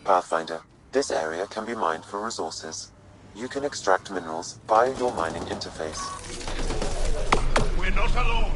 Pathfinder, this area can be mined for resources. You can extract minerals via your mining interface. We're not alone!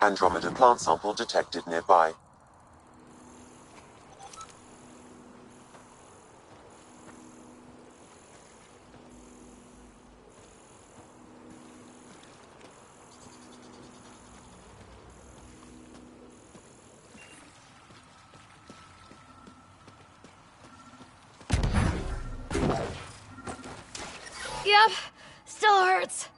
Andromeda plant sample detected nearby. Yep, still hurts.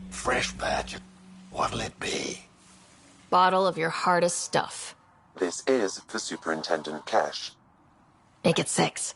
Fresh batch. What'll it be? Bottle of your hardest stuff. This is for Superintendent Cash. Make it 6.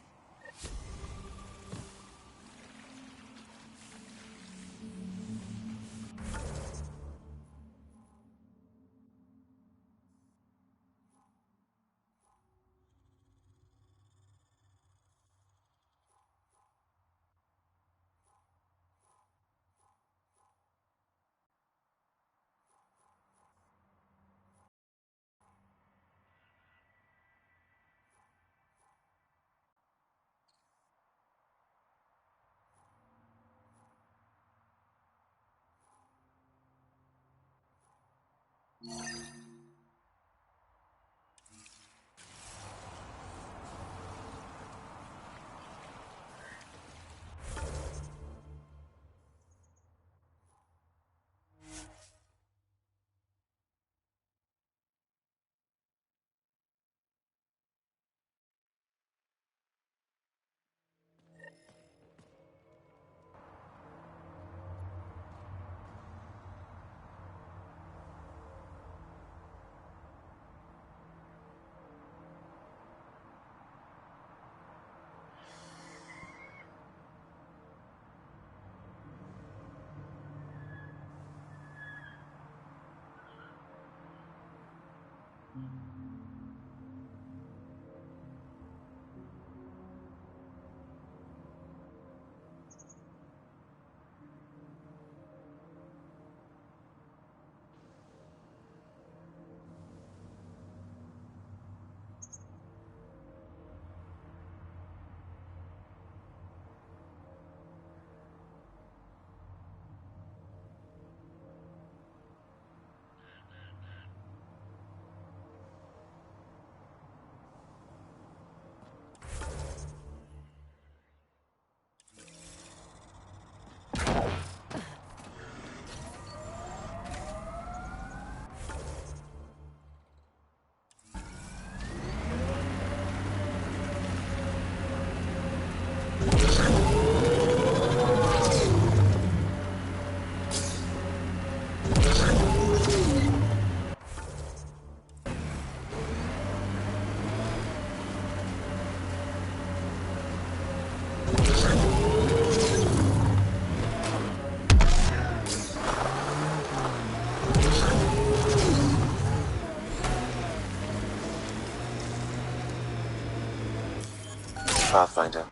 Pathfinder.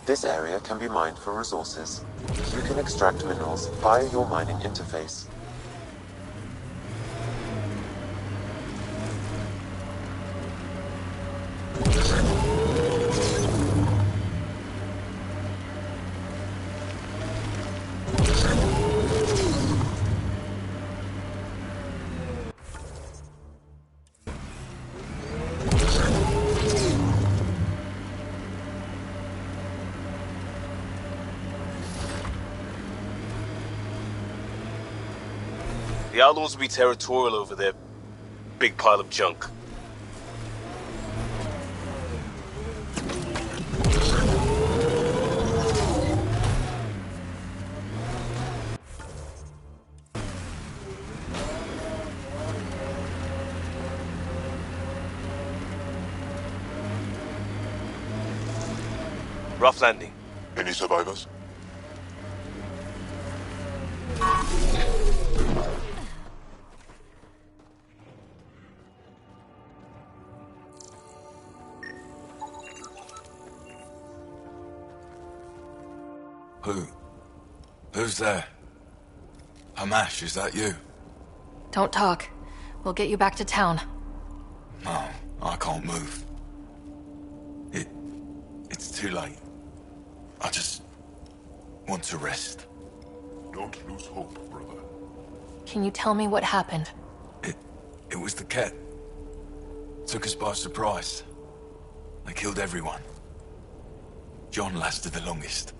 This area can be mined for resources. You can extract minerals via your mining interface. The Outlaws will be territorial over their big pile of junk. Rough landing. Any survivors? Who's there? Hamash, is that you? Don't talk. We'll get you back to town. No, I can't move. It's too late. I just want to rest. Don't lose hope, brother. Can you tell me what happened? It was the Ket. Took us by surprise. They killed everyone. John lasted the longest.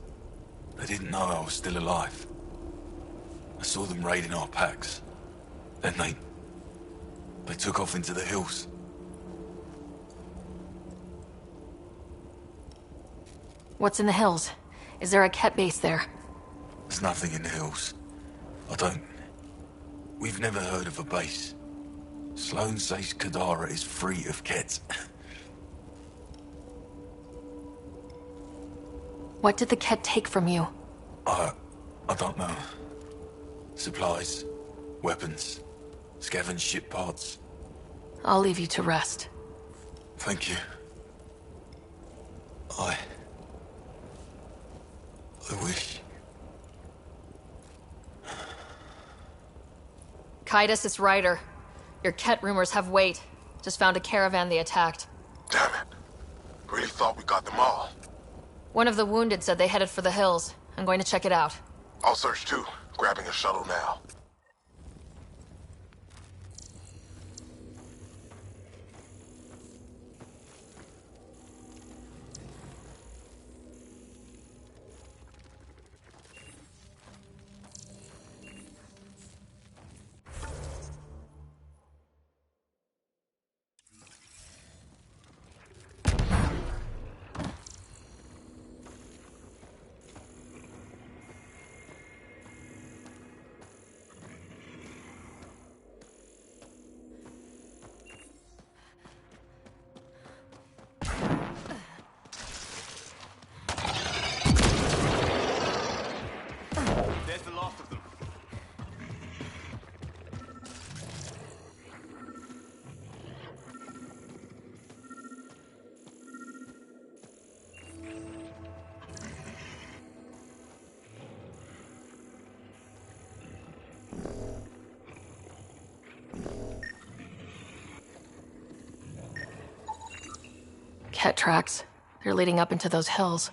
They didn't know I was still alive. I saw them raiding our packs. Then they took off into the hills. What's in the hills? Is there a Ket base there? There's nothing in the hills. We've never heard of a base. Sloane says Kadara is free of Kets. What did the Ket take from you? I don't know. Supplies, weapons, scavenged ship parts. I'll leave you to rest. Thank you. I wish... Kaitis, it's Ryder. Your Ket rumors have weight. Just found a caravan they attacked. Damn it. Really thought we got them all. One of the wounded said they headed for the hills. I'm going to check it out. I'll search too. Grabbing a shuttle now. There's the last of them. Ket tracks. They're leading up into those hills.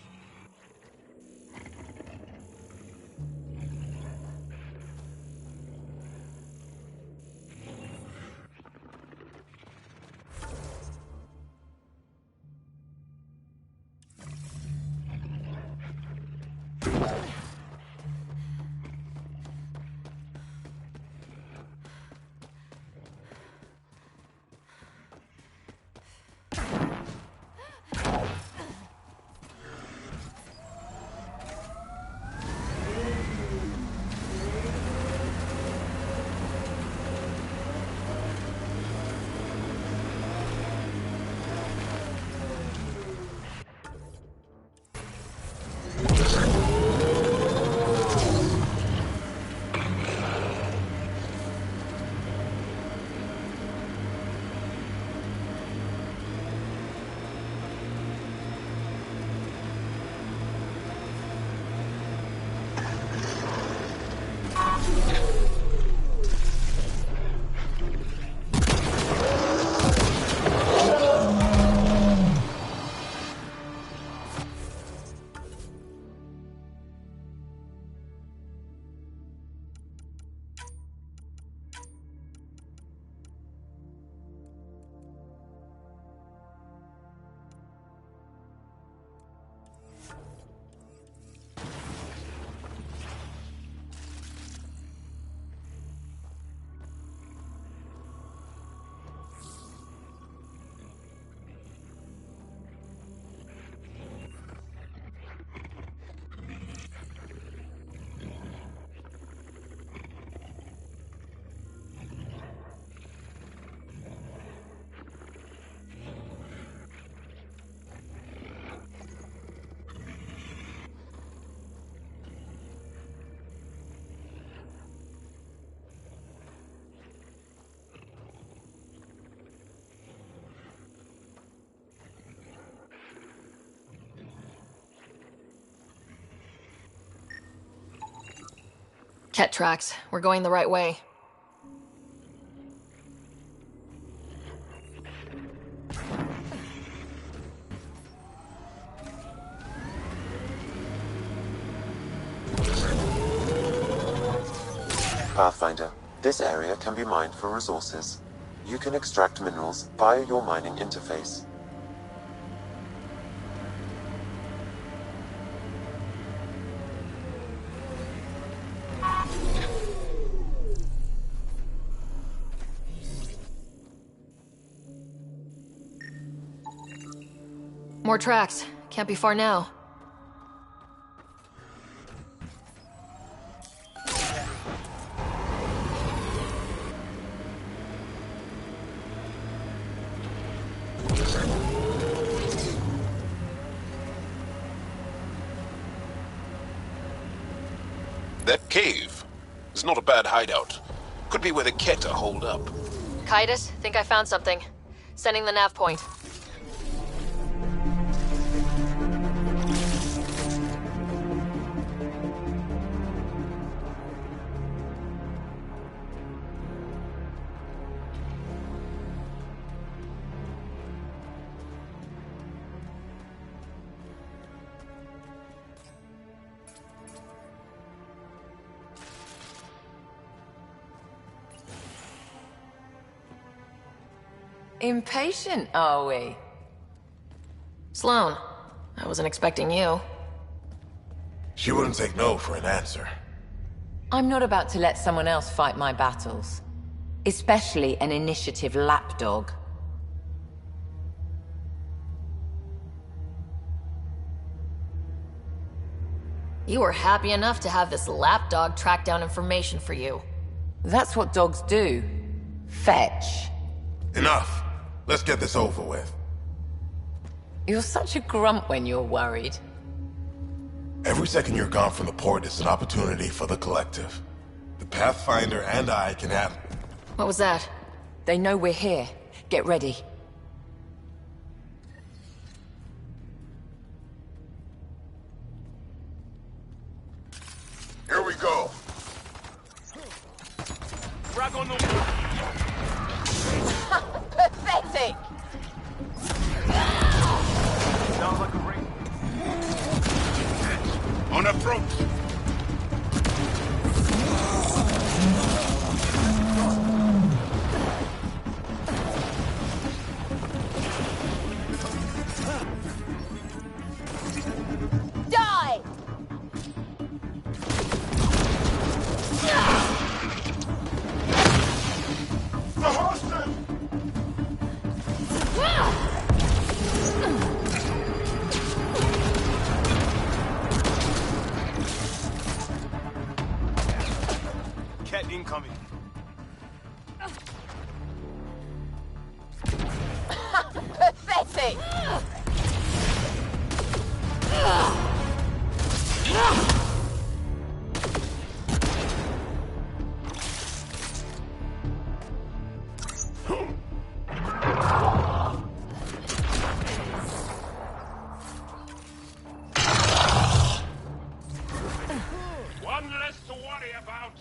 Ket tracks. We're going the right way. Pathfinder, this area can be mined for resources. You can extract minerals via your mining interface. More tracks. Can't be far now. That cave is not a bad hideout. Could be where the Ket are holed up. Kaitis, think I found something. Sending the nav point. Impatient, are we? Sloan, I wasn't expecting you. She wouldn't take no for an answer. I'm not about to let someone else fight my battles. Especially an initiative lapdog. You were happy enough to have this lapdog track down information for you. That's what dogs do. Fetch. Enough. Let's get this over with. You're such a grump when you're worried. Every second you're gone from the port is an opportunity for the collective. The Pathfinder and I can have... What was that? They know we're here. Get ready. Here we go. Pathetic! On approach. Die! The hostage! Cat incoming. Pathetic! One less to worry about.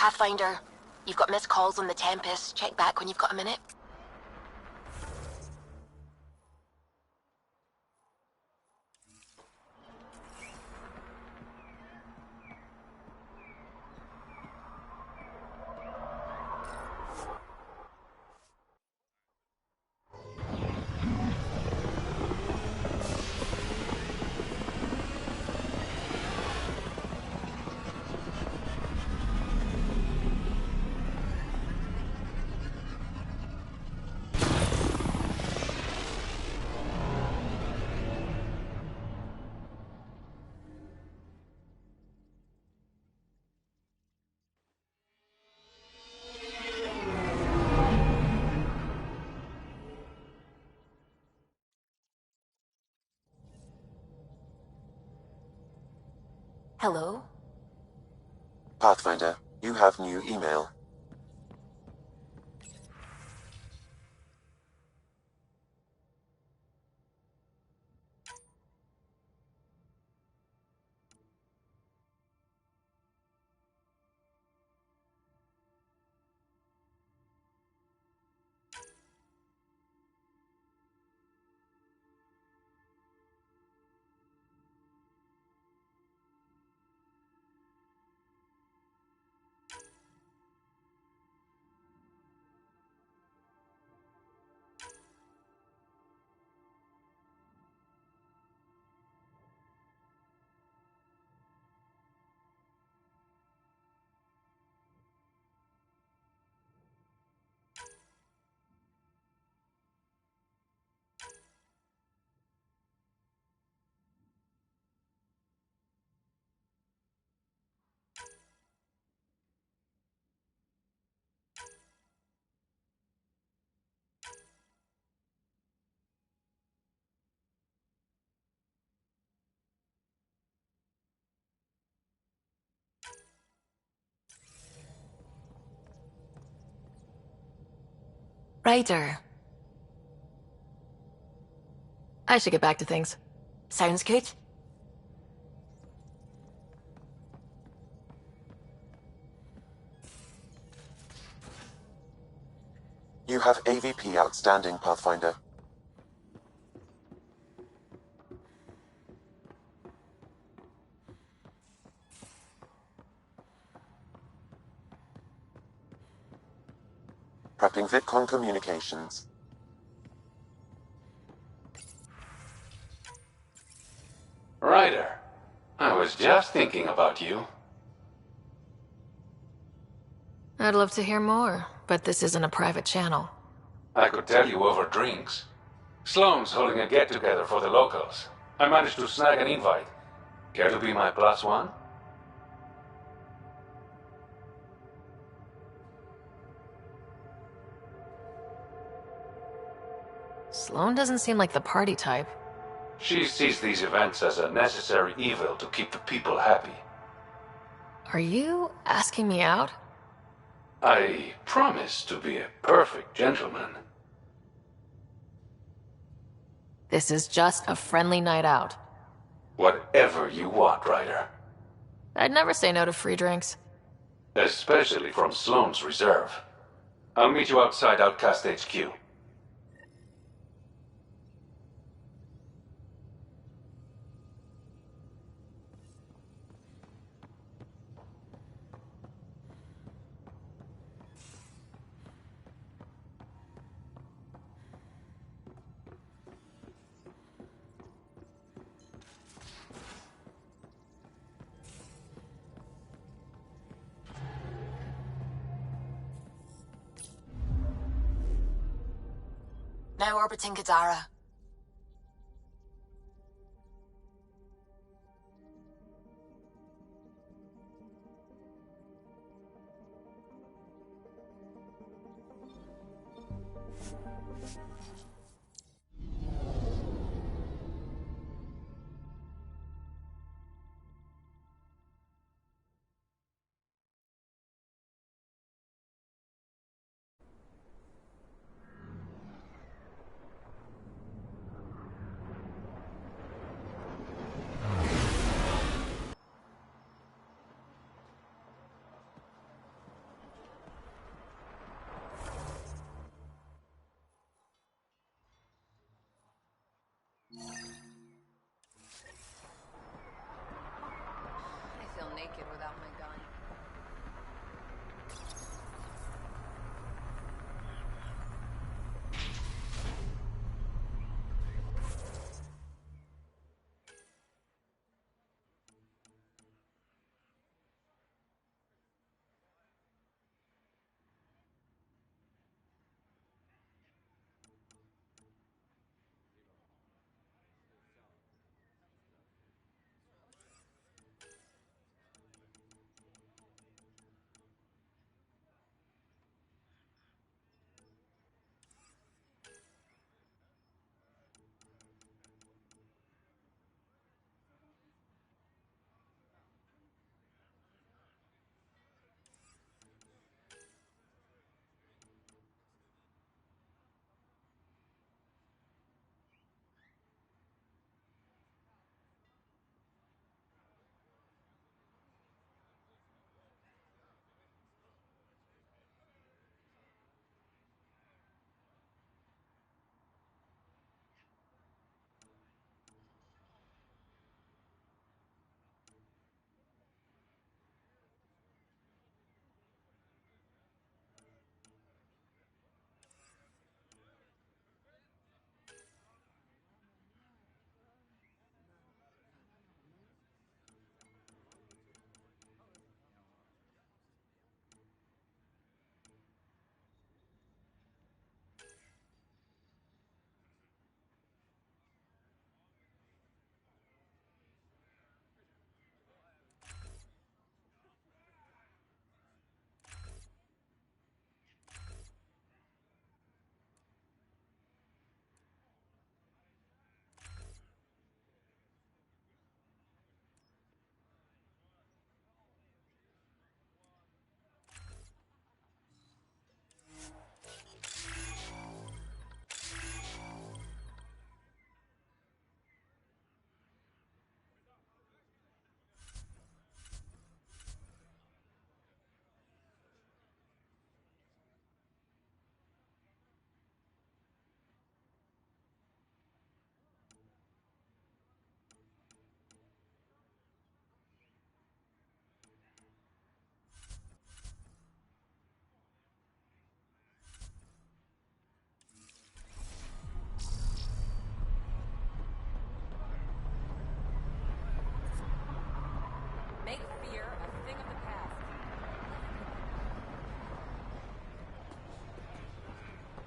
Pathfinder, you've got missed calls on the Tempest. Check back when you've got a minute. Hello? Pathfinder, you have new email. Ryder. I should get back to things. Sounds good. You have AVP outstanding, Pathfinder. Prepping VidCon communications. Ryder, I was just thinking about you. I'd love to hear more, but this isn't a private channel. I could tell you over drinks. Sloane's holding a get-together for the locals. I managed to snag an invite. Care to be my +1? Sloane doesn't seem like the party type. She sees these events as a necessary evil to keep the people happy. Are you asking me out? I promise to be a perfect gentleman. This is just a friendly night out. Whatever you want, Ryder. I'd never say no to free drinks. Especially from Sloane's Reserve. I'll meet you outside Outcast HQ. Now orbiting Gadara.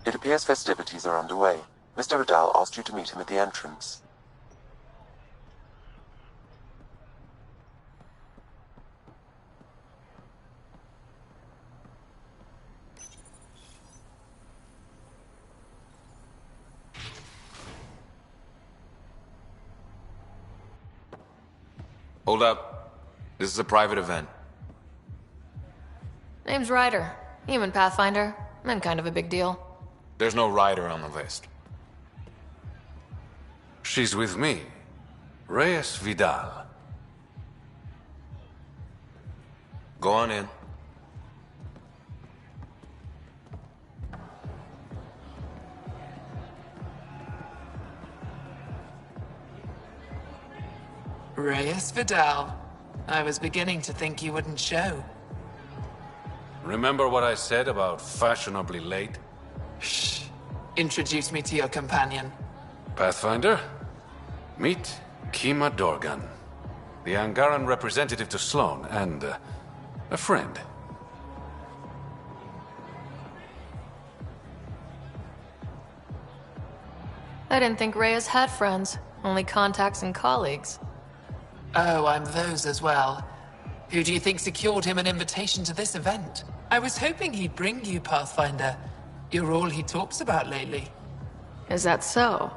It appears festivities are underway. Mr. Vidal asked you to meet him at the entrance. Hold up. This is a private event. Name's Ryder. Human Pathfinder. I'm kind of a big deal. There's no rider on the list. She's with me. Reyes Vidal. Go on in. Reyes Vidal. I was beginning to think you wouldn't show. Remember what I said about fashionably late? Shh. Introduce me to your companion. Pathfinder? Meet Kima Dorgan, the Angaran representative to Sloan, and a friend. I didn't think Reyes had friends. Only contacts and colleagues. Oh, I'm those as well. Who do you think secured him an invitation to this event? I was hoping he'd bring you, Pathfinder. You're all he talks about lately. Is that so?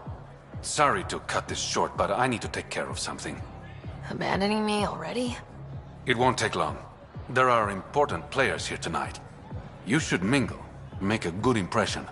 Sorry to cut this short, but I need to take care of something. Abandoning me already? It won't take long. There are important players here tonight. You should mingle, make a good impression.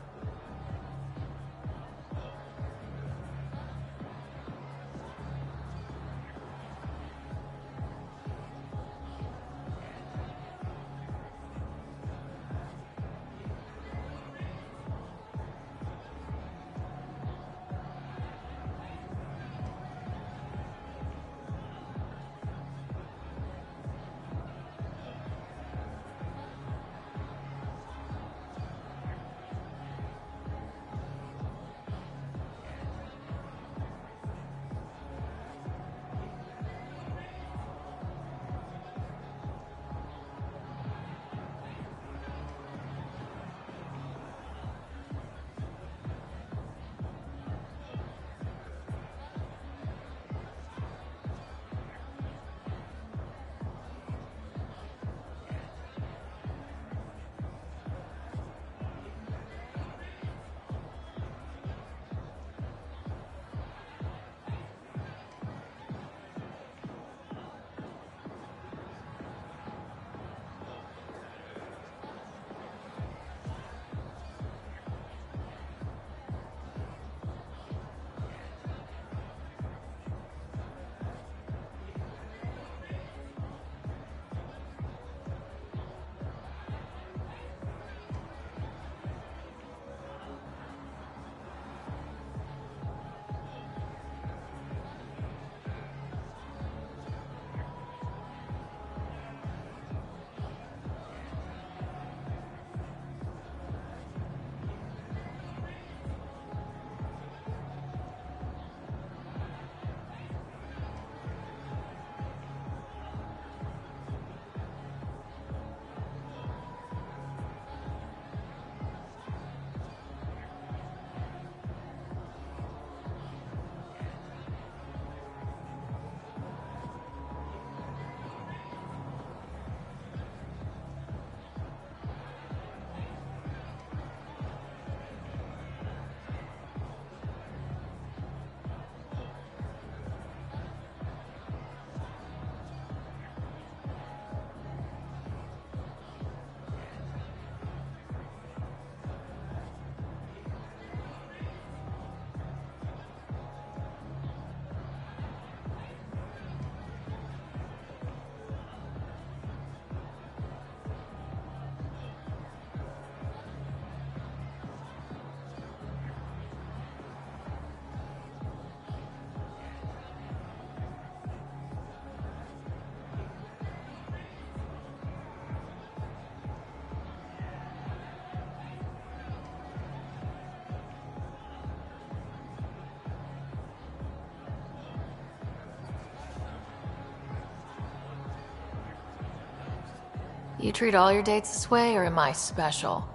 You treat all your dates this way, or am I special?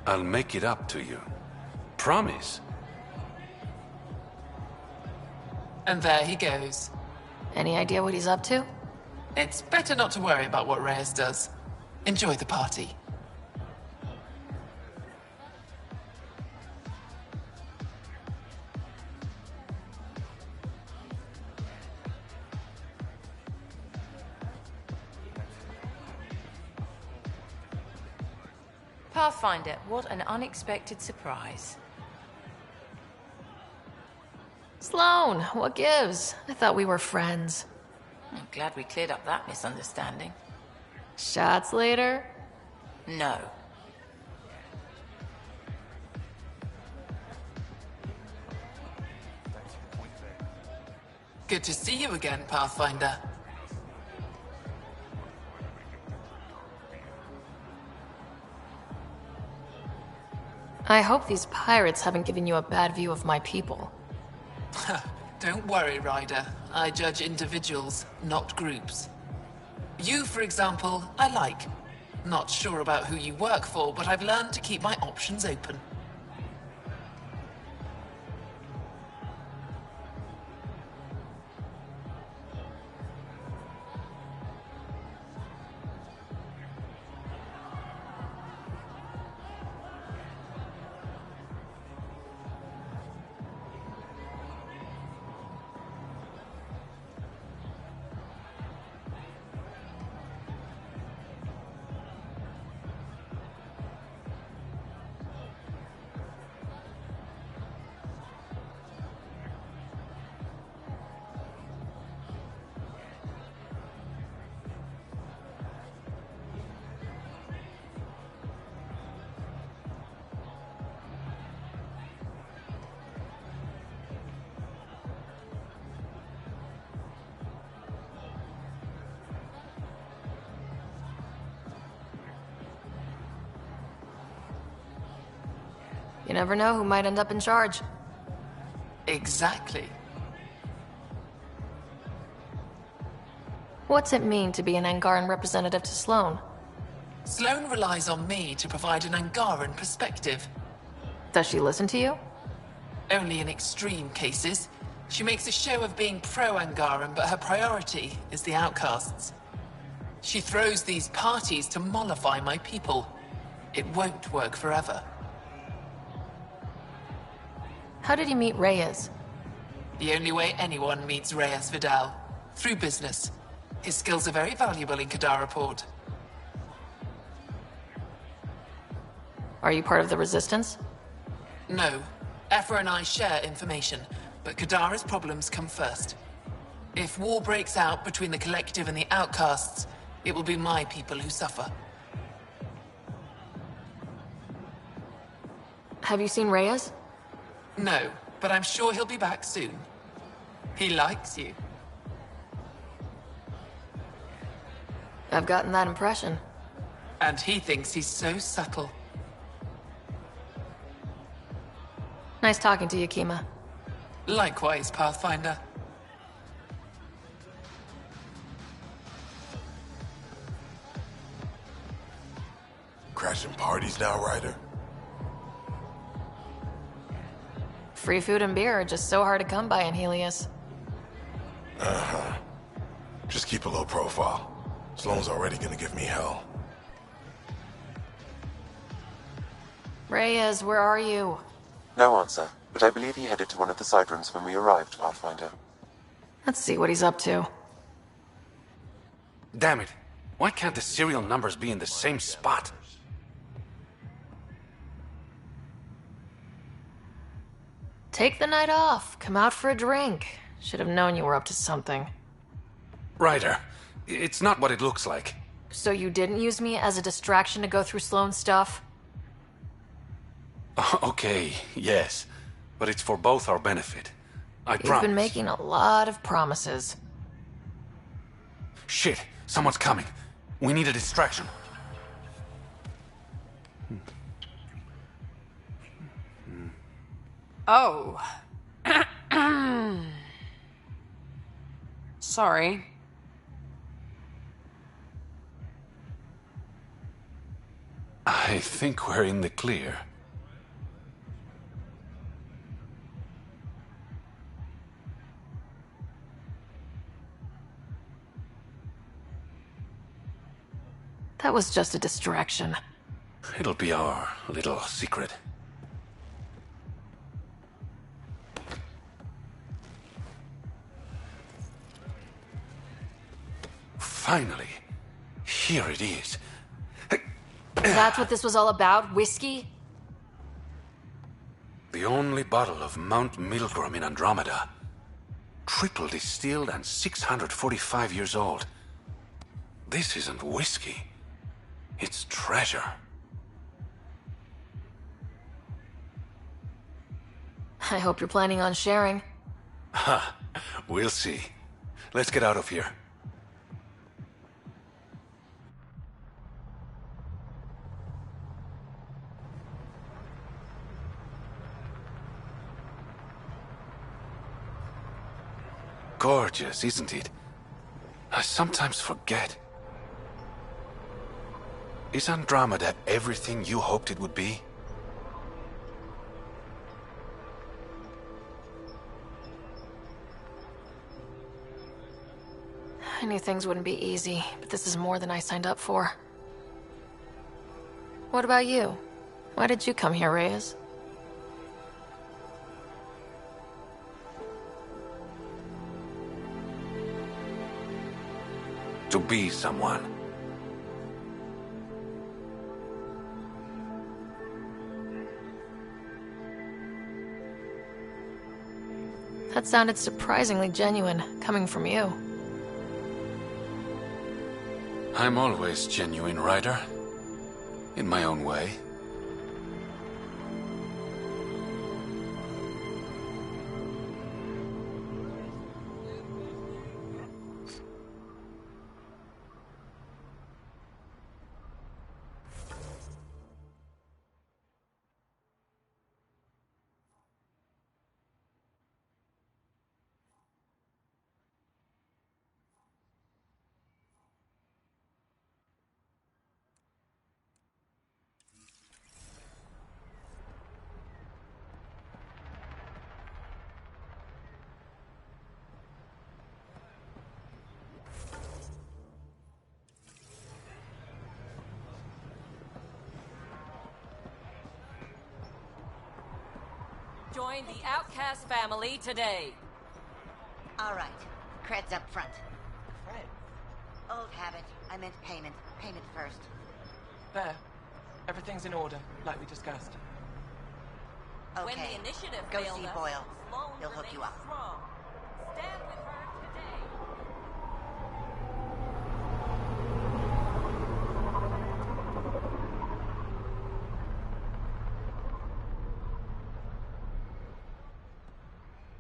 I'll make it up to you. promise. And there he goes. Any idea what he's up to? It's better not to worry about what Reyes does. Enjoy the party. Pathfinder, what an unexpected surprise. Sloane, what gives? I thought we were friends. I'm glad we cleared up that misunderstanding. Shots later? No. Good to see you again, Pathfinder. I hope these pirates haven't given you a bad view of my people. Don't worry, Ryder. I judge individuals, not groups. You, for example, I like. Not sure about who you work for, but I've learned to keep my options open. You never know who might end up in charge. Exactly. What's it mean to be an Angaran representative to Sloane? Sloane relies on me to provide an Angaran perspective. Does she listen to you? Only in extreme cases. She makes a show of being pro-Angaran, but her priority is the outcasts. She throws these parties to mollify my people. It won't work forever. How did you meet Reyes? The only way anyone meets Reyes Vidal. Through business. His skills are very valuable in Kadara Port. Are you part of the Resistance? No. Efra and I share information, but Kadara's problems come first. If war breaks out between the Collective and the Outcasts, it will be my people who suffer. Have you seen Reyes? No, but I'm sure he'll be back soon. He likes you. I've gotten that impression. And he thinks he's so subtle. Nice talking to you, Kima. Likewise, Pathfinder. Crashing parties now, Ryder? Free food and beer are just so hard to come by in Helios. Uh-huh. Just keep a low profile. Sloane's already gonna give me hell. Reyes, where are you? No answer, but I believe he headed to one of the side rooms when we arrived, Pathfinder. Let's see what he's up to. Damn it. Why can't the serial numbers be in the same spot? Take the night off. Come out for a drink. Should have known you were up to something. Ryder, it's not what it looks like. So you didn't use me as a distraction to go through Sloane's stuff? Okay, yes. But it's for both our benefit. I promise. You've been making a lot of promises. Shit, someone's coming. We need a distraction. Oh. Sorry. I think we're in the clear. That was just a distraction. It'll be our little secret. Finally, here it is. That's what this was all about? Whiskey? The only bottle of Mount Milgrom in Andromeda. Triple distilled and 645 years old. This isn't whiskey. It's treasure. I hope you're planning on sharing. Ha, we'll see. Let's get out of here. Gorgeous, isn't it? I sometimes forget. Is Andromeda everything you hoped it would be? I knew things wouldn't be easy, but this is more than I signed up for. What about you? Why did you come here, Reyes? To be someone. That sounded surprisingly genuine, coming from you. I'm always genuine, Ryder. In my own way. Join the Outcast family today. All right. Creds up front. Creds? Old habit. I meant payment. Payment first. There. Everything's in order, like we discussed. Okay. When the initiative Go failed see us, Boyle. Sloan He'll hook you remains up. strong. Stand with her today.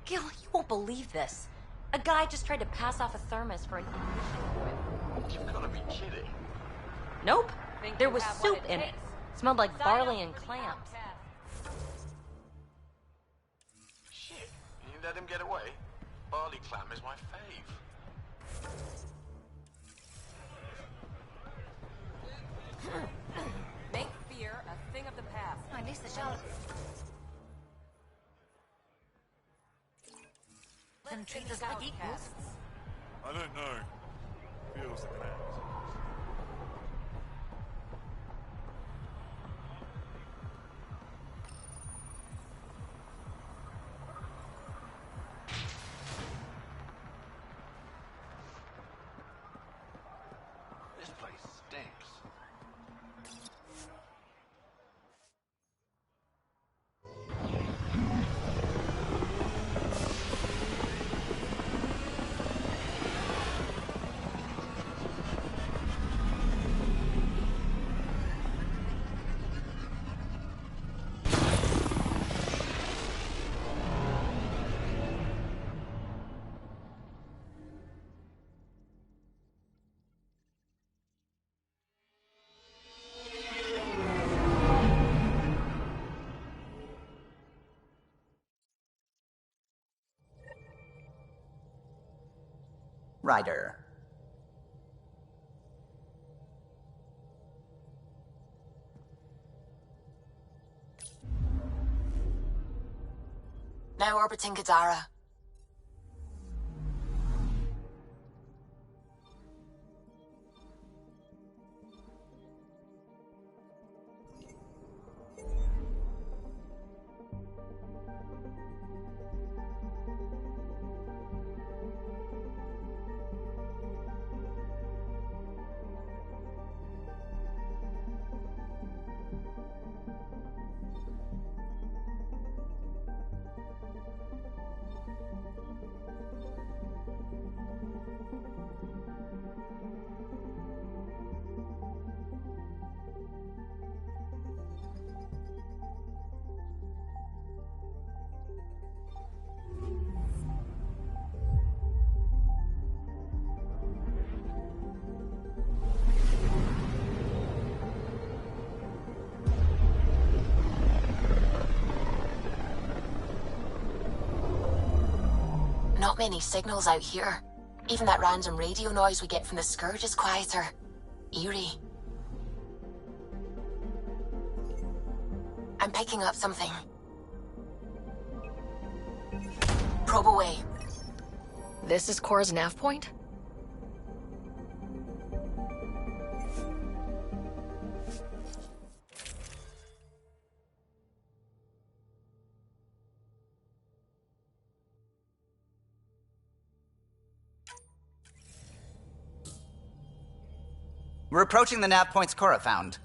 Gil, you won't believe this. A guy just tried to pass off a thermos for an initiative. You've got to be kidding. Nope. Think There you was have soup what it in it. takes? Smelled like Sign barley up and for the clams. Outcast. Shit, you let him get away? Barley clam is my fave. Make fear a thing of the past. I missed the shot. Then treat us like equals. I don't know. Feels like an act. This place stinks. Ryder. Now orbiting Gadara. not many signals out here. Even that random radio noise we get from the Scourge is quieter. Eerie. I'm picking up something. Probe away. This is Cora's nav point? We're approaching the nav points Cora found.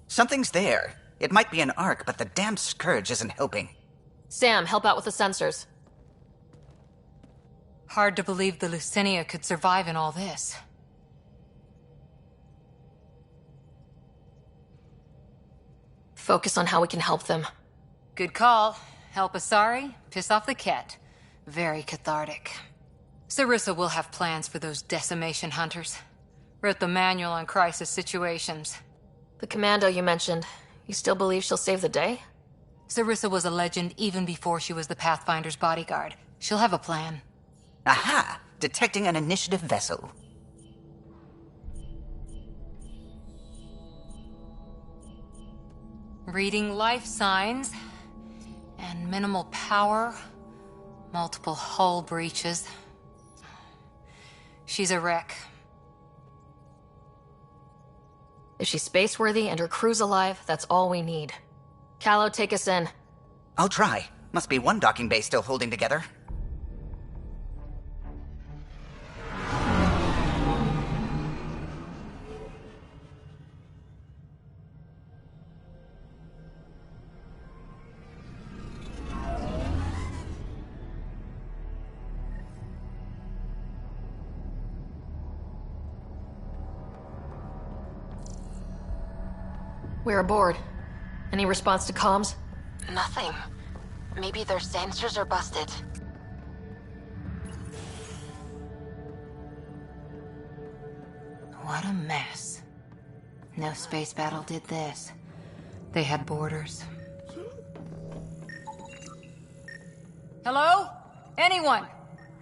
Something's there. It might be an arc, but the damn Scourge isn't helping. Sam, help out with the sensors. Hard to believe the Lucinia could survive in all this. Focus on how we can help them. Good call. Help Asari, piss off the Ket. Very cathartic. Sarissa will have plans for those decimation hunters. Wrote the manual on crisis situations. The commando you mentioned, you still believe she'll save the day? Sarissa was a legend even before she was the Pathfinder's bodyguard. She'll have a plan. Aha! Detecting an initiative vessel. Reading life signs. And minimal power. Multiple hull breaches. She's a wreck. If she's space-worthy and her crew's alive, that's all we need. Callow, take us in. I'll try. Must be one docking bay still holding together. We're aboard. Any response to comms? Nothing. Maybe their sensors are busted. What a mess. No space battle did this. They had borders. Hello? Anyone?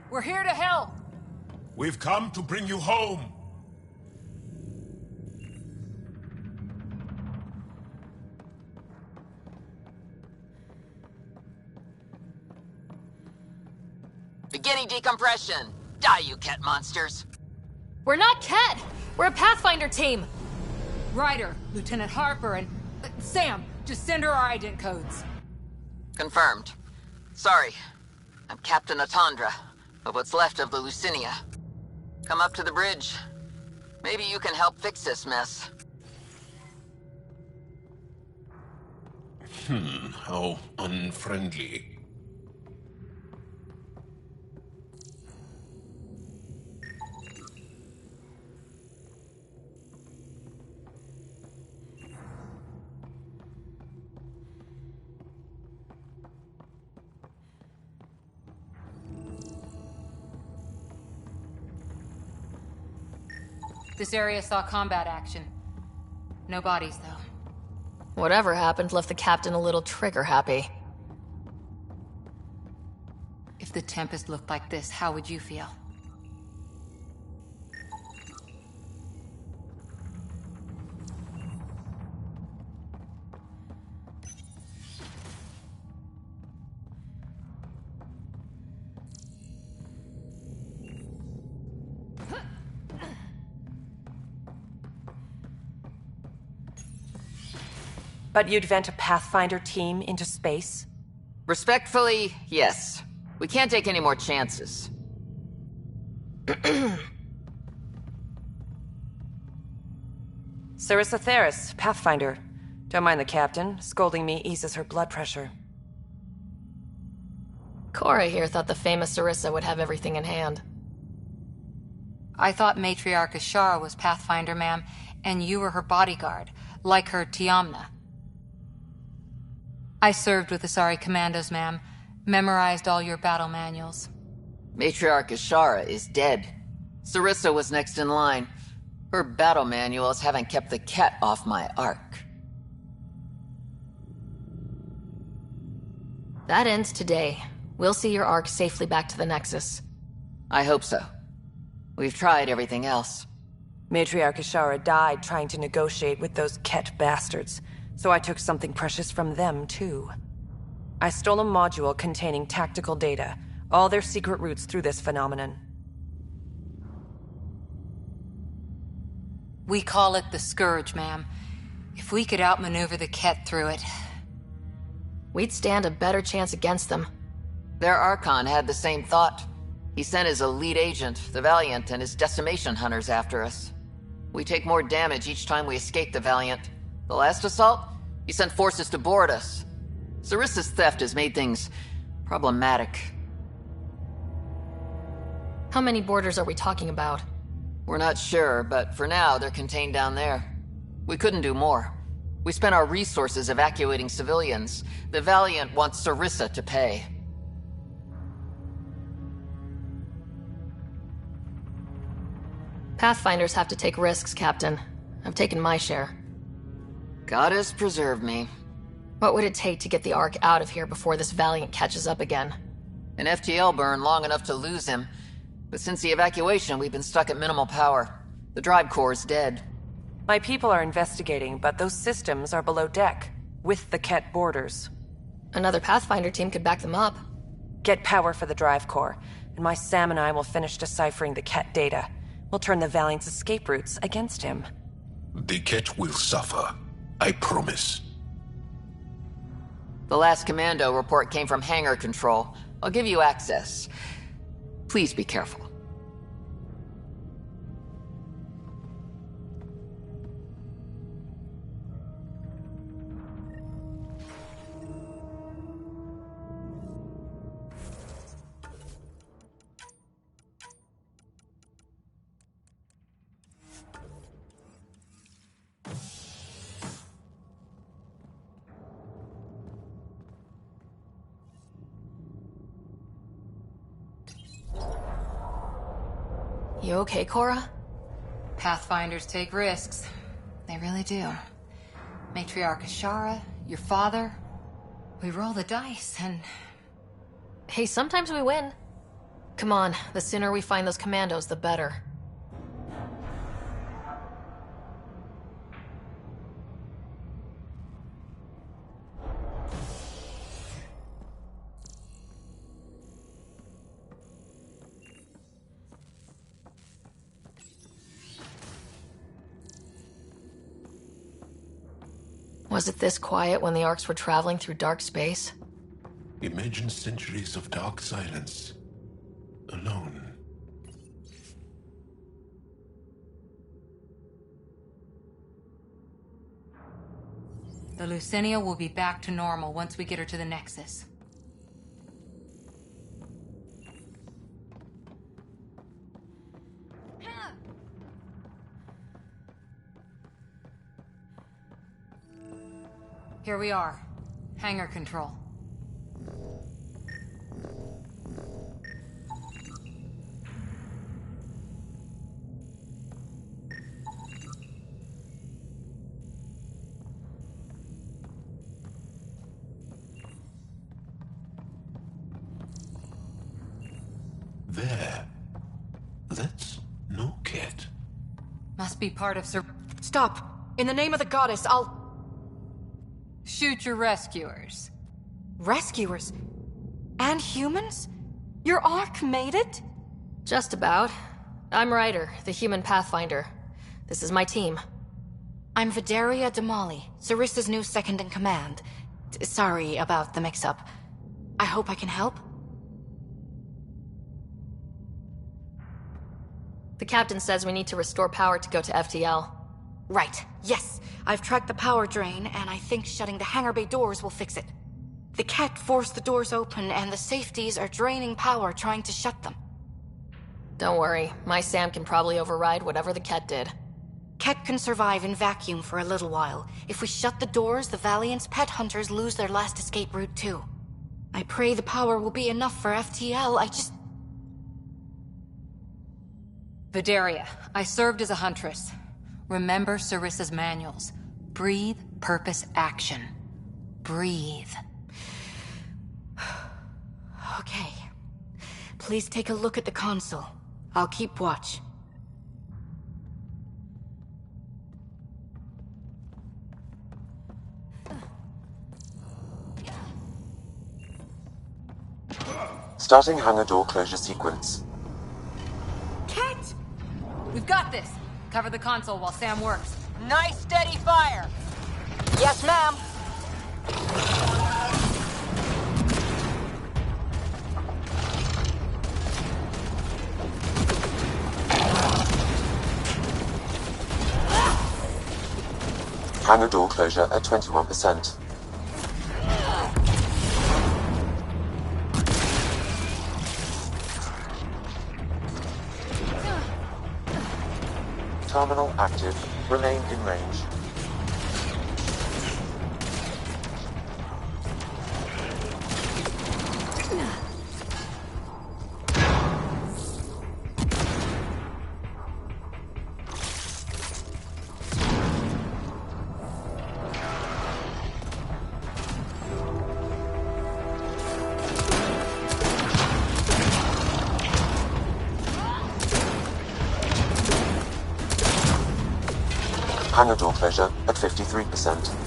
We're here to help. We've come to bring you home. Beginning decompression. Die, you Ket monsters. We're not Ket! We're a Pathfinder team! Ryder, Lieutenant Harper, and... Sam, just send her our ident codes. Confirmed. Sorry. I'm Captain Atandra, of what's left of the Lucinia. Come up to the bridge. Maybe you can help fix this mess. How unfriendly. This area saw combat action. No bodies, though. Whatever happened left the captain a little trigger-happy. If the Tempest looked like this, how would you feel? But you'd vent a Pathfinder team into space? Respectfully, yes. We can't take any more chances. Sarissa Theris, Pathfinder. Don't mind the captain. Scolding me eases her blood pressure. Cora here thought the famous Sarissa would have everything in hand. I thought Matriarch Ashara was Pathfinder, ma'am, and you were her bodyguard, like her Tiamna. I served with Asari Commandos, ma'am. Memorized all your battle manuals. Matriarch Ashara is dead. Sarissa was next in line. Her battle manuals haven't kept the Ket off my arc. That ends today. We'll see your arc safely back to the Nexus. I hope so. We've tried everything else. Matriarch Ishara died trying to negotiate with those Ket bastards, so I took something precious from them, too. I stole a module containing tactical data, all their secret routes through this phenomenon. We call it the Scourge, ma'am. If we could outmaneuver the Ket through it, we'd stand a better chance against them. Their Archon had the same thought. He sent his elite agent, the Valiant, and his decimation hunters after us. We take more damage each time we escape the Valiant. The last assault, he sent forces to board us. Sarissa's theft has made things problematic. How many boarders are we talking about? We're not sure, but for now, they're contained down there. We couldn't do more. We spent our resources evacuating civilians. The Valiant wants Sarissa to pay. Pathfinders have to take risks, Captain. I've taken my share. God has preserved me. What would it take to get the Ark out of here before this Valiant catches up again? An FTL burn long enough to lose him. But since the evacuation, we've been stuck at minimal power. The drive core is dead. My people are investigating, but those systems are below deck, with the Ket borders. Another Pathfinder team could back them up. Get power for the drive core, and my Sam and I will finish deciphering the Ket data. We'll turn the Valiant's escape routes against him. The Ket will suffer. I promise. The last commando report came from hangar control. I'll give you access. Please be careful. You okay, Cora? Pathfinders take risks. They really do. Matriarch Ishara, your father. We roll the dice and... Hey, sometimes we win. Come on, the sooner we find those commandos, the better. Was it this quiet when the Arks were traveling through dark space? Imagine centuries of dark silence. Alone. The Lucinia will be back to normal once we get her to the Nexus. Here we are. Hangar control. There. That's no Ket. Must be part of Sir... Stop! In the name of the goddess, I'll... Shoot your rescuers. Rescuers? And humans? Your Ark made it? Just about. I'm Ryder, the human Pathfinder. This is my team. I'm Vidaria Damali, Sarissa's new second-in-command. Sorry about the mix-up. I hope I can help? The captain says we need to restore power to go to FTL. Right, yes. I've tracked the power drain, and I think shutting the hangar bay doors will fix it. The Ket forced the doors open, and the safeties are draining power trying to shut them. Don't worry, my Sam can probably override whatever the Ket did. Ket can survive in vacuum for a little while. If we shut the doors, the Valiant's pet hunters lose their last escape route too. I pray the power will be enough for FTL, I just... Vidaria, I served as a huntress. Remember Sarissa's manuals. Breathe, purpose, action. Breathe. Okay. please take a look at the console. I'll keep watch. Starting hangar door closure sequence. Cat! We've got this. Cover the console while Sam works. Nice steady fire. Yes, ma'am. Hangar door closure at 21%. Terminal active. Remain in range. Hangar door closure at 53%.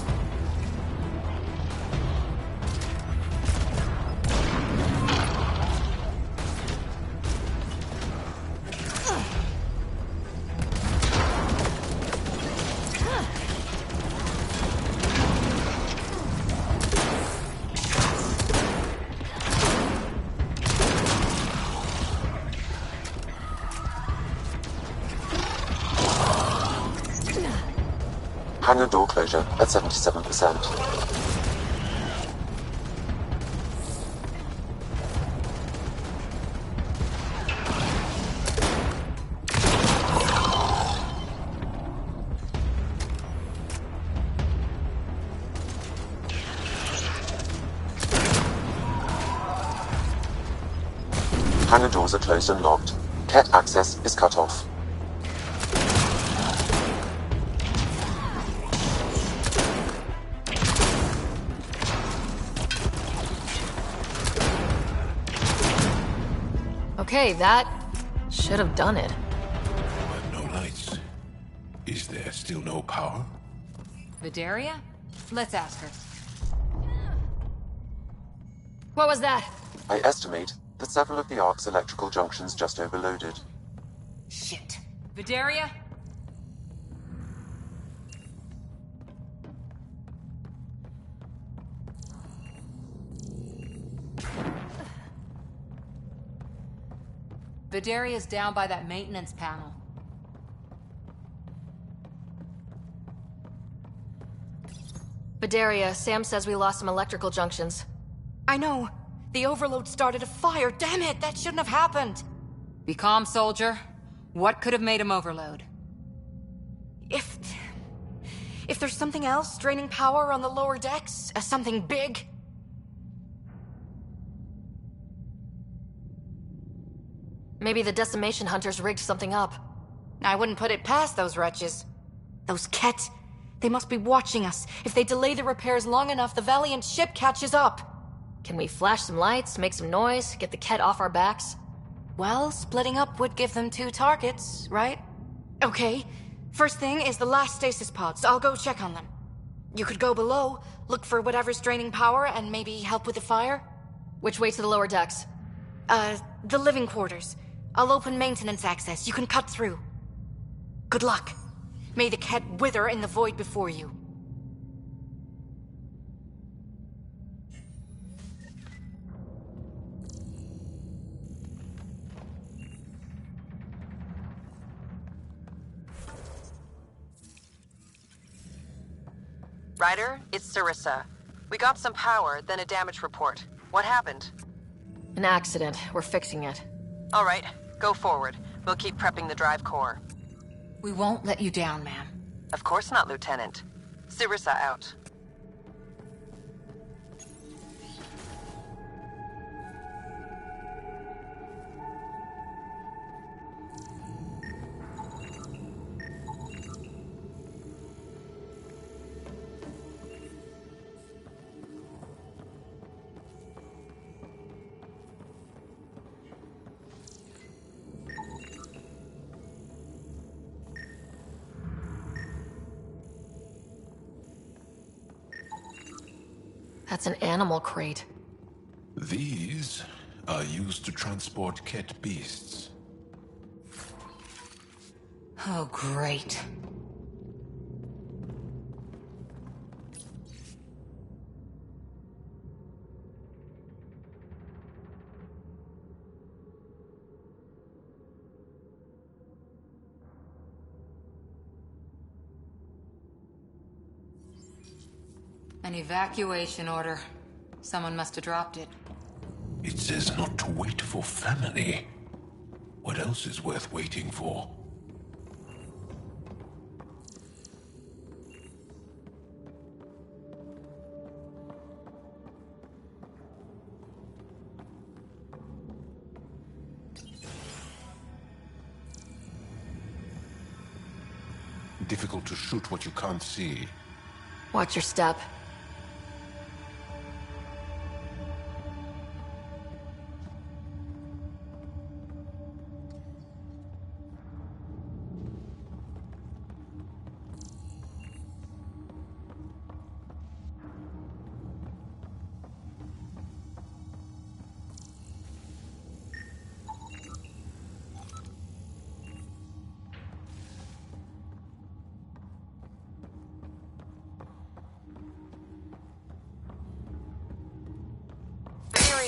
Hangar door closure at 77%. Hangar doors are closed and locked. Cat access is cut off. Okay, that should have done it. But no lights. Is there still no power? Vidaria? Let's ask her. What was that? I estimate that several of the Ark's electrical junctions just overloaded. Shit. Vidaria? Vidaria's down by that maintenance panel. Vidaria, Sam says we lost some electrical junctions. I know. The overload started a fire. Damn it, that shouldn't have happened. Be calm, soldier. What could have made him overload? If there's something else draining power on the lower decks, something big. Maybe the decimation hunters rigged something up. I wouldn't put it past those wretches. Those Ket, they must be watching us. If they delay the repairs long enough, the Valiant ship catches up. Can we flash some lights, make some noise, get the Ket off our backs? Well, splitting up would give them 2 targets, right? Okay. First thing is the last stasis pods. I'll go check on them. You could go below, look for whatever's draining power, and maybe help with the fire. Which way to the lower decks? The living quarters. I'll open maintenance access. You can cut through. Good luck. May the Ket wither in the void before you. Ryder, it's Sarissa. We got some power, then a damage report. What happened? An accident. We're fixing it. All right, go forward. We'll keep prepping the drive core. We won't let you down, ma'am. Of course not, Lieutenant. Sarissa out. That's an animal crate. These are used to transport ket beasts. Oh, great. An evacuation order. Someone must have dropped it. It says not to wait for family. What else is worth waiting for? Difficult to shoot what you can't see. Watch your step.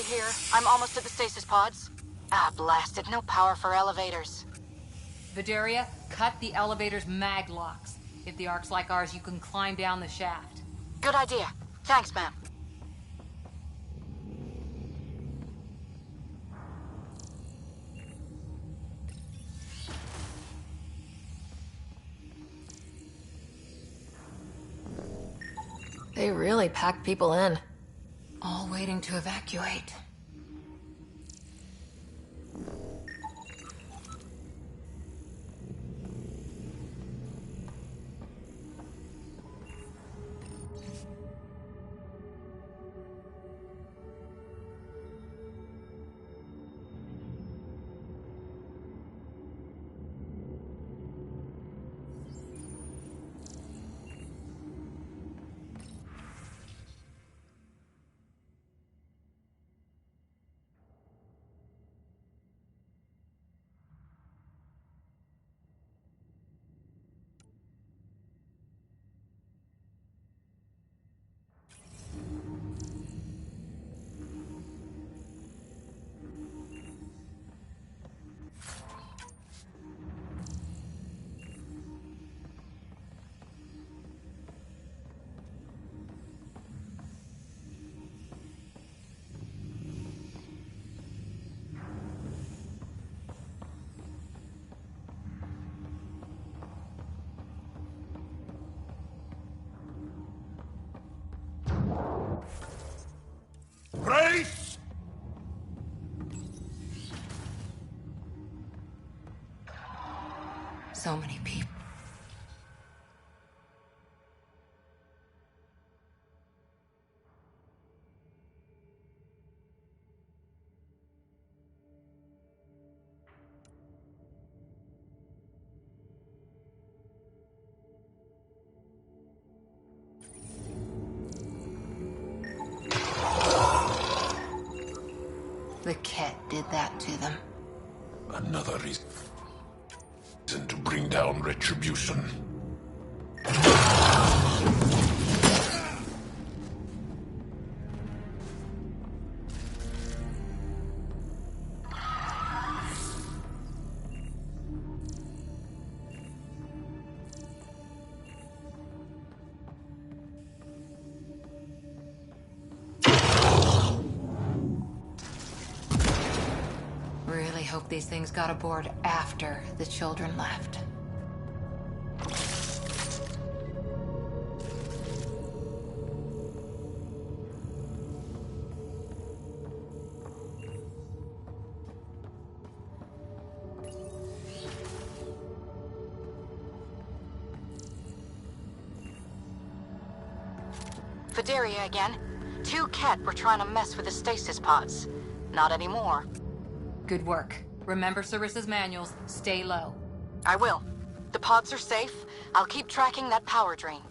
Here. I'm almost at the stasis pods. Ah, blasted. No power for elevators. Vidaria, cut the elevator's mag locks. If the ark's like ours, you can climb down the shaft. Good idea. Thanks, ma'am. They really packed people in. All waiting to evacuate. Brace! So many people. The cat did that to them. Another reason to bring down retribution. Really hope these things got aboard after the children left. Fagabeefcake again. 2 Ket were trying to mess with the stasis pods. Not anymore. Good work. Remember Sarissa's manuals. Stay low. I will. The pods are safe. I'll keep tracking that power drain.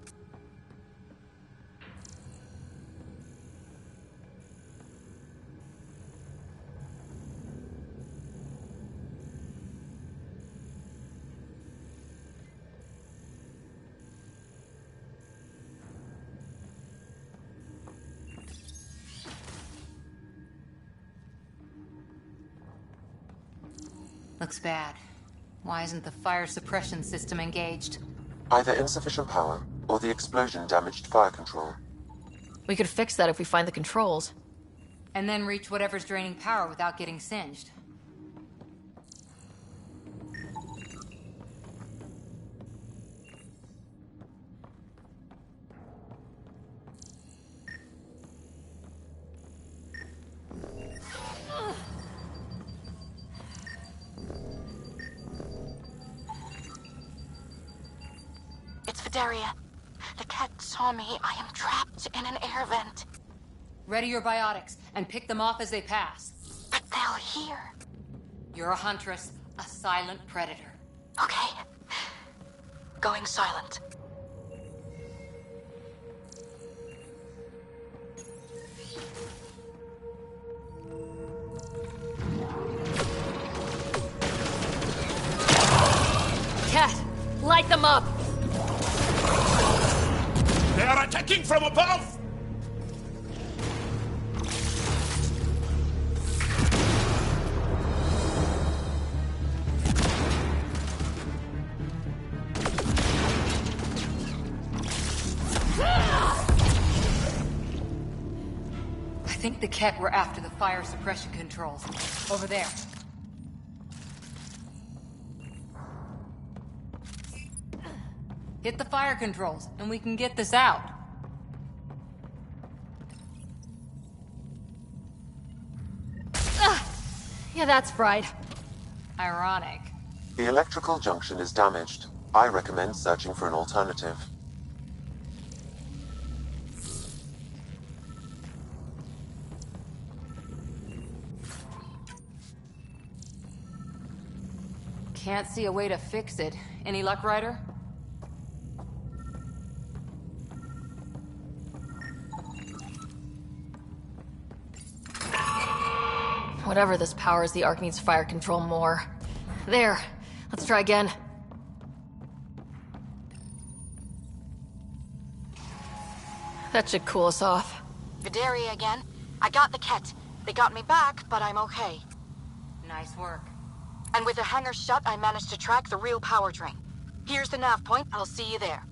Looks bad. Why isn't the fire suppression system engaged? Either insufficient power, or the explosion damaged fire control. We could fix that if we find the controls. And then reach whatever's draining power without getting singed. It's Vidaria. The cat saw me. I am trapped in an air vent. Ready your biotics, and pick them off as they pass. But they'll hear. You're a huntress, a silent predator. Okay. Going silent. Cat, light them up! They are attacking from above! I think the Ket were after the fire suppression controls. Over there. Hit the fire controls, and we can get this out. Yeah, that's fried. Ironic. The electrical junction is damaged. I recommend searching for an alternative. Can't see a way to fix it. Any luck, Ryder? Whatever this powers, the Ark needs fire control more. There. Let's try again. That should cool us off. Vidaria again. I got the Ket. They got me back, but I'm okay. Nice work. And with the hangar shut, I managed to track the real power drain. Here's the nav point. I'll see you there.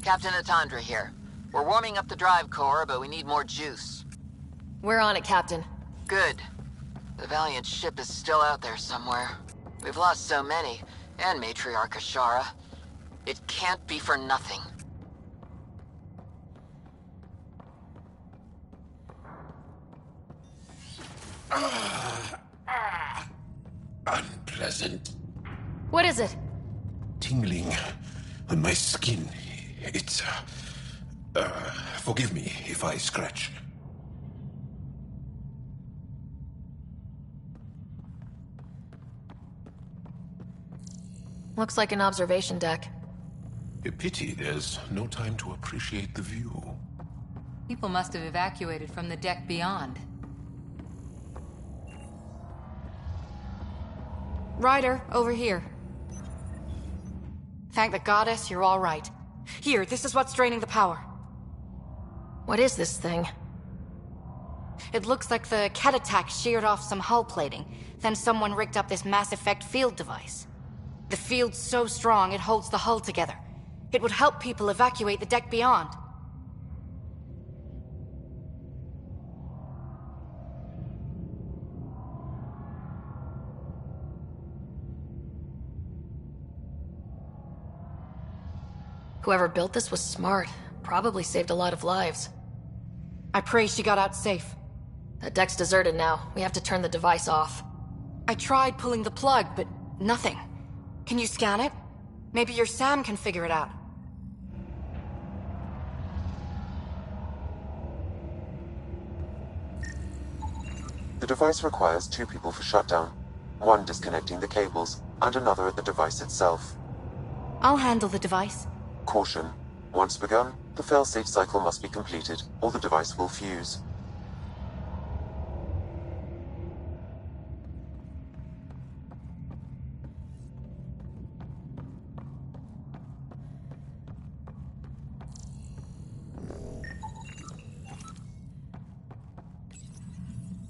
Captain Atandra here. We're warming up the drive core, but we need more juice. We're on it, Captain. Good. The Valiant ship is still out there somewhere. We've lost so many, and Matriarch Ashara. It can't be for nothing. Unpleasant. What is it? Tingling on my skin. It's, forgive me if I scratch. Looks like an observation deck. A pity there's no time to appreciate the view. People must have evacuated from the deck beyond. Ryder, over here. Thank the goddess, you're all right. Here, this is what's draining the power. What is this thing? It looks like the Ket attack sheared off some hull plating. Then someone rigged up this Mass Effect field device. The field's so strong, it holds the hull together. It would help people evacuate the deck beyond. Whoever built this was smart. Probably saved a lot of lives. I pray she got out safe. That deck's deserted now. We have to turn the device off. I tried pulling the plug, but nothing. Can you scan it? Maybe your Sam can figure it out. The device requires 2 people for shutdown. One disconnecting the cables, and another at the device itself. I'll handle the device. Caution. Once begun, the failsafe cycle must be completed, or the device will fuse.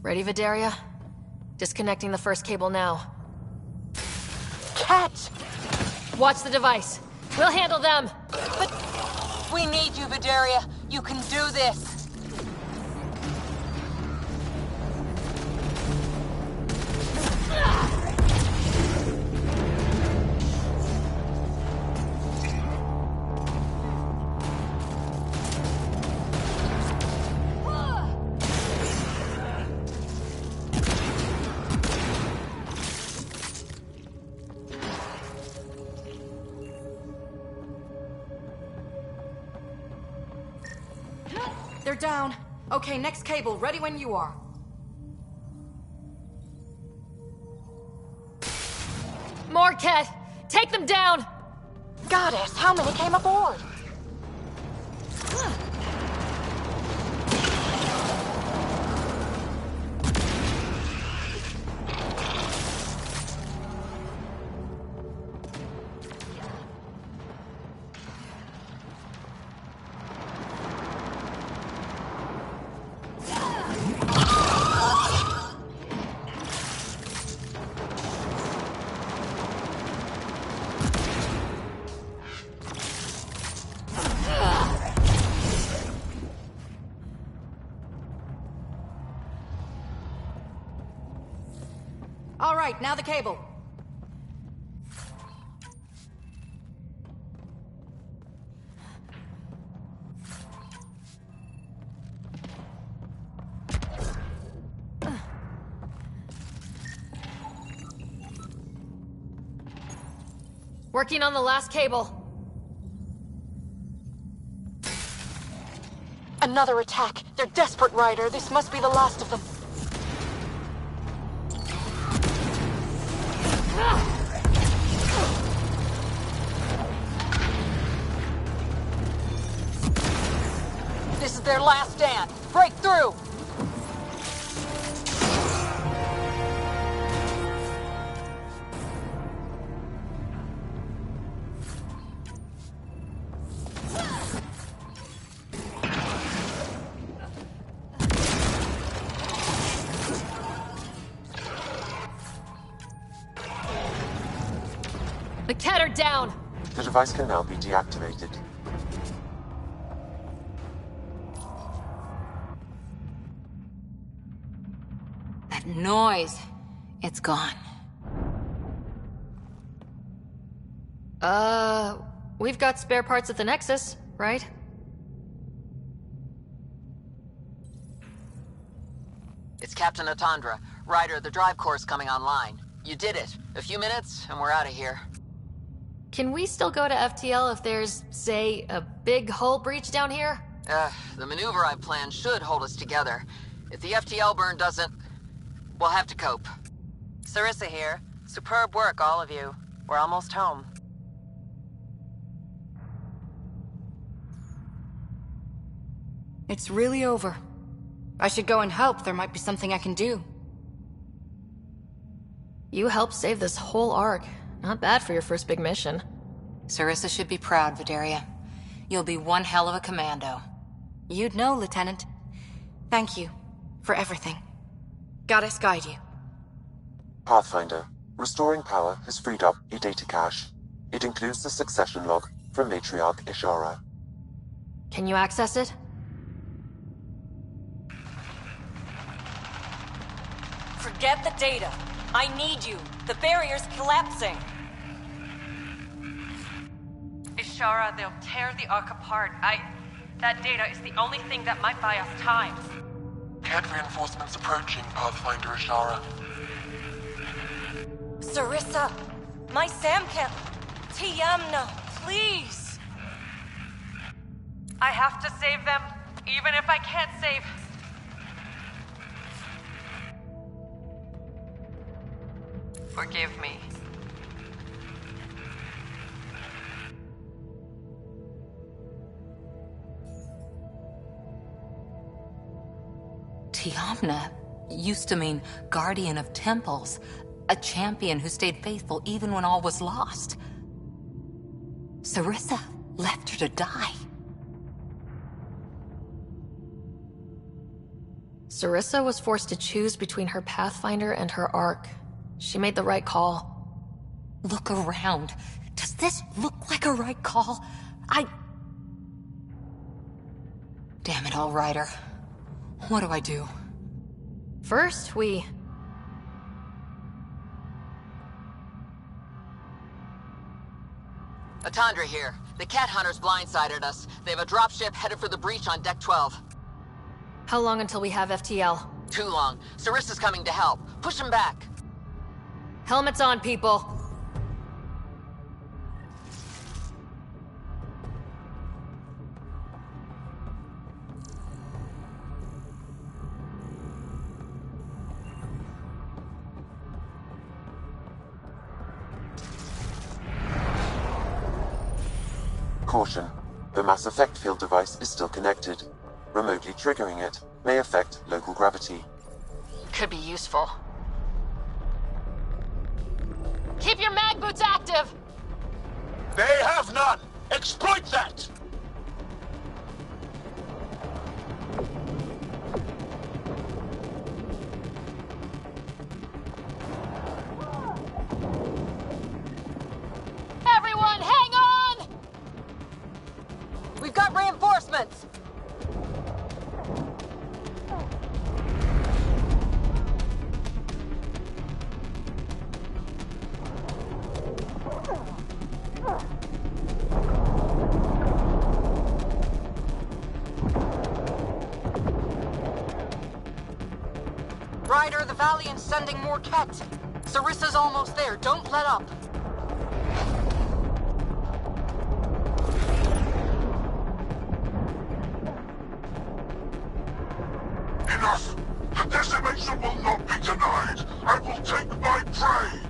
Ready, Vidaria? Disconnecting the first cable now. Cat! Watch the device. We'll handle them! But we need you, Vidaria. You can do this. They're down. Okay, next cable. Ready when you are. More, Ket! Take them down! Goddess, how many came aboard? All right, now the cable. Working on the last cable. Another attack. They're desperate, Ryder. This must be the last of them. This is their last stand. Break through! The Ket are down! The device can now be deactivated. That noise. It's gone. We've got spare parts at the Nexus, right? It's Captain Atandra. Ryder, the drive core's coming online. You did it. A few minutes, and we're out of here. Can we still go to FTL if there's, say, a big hull breach down here? The maneuver I've planned should hold us together. If the FTL burn doesn't, we'll have to cope. Sarissa here. Superb work, all of you. We're almost home. It's really over. I should go and help. There might be something I can do. You helped save this whole arc. Not bad for your first big mission. Sarissa should be proud, Vidaria. You'll be one hell of a commando. You'd know, Lieutenant. Thank you for everything. Goddess guide you. Pathfinder. Restoring power has freed up a data cache. It includes the succession log from Matriarch Ishara. Can you access it? Forget the data. I need you. The barrier's collapsing. Ishara, they'll tear the Ark apart. That data is the only thing that might buy us time. Cat reinforcements approaching, Pathfinder Ishara. Sarissa, my Samcamp. Tiamna, please. I have to save them, even if I can't save... Forgive me. Tiamna used to mean guardian of temples, a champion who stayed faithful even when all was lost. Sarissa left her to die. Sarissa was forced to choose between her Pathfinder and her Ark. She made the right call. Look around. Does this look like a right call? Damn it all, Ryder. What do I do? First, Atandra here. The cat hunters blindsided us. They have a dropship headed for the breach on Deck 12. How long until we have FTL? Too long. Sarissa's coming to help. Push him back. Helmets on, people. Caution. The mass effect field device is still connected. Remotely triggering it may affect local gravity. Could be useful. Keep your mag boots active! They have none! Exploit that! Everyone, hang on! We've got reinforcements! Ryder, the Valiant's sending more Kett. Sarissa's almost there. Don't let up. Enough! The decimation will not be denied! I will take my prey!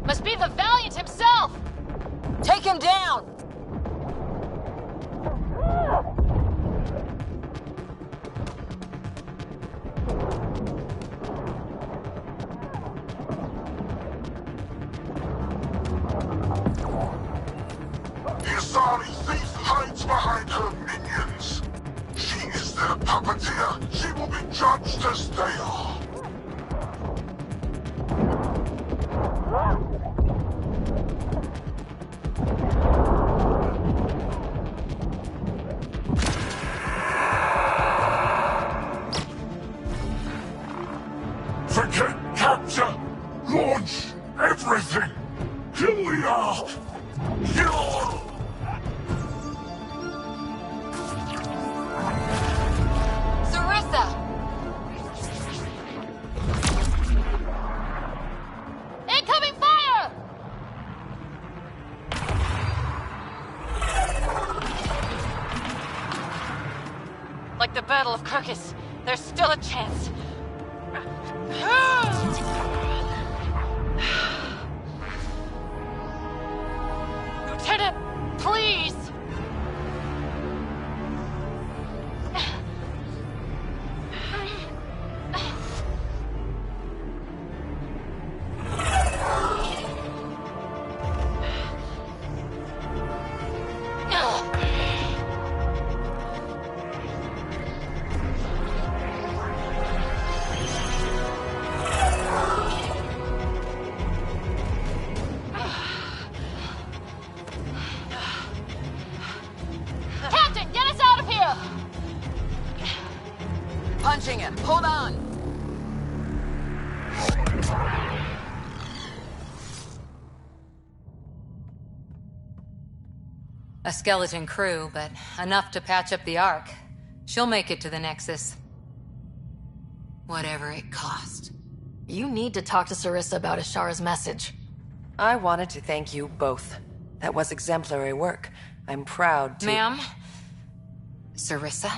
Must be the Valiant himself! Take him down! The Asari thief hides behind her minions. She is their puppeteer. She will be judged as they are. Forget capture! Launch everything! Kill the Ark! Kill! Sarissa! Incoming fire! Like the Battle of Kirkus, there's still a chance. Lieutenant, please! Captain, get us out of here! Punching him. Hold on. A skeleton crew, but enough to patch up the Ark. She'll make it to the Nexus. Whatever it cost. You need to talk to Sarissa about Ashara's message. I wanted to thank you both. That was exemplary work. I'm proud to— Ma'am? Sarissa?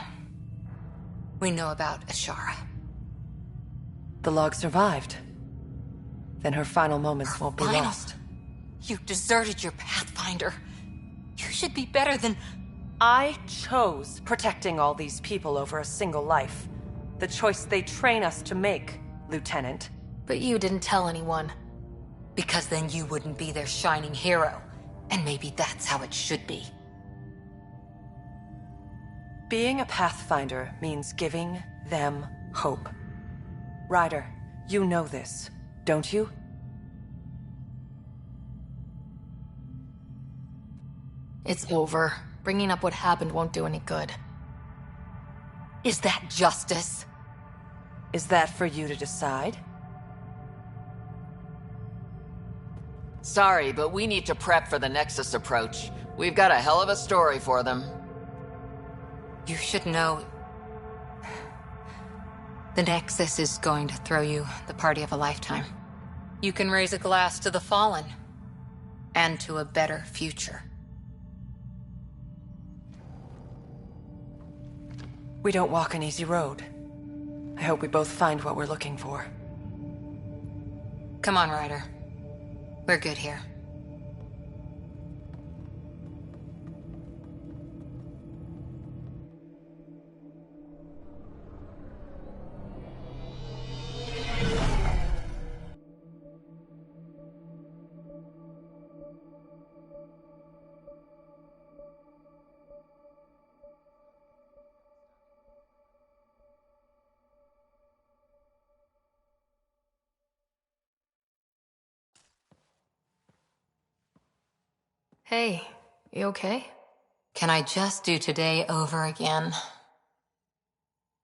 We know about Ashara. The log survived. Then her final moments won't be Final? lost. You deserted your Pathfinder. You should be better than... I chose protecting all these people over a single life. The choice they train us to make, Lieutenant. But you didn't tell anyone. Because then you wouldn't be their shining hero. And maybe that's how it should be. Being a Pathfinder means giving them hope. Ryder, you know this, don't you? It's over. Bringing up what happened won't do any good. Is that justice? Is that for you to decide? Sorry, but we need to prep for the Nexus approach. We've got a hell of a story for them. You should know... The Nexus is going to throw you the party of a lifetime. You can raise a glass to the fallen. And to a better future. We don't walk an easy road. I hope we both find what we're looking for. Come on, Ryder. We're good here. Hey, you okay? Can I just do today over again?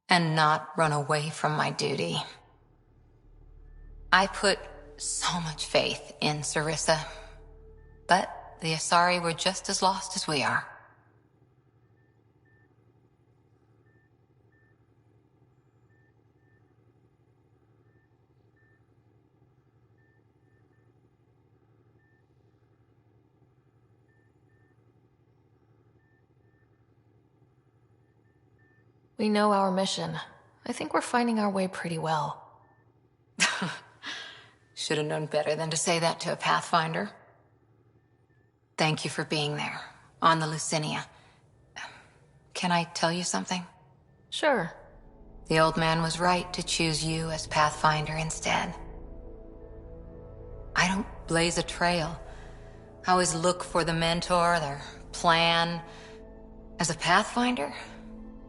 And not run away from my duty? I put so much faith in Sarissa. But the Asari were just as lost as we are. We know our mission. I think we're finding our way pretty well. Should have known better than to say that to a Pathfinder. Thank you for being there, on the Lucinia. Can I tell you something? Sure. The old man was right to choose you as Pathfinder instead. I don't blaze a trail. I always look for the mentor, their plan. As a Pathfinder,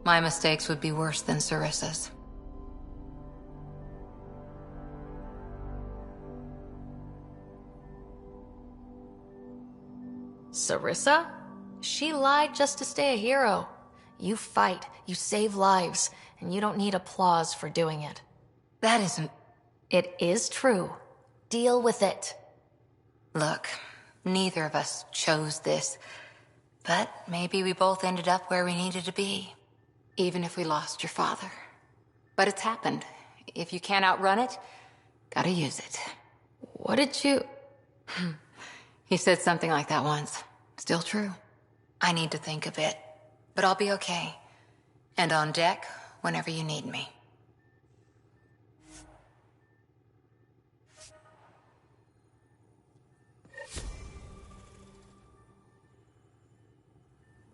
my mistakes would be worse than Sarissa's. Sarissa? She lied just to stay a hero. You fight, you save lives, and you don't need applause for doing it. That isn't... It is true. Deal with it. Look, neither of us chose this, but maybe we both ended up where we needed to be. Even if we lost your father. But it's happened. If you can't outrun it, gotta use it. What did you... He said something like that once. Still true. I need to think a bit, but I'll be okay. And on deck whenever you need me.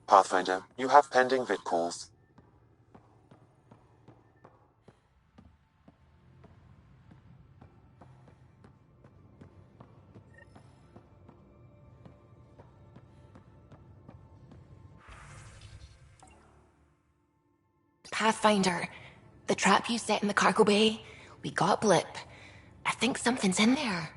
Pathfinder, you have pending vid calls. Pathfinder, the trap you set in the cargo bay, we got blip. I think something's in there.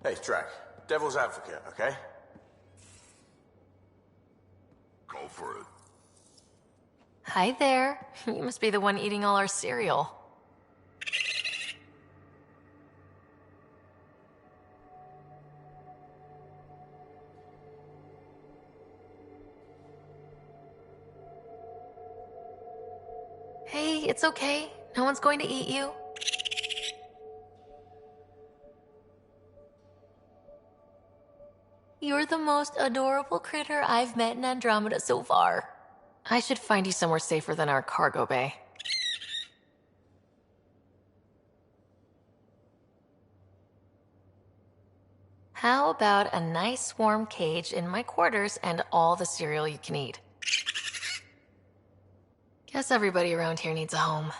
Hey, Drac. Devil's advocate, okay? Go for it. Hi there. You must be the one eating all our cereal. Hey, it's okay. No one's going to eat you. You're the most adorable critter I've met in Andromeda so far. I should find you somewhere safer than our cargo bay. How about a nice warm cage in my quarters and all the cereal you can eat? Guess everybody around here needs a home.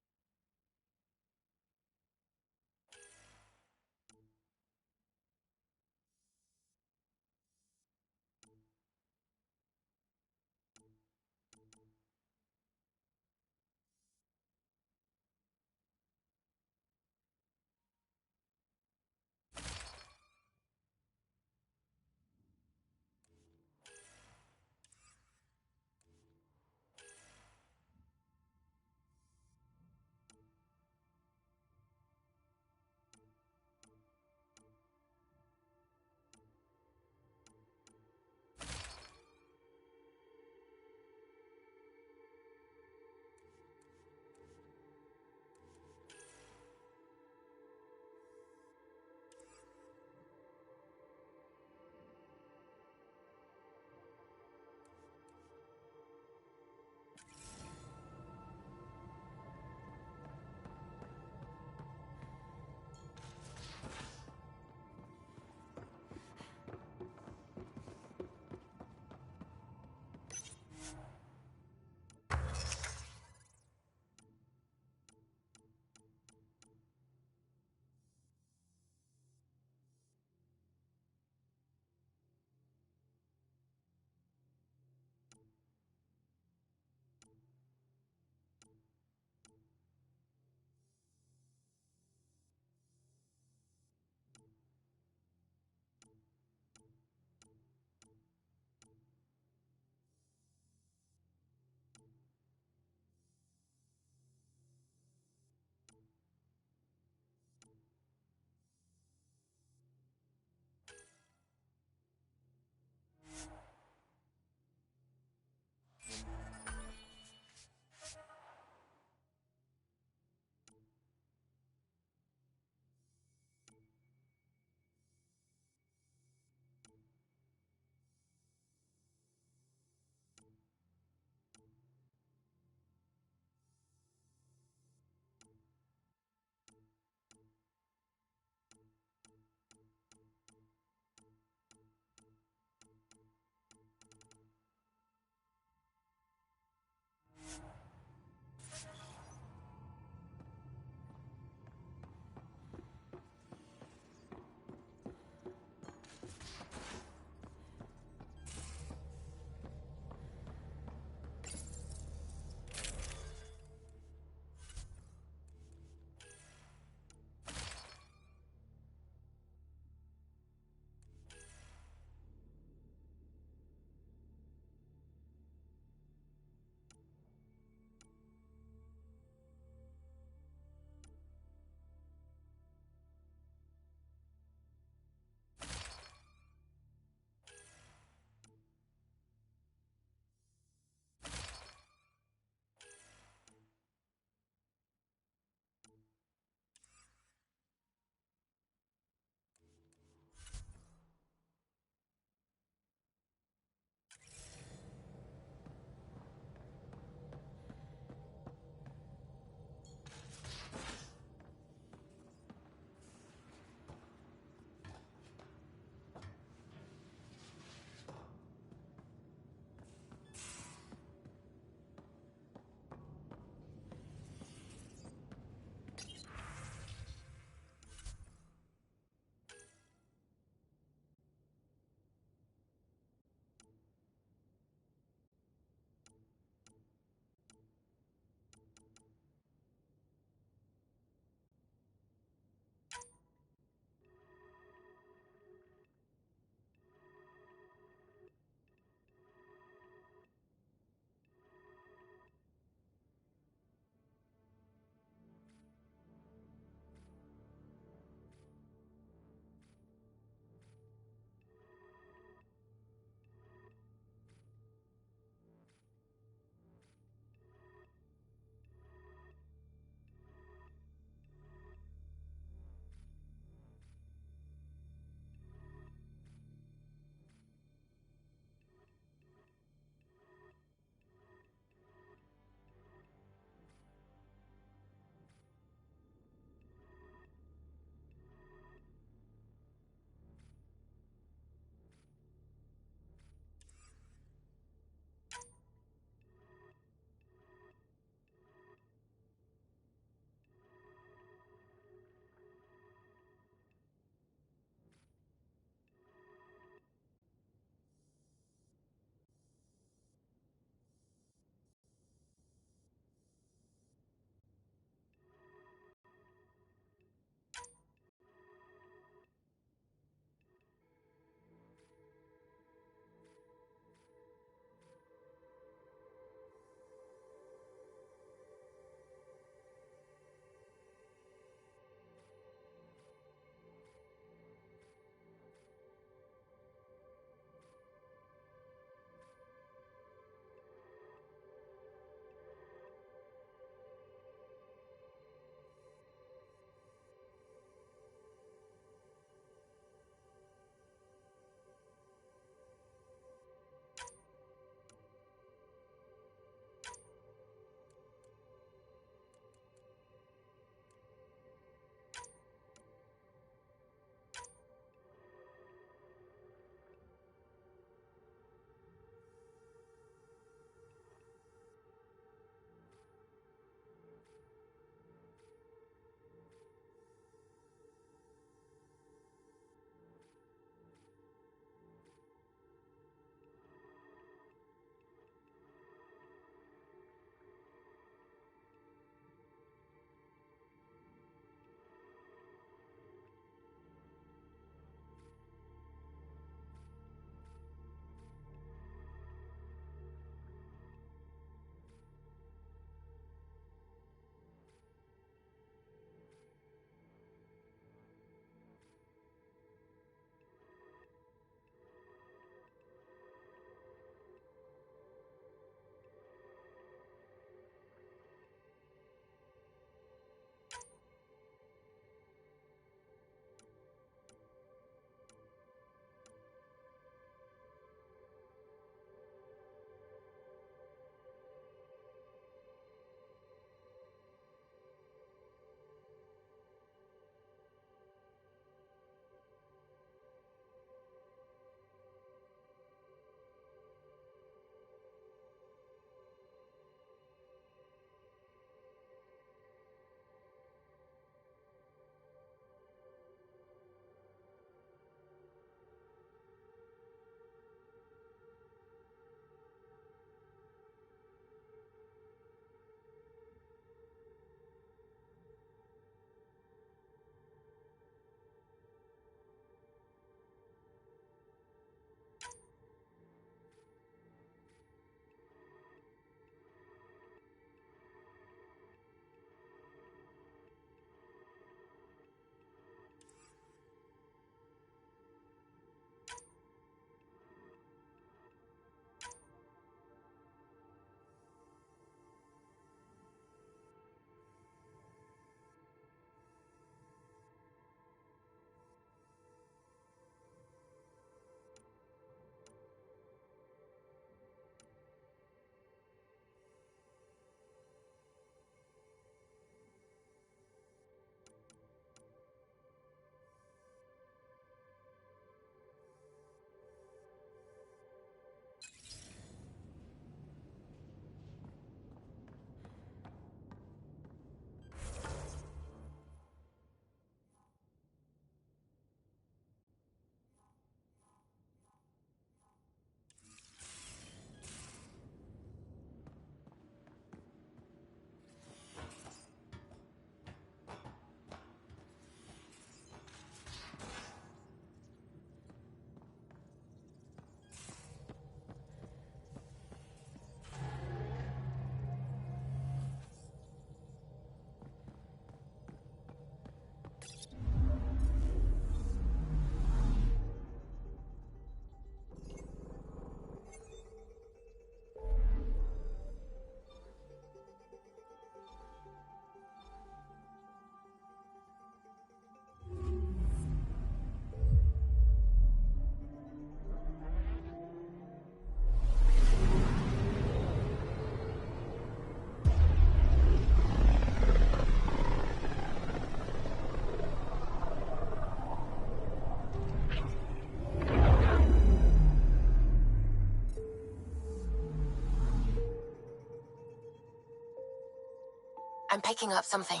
picking up something.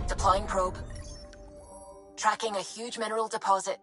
Deploying probe. Tracking a huge mineral deposit.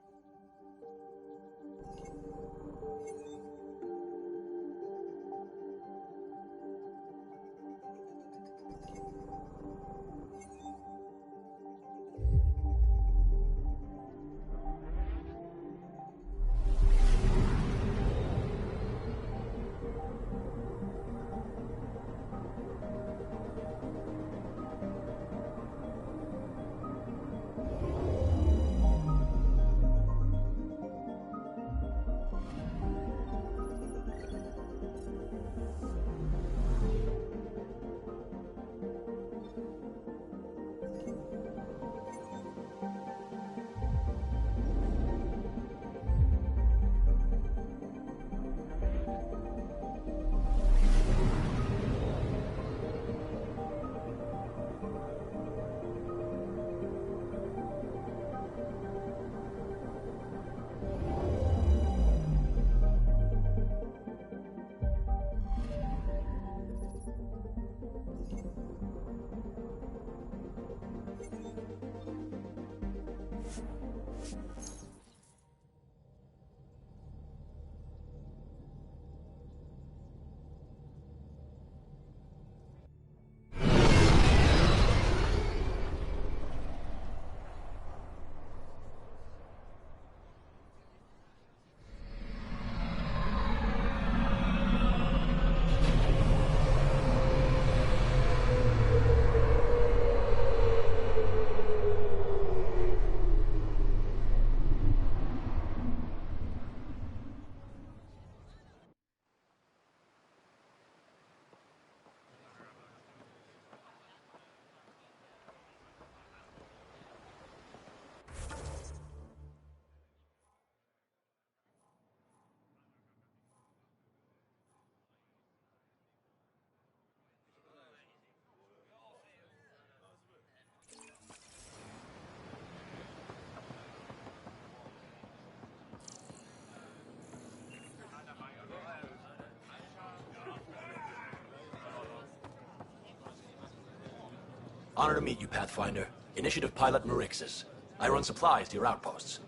Honor to meet you, Pathfinder. Initiative Pilot Marixus. I run supplies to your outposts.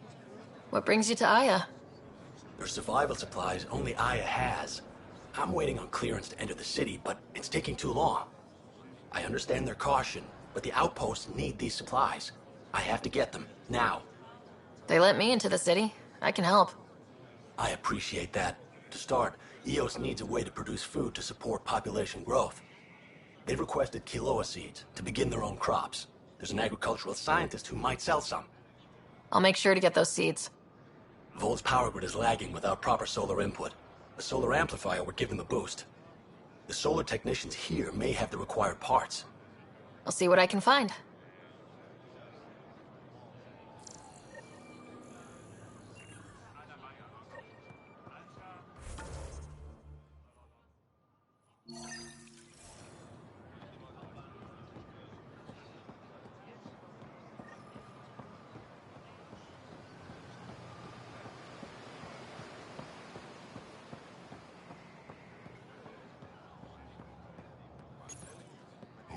What brings you to Aya? There's survival supplies only Aya has. I'm waiting on clearance to enter the city, but it's taking too long. I understand their caution, but the outposts need these supplies. I have to get them, now. They let me into the city. I can help. I appreciate that. To start, EOS needs a way to produce food to support population growth. They've requested quinoa seeds to begin their own crops. There's an agricultural scientist who might sell some. I'll make sure to get those seeds. Vol's power grid is lagging without proper solar input. A solar amplifier would give them the boost. The solar technicians here may have the required parts. I'll see what I can find.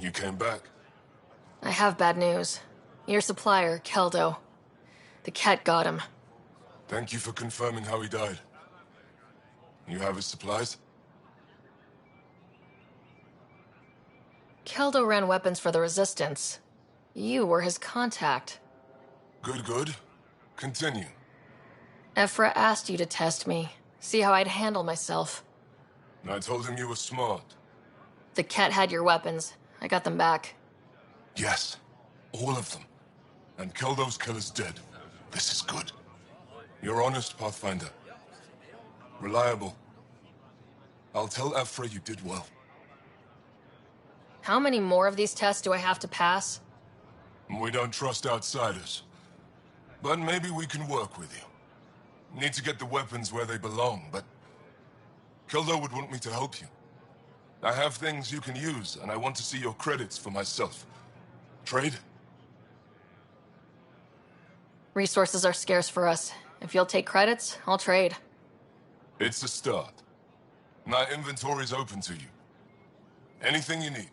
You came back? I have bad news. Your supplier, Keldo. The cat got him. Thank you for confirming how he died. You have his supplies? Keldo ran weapons for the Resistance. You were his contact. Good, good. Continue. Ephra asked you to test me, see how I'd handle myself. I told him you were smart. The cat had your weapons. I got them back. Yes, all of them. And Keldo's killer's dead. This is good. You're honest, Pathfinder. Reliable. I'll tell Ephra you did well. How many more of these tests do I have to pass? We don't trust outsiders. But maybe we can work with you. Need to get the weapons where they belong, but... Keldo would want me to help you. I have things you can use, and I want to see your credits for myself. Trade? Resources are scarce for us. If you'll take credits, I'll trade. It's a start. My inventory's open to you. Anything you need.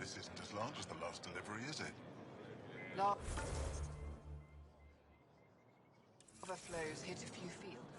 This isn't as large as the last delivery, is it? Lava flows hit a few fields.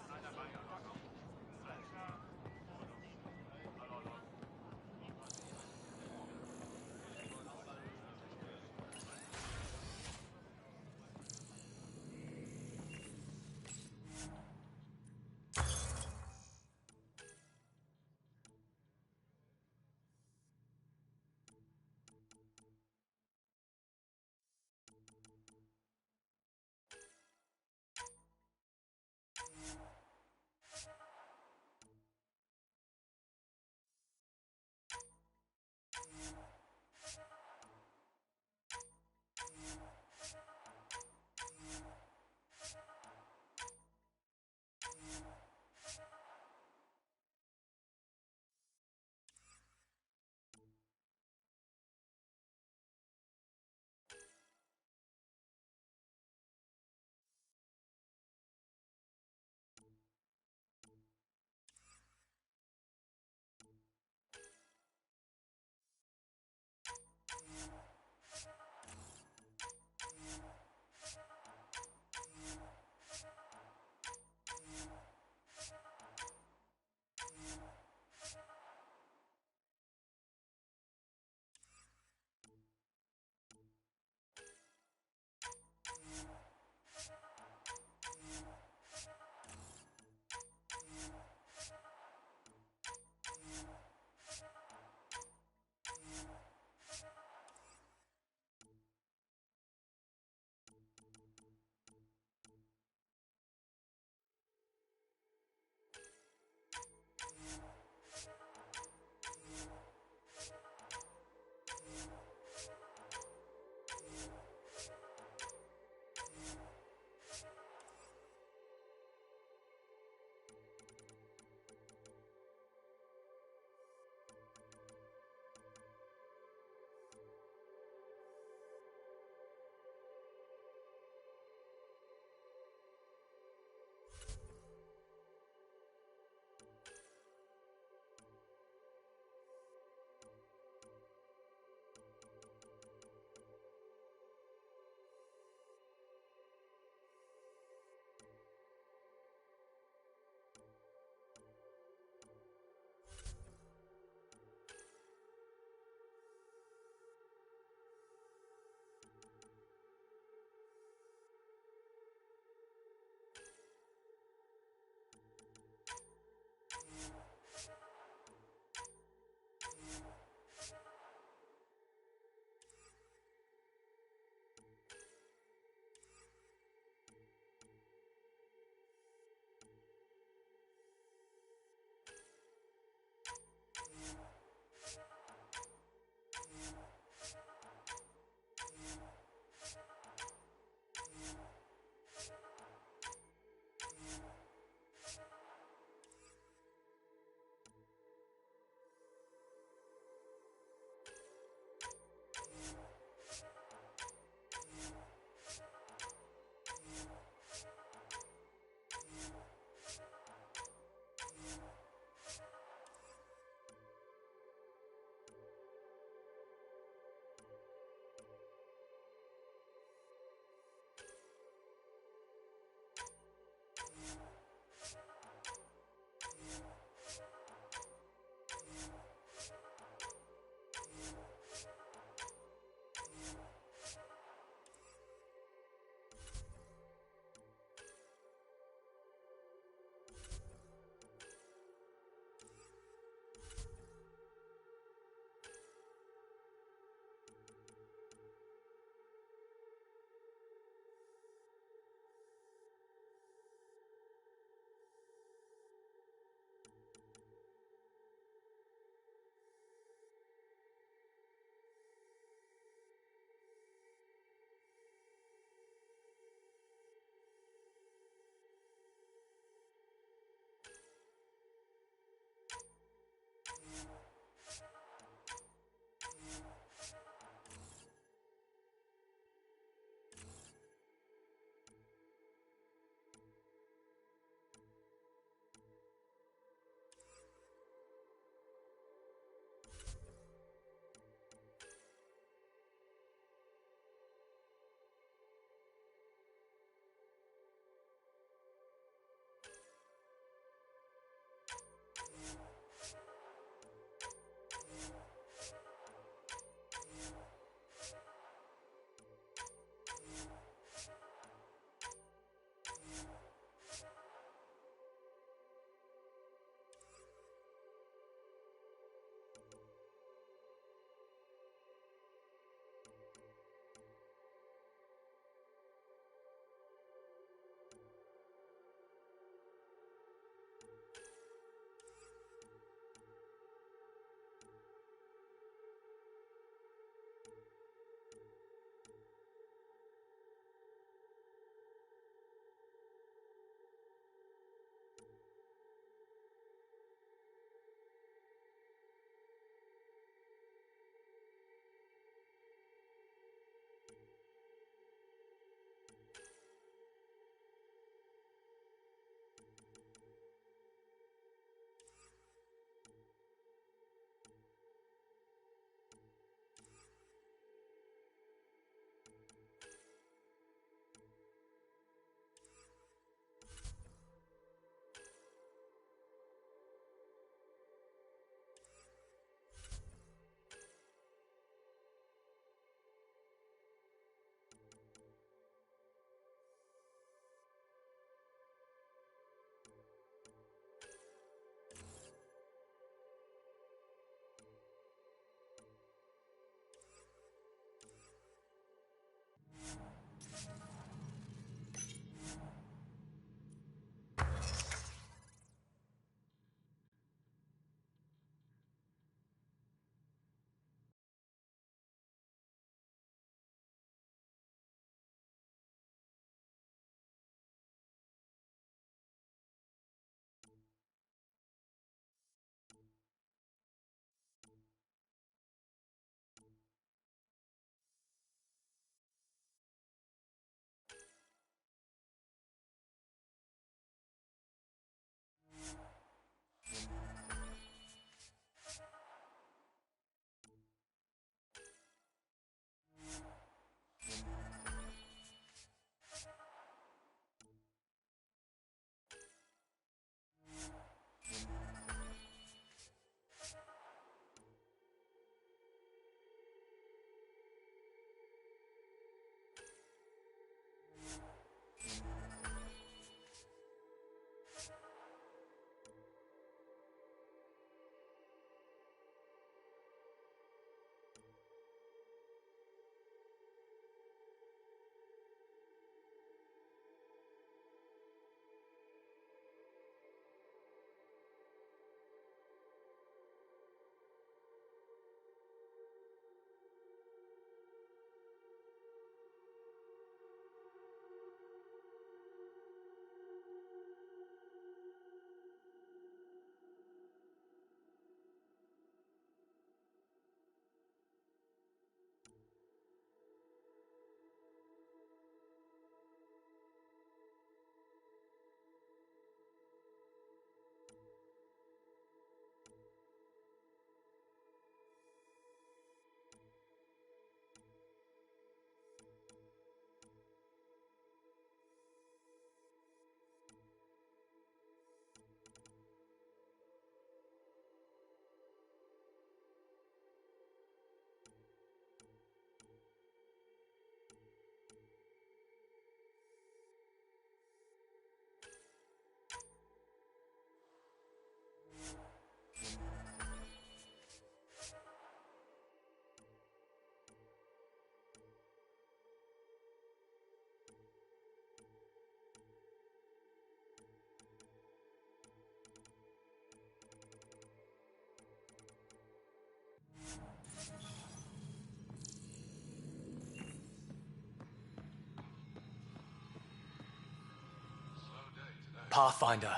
Pathfinder,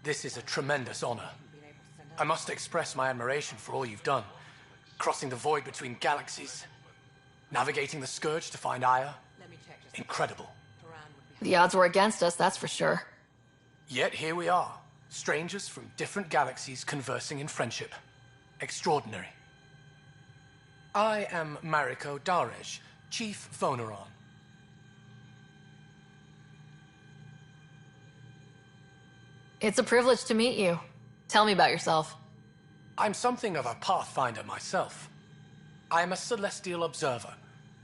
this is a tremendous honor. I must express my admiration for all you've done. Crossing the void between galaxies, navigating the Scourge to find Aya. Incredible. The odds were against us, that's for sure. Yet here we are, strangers from different galaxies conversing in friendship. Extraordinary. I am Mariko Darej, Chief Voneron. It's a privilege to meet you. Tell me about yourself. I'm something of a pathfinder myself. I am a celestial observer,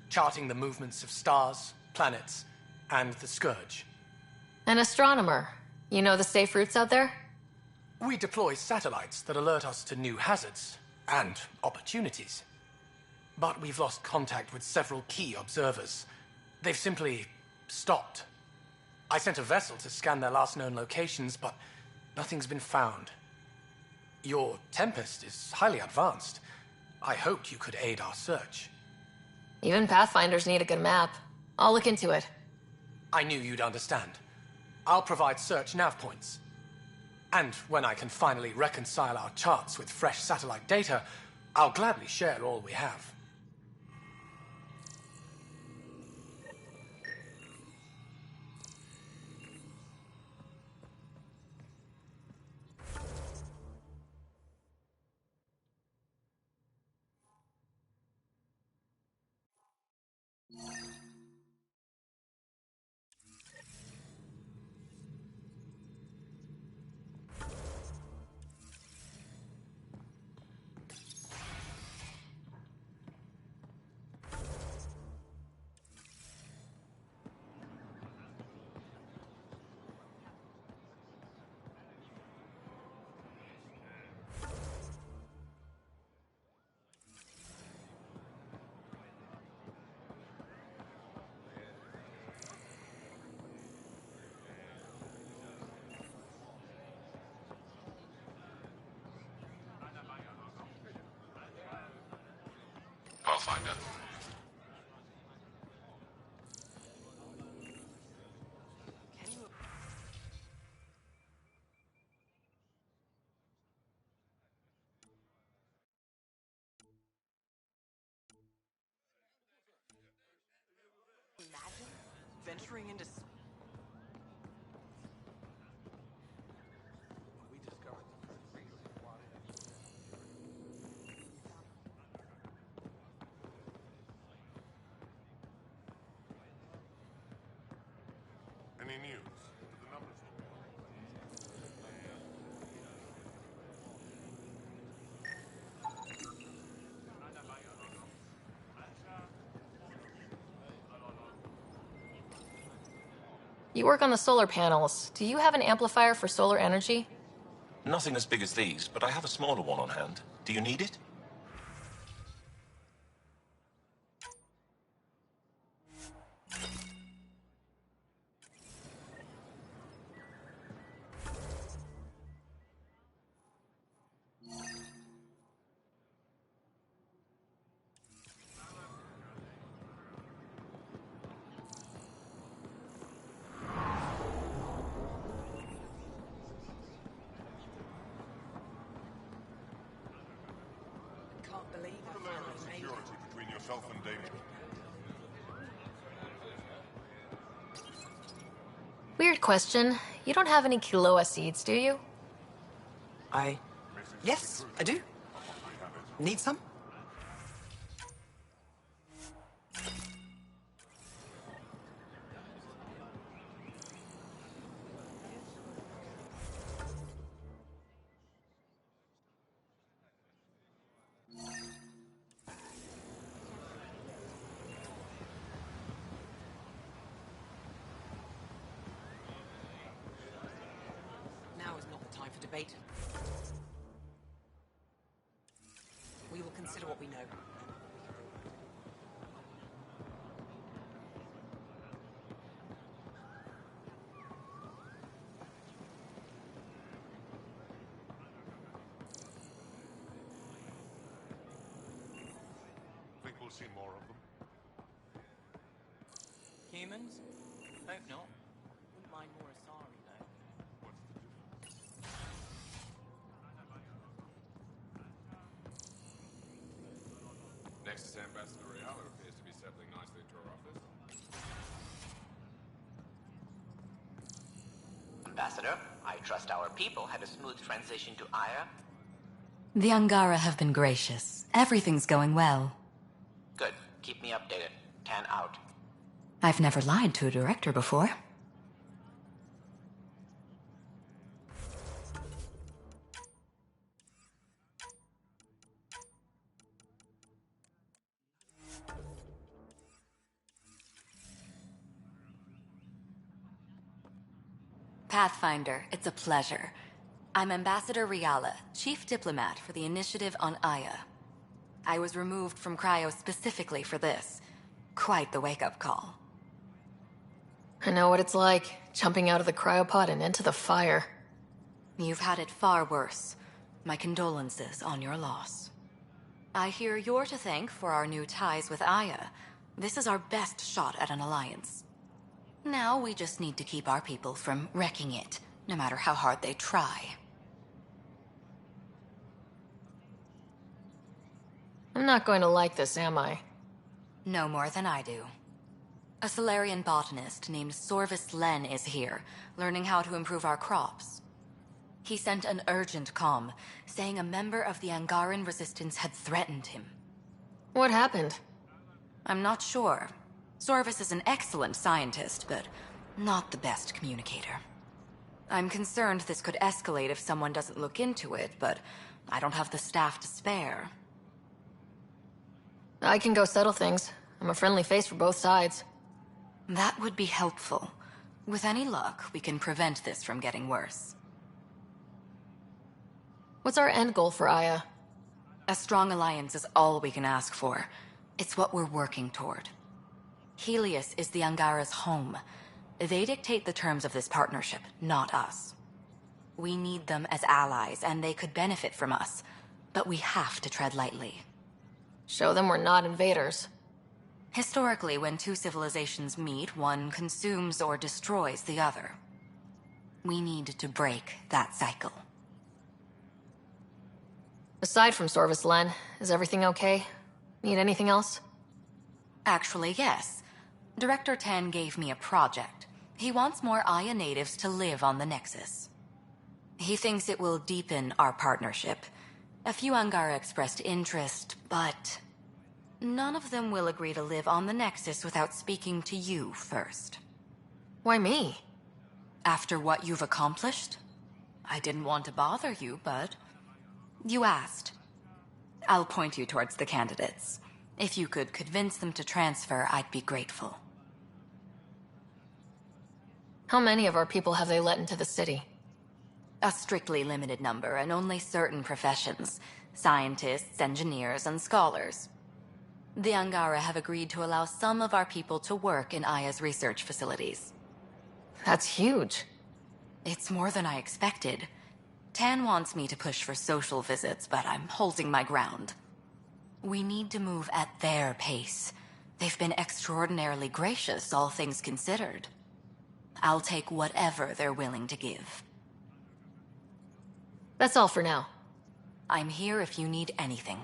charting the movements of stars, planets, and the Scourge. An astronomer. You know the safe routes out there? We deploy satellites that alert us to new hazards and opportunities. But we've lost contact with several key observers. They've simply stopped. I sent a vessel to scan their last known locations, but nothing's been found. Your Tempest is highly advanced. I hoped you could aid our search. Even Pathfinders need a good map. I'll look into it. I knew you'd understand. I'll provide search nav points. And when I can finally reconcile our charts with fresh satellite data, I'll gladly share all we have. Pathfinder. Imagine venturing into... We discovered Any news? The numbers look You work on the solar panels. Do you have an amplifier for solar energy? Nothing as big as these, but I have a smaller one on hand. Do you need it? security between yourself and Damien. Weird question. You don't have any Kiloa seeds, do you? Yes, I do. Need some? Now is not the time for debate. We will consider what we know. Think we'll see more of them? Humans? Hope not. Wouldn't mind more Asari, though. Texas Ambassador Reala appears to be settling nicely into her office. Ambassador, I trust our people had a smooth transition to Aya. The Angara have been gracious. Everything's going well. Good. Keep me updated. Tan out. I've never lied to a director before. Pathfinder, it's a pleasure. I'm Ambassador Reala, Chief Diplomat for the Initiative on Aya. I was removed from Cryo specifically for this. Quite the wake-up call. I know what it's like, jumping out of the cryopod and into the fire. You've had it far worse. My condolences on your loss. I hear you're to thank for our new ties with Aya. This is our best shot at an alliance. Now we just need to keep our people from wrecking it, no matter how hard they try. I'm not going to like this, am I? No more than I do. A Solarian botanist named Sorvis Len is here, learning how to improve our crops. He sent an urgent comm, saying a member of the Angaran resistance had threatened him. What happened? I'm not sure. Sorvis is an excellent scientist, but not the best communicator. I'm concerned this could escalate if someone doesn't look into it, but I don't have the staff to spare. I can go settle things. I'm a friendly face for both sides. That would be helpful. With any luck, we can prevent this from getting worse. What's our end goal for Aya? A strong alliance is all we can ask for. It's what we're working toward. Helios is the Angara's home. They dictate the terms of this partnership, not us. We need them as allies, and they could benefit from us. But we have to tread lightly. Show them we're not invaders. Historically, when two civilizations meet, one consumes or destroys the other. We need to break that cycle. Aside from Sorvis Len, is everything okay? Need anything else? Actually, yes. Director Tan gave me a project. He wants more Aya natives to live on the Nexus. He thinks it will deepen our partnership. A few Angara expressed interest, but none of them will agree to live on the Nexus without speaking to you first. Why me? After what you've accomplished? I didn't want to bother you, but you asked. I'll point you towards the candidates. If you could convince them to transfer, I'd be grateful. How many of our people have they let into the city? A strictly limited number, and only certain professions. Scientists, engineers, and scholars. The Angara have agreed to allow some of our people to work in Aya's research facilities. That's huge. It's more than I expected. Tan wants me to push for social visits, but I'm holding my ground. We need to move at their pace. They've been extraordinarily gracious, all things considered. I'll take whatever they're willing to give. That's all for now. I'm here if you need anything.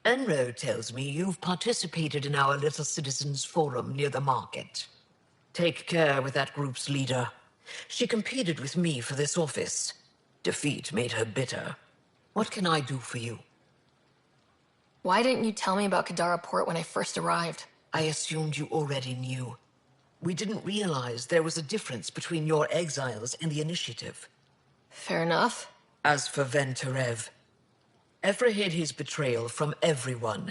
Enro tells me you've participated in our little citizens' forum near the market. Take care with that group's leader. She competed with me for this office. Defeat made her bitter. What can I do for you? Why didn't you tell me about Kadara Port when I first arrived? I assumed you already knew. We didn't realize there was a difference between your exiles and the Initiative. Fair enough. As for Venturev, ever hid his betrayal from everyone.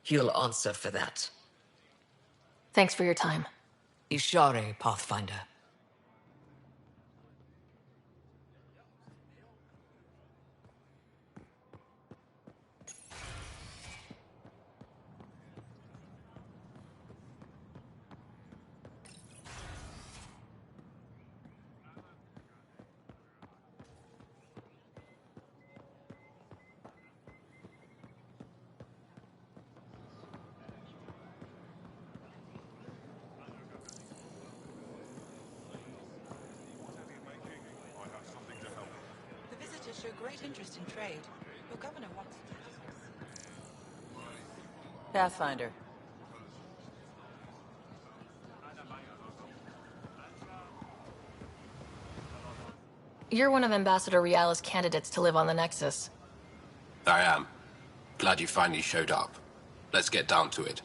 He'll answer for that. Thanks for your time. Ishare, Pathfinder. The visitors show great interest in trade. Your governor wants... Pathfinder. You're one of Ambassador Riala's candidates to live on the Nexus. I am. Glad you finally showed up. Let's get down to it.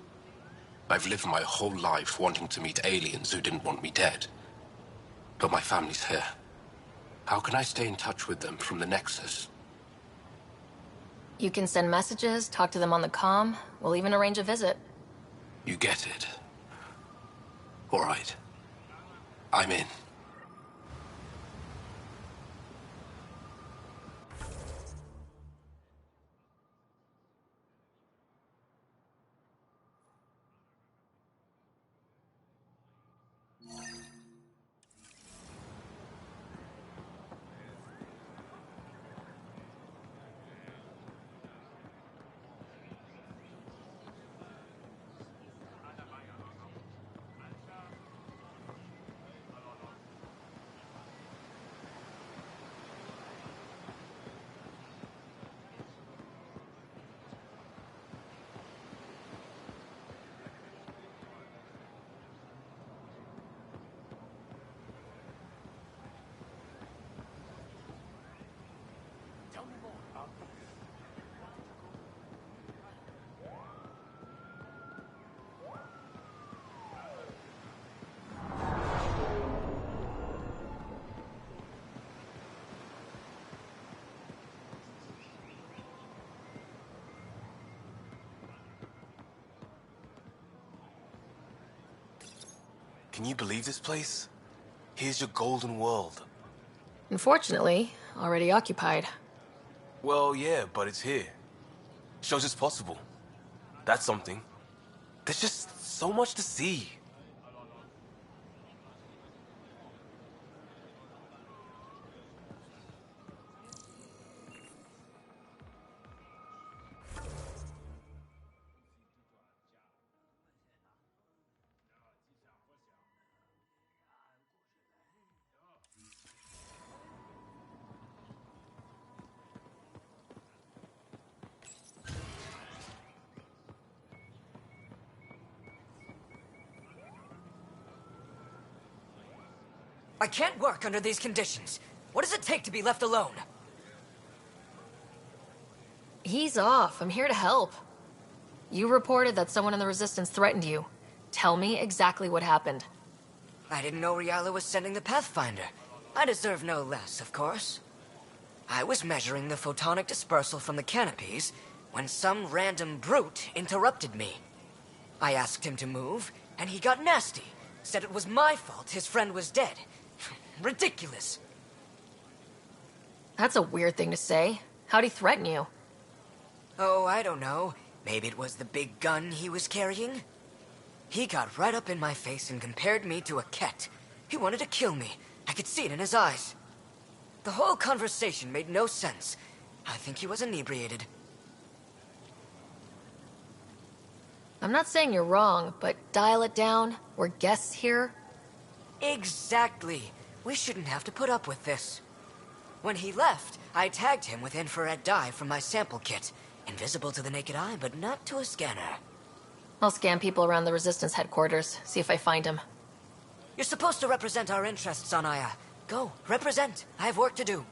I've lived my whole life wanting to meet aliens who didn't want me dead. But my family's here. How can I stay in touch with them from the Nexus? You can send messages, talk to them on the comm. We'll even arrange a visit. You get it. All right. I'm in. Can you believe this place? Here's your golden world. Unfortunately, already occupied. Well, yeah, but it's here. Shows it's possible. That's something. There's just so much to see. I can't work under these conditions. What does it take to be left alone? He's off. I'm here to help. You reported that someone in the Resistance threatened you. Tell me exactly what happened. I didn't know Riala was sending the Pathfinder. I deserve no less, of course. I was measuring the photonic dispersal from the canopies when some random brute interrupted me. I asked him to move, and he got nasty. Said it was my fault his friend was dead. Ridiculous. That's a weird thing to say. How'd he threaten you? Oh, I don't know. Maybe it was the big gun he was carrying? He got right up in my face and compared me to a cat. He wanted to kill me. I could see it in his eyes. The whole conversation made no sense. I think he was inebriated. I'm not saying you're wrong, but dial it down. We're guests here. Exactly. We shouldn't have to put up with this. When he left, I tagged him with infrared dye from my sample kit. Invisible to the naked eye, but not to a scanner. I'll scan people around the Resistance headquarters, see if I find him. You're supposed to represent our interests on Aya. Go, represent. I have work to do.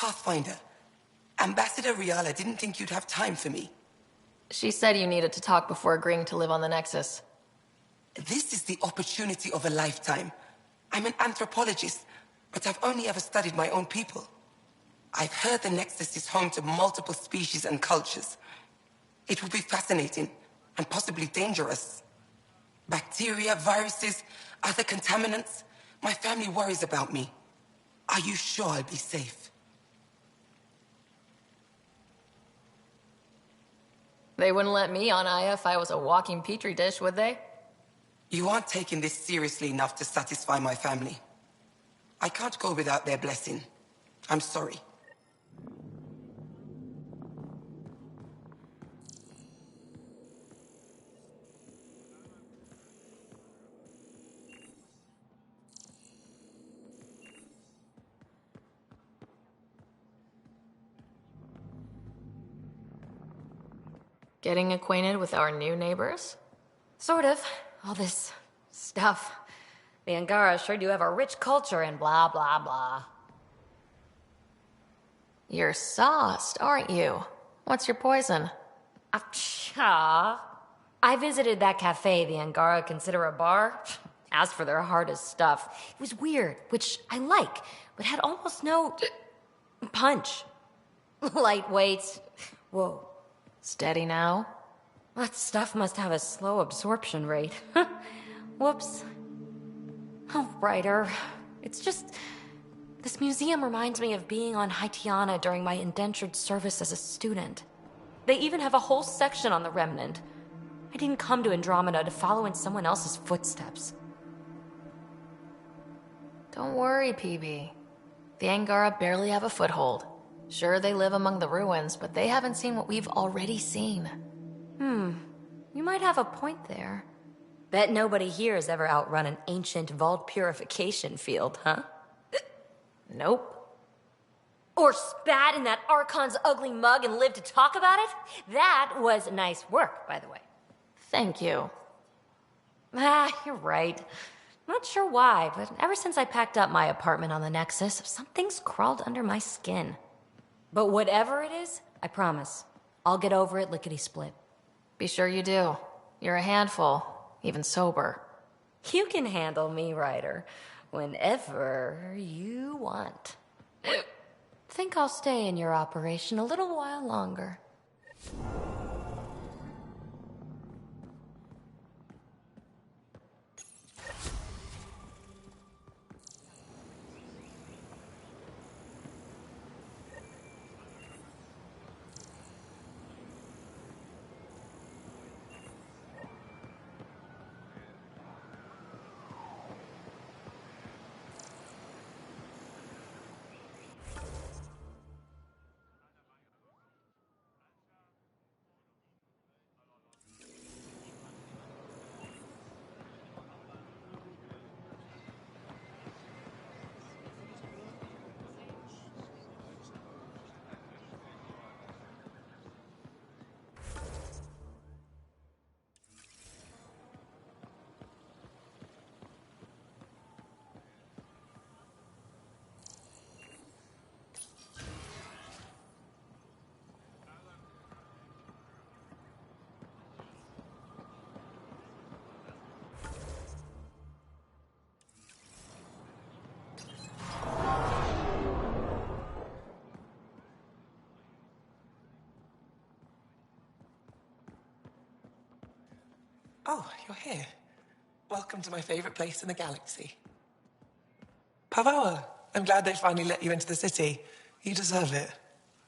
Pathfinder. Ambassador Riala didn't think you'd have time for me. She said you needed to talk before agreeing to live on the Nexus. This is the opportunity of a lifetime. I'm an anthropologist, but I've only ever studied my own people. I've heard the Nexus is home to multiple species and cultures. It will be fascinating and possibly dangerous. Bacteria, viruses, other contaminants. My family worries about me. Are you sure I'll be safe? They wouldn't let me on Aya if I was a walking petri dish, would they? You aren't taking this seriously enough to satisfy my family. I can't go without their blessing. I'm sorry. Getting acquainted with our new neighbors? Sort of. All this stuff. The Angara sure do have a rich culture and blah, blah, blah. You're sauced, aren't you? What's your poison? I visited that cafe the Angara consider a bar. Asked for their hardest stuff. It was weird, which I like, but had almost no punch. Lightweight. Whoa. Steady now? That stuff must have a slow absorption rate. Whoops. Oh, Ryder. It's just... This museum reminds me of being on Haitiana during my indentured service as a student. They even have a whole section on the Remnant. I didn't come to Andromeda to follow in someone else's footsteps. Don't worry, PB. The Angara barely have a foothold. Sure, they live among the ruins, but they haven't seen what we've already seen. You might have a point there. Bet nobody here has ever outrun an ancient vault purification field, huh? Nope. Or spat in that Archon's ugly mug and lived to talk about it? That was nice work, by the way. Thank you. You're right. Not sure why, but ever since I packed up my apartment on the Nexus, something's crawled under my skin. But whatever it is, I promise, I'll get over it lickety-split. Be sure you do. You're a handful, even sober. You can handle me, Ryder, whenever you want. Think I'll stay in your operation a little while longer. Oh, you're here. Welcome to my favorite place in the galaxy. Pavawa, I'm glad they finally let you into the city. You deserve it.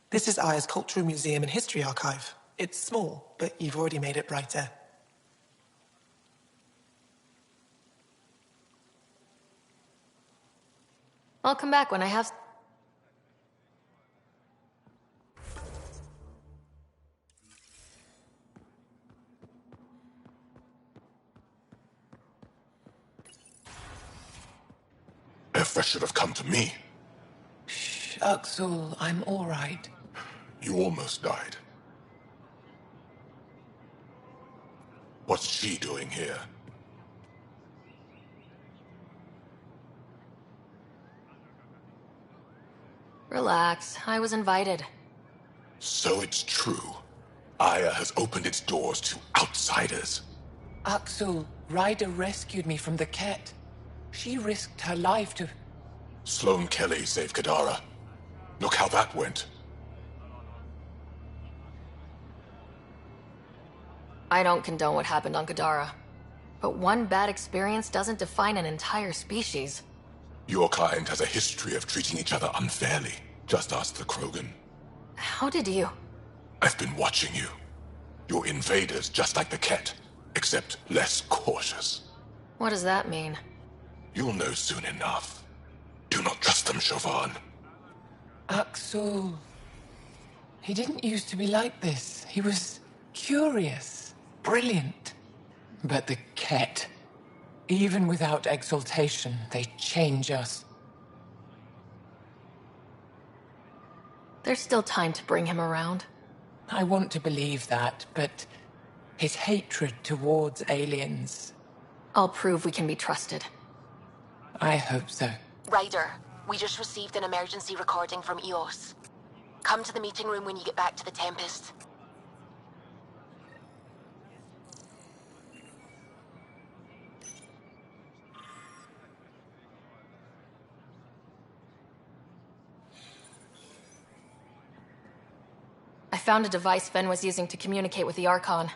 This is Aya's Cultural Museum and History Archive. It's small, but you've already made it brighter. I'll come back when I have... Efra should have come to me. Uxul, I'm all right. You almost died. What's she doing here? Relax, I was invited. So it's true. Aya has opened its doors to outsiders. Axel, Ryder rescued me from the Ket. She risked her life to... Sloane Kelly saved Kadara. Look how that went. I don't condone what happened on Gadara. But one bad experience doesn't define an entire species. Your kind has a history of treating each other unfairly. Just ask the Krogan. How did you? I've been watching you. You're invaders just like the Ket, except less cautious. What does that mean? You'll know soon enough. Do not trust them, Chauvin. Axel... He didn't used to be like this. He was curious, brilliant. But the Ket, even without exaltation, they change us. There's still time to bring him around. I want to believe that, but his hatred towards aliens... I'll prove we can be trusted. I hope so. Ryder, we just received an emergency recording from EOS. Come to the meeting room when you get back to the Tempest. I found a device Ven was using to communicate with the Archon.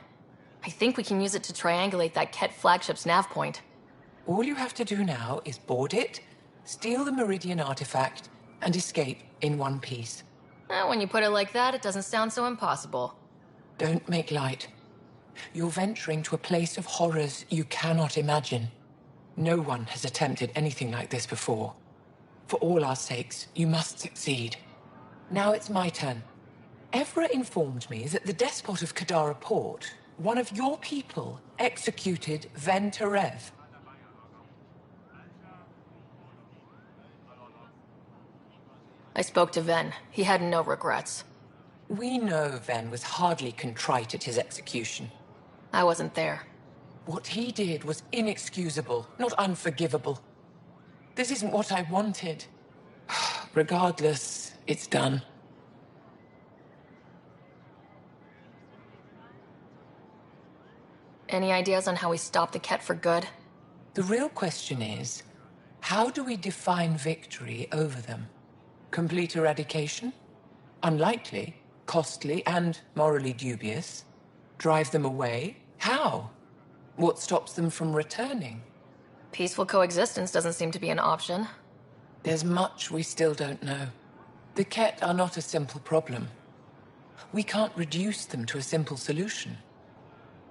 I think we can use it to triangulate that Ket flagship's nav point. All you have to do now is board it, steal the Meridian artifact, and escape in one piece. When you put it like that, it doesn't sound so impossible. Don't make light. You're venturing to a place of horrors you cannot imagine. No one has attempted anything like this before. For all our sakes, you must succeed. Now it's my turn. Evra informed me that the despot of Kadara Port, one of your people, executed Ven Terev. I spoke to Ven. He had no regrets. We know Ven was hardly contrite at his execution. I wasn't there. What he did was inexcusable, not unforgivable. This isn't what I wanted. Regardless, it's done. Any ideas on how we stop the Ket for good? The real question is, how do we define victory over them? Complete eradication? Unlikely, costly, and morally dubious. Drive them away? How? What stops them from returning? Peaceful coexistence doesn't seem to be an option. There's much we still don't know. The Ket are not a simple problem. We can't reduce them to a simple solution.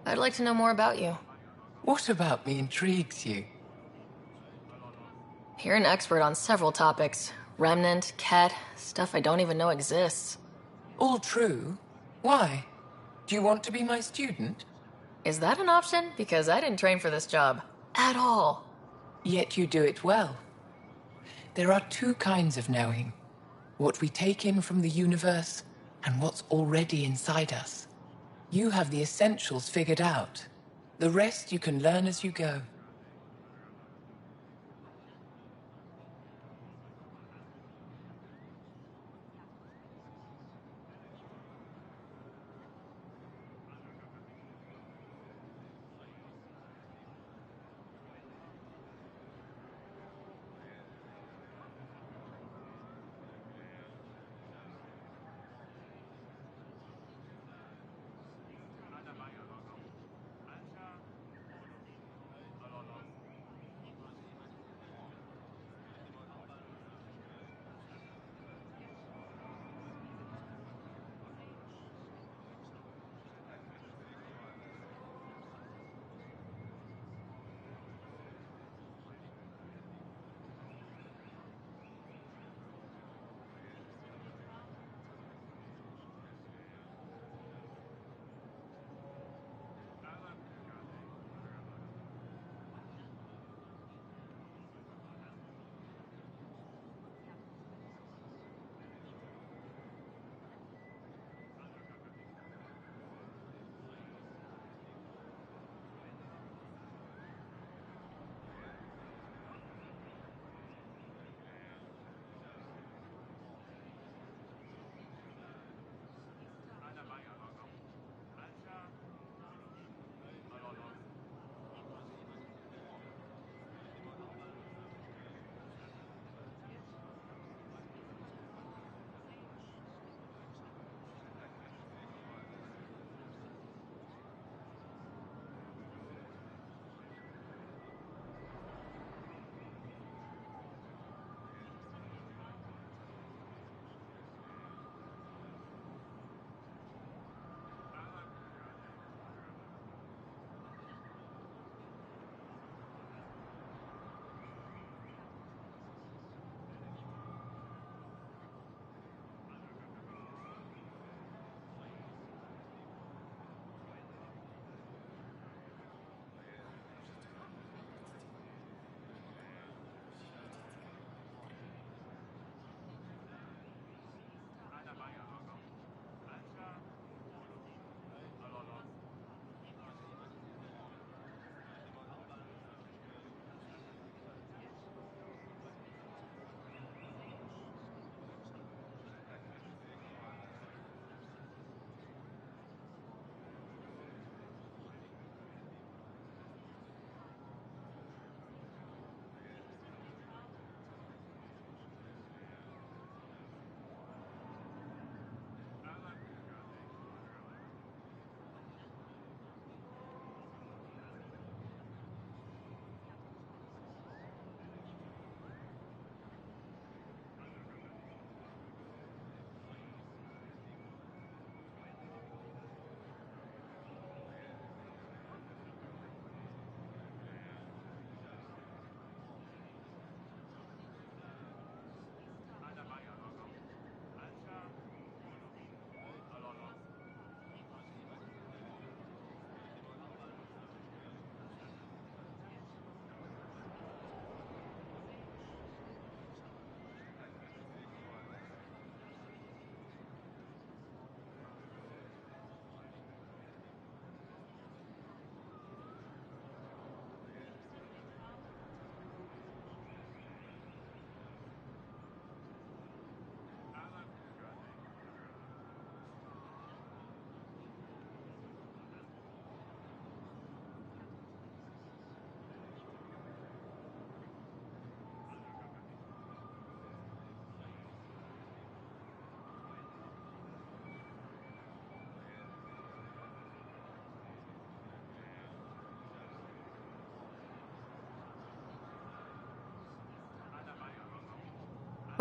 I'd like to know more about you. What about me intrigues you? You're an expert on several topics. Remnant, Ket, stuff I don't even know exists. All true. Why? Do you want to be my student? Is that an option? Because I didn't train for this job. At all. Yet you do it well. There are two kinds of knowing. What we take in from the universe, and what's already inside us. You have the essentials figured out. The rest you can learn as you go.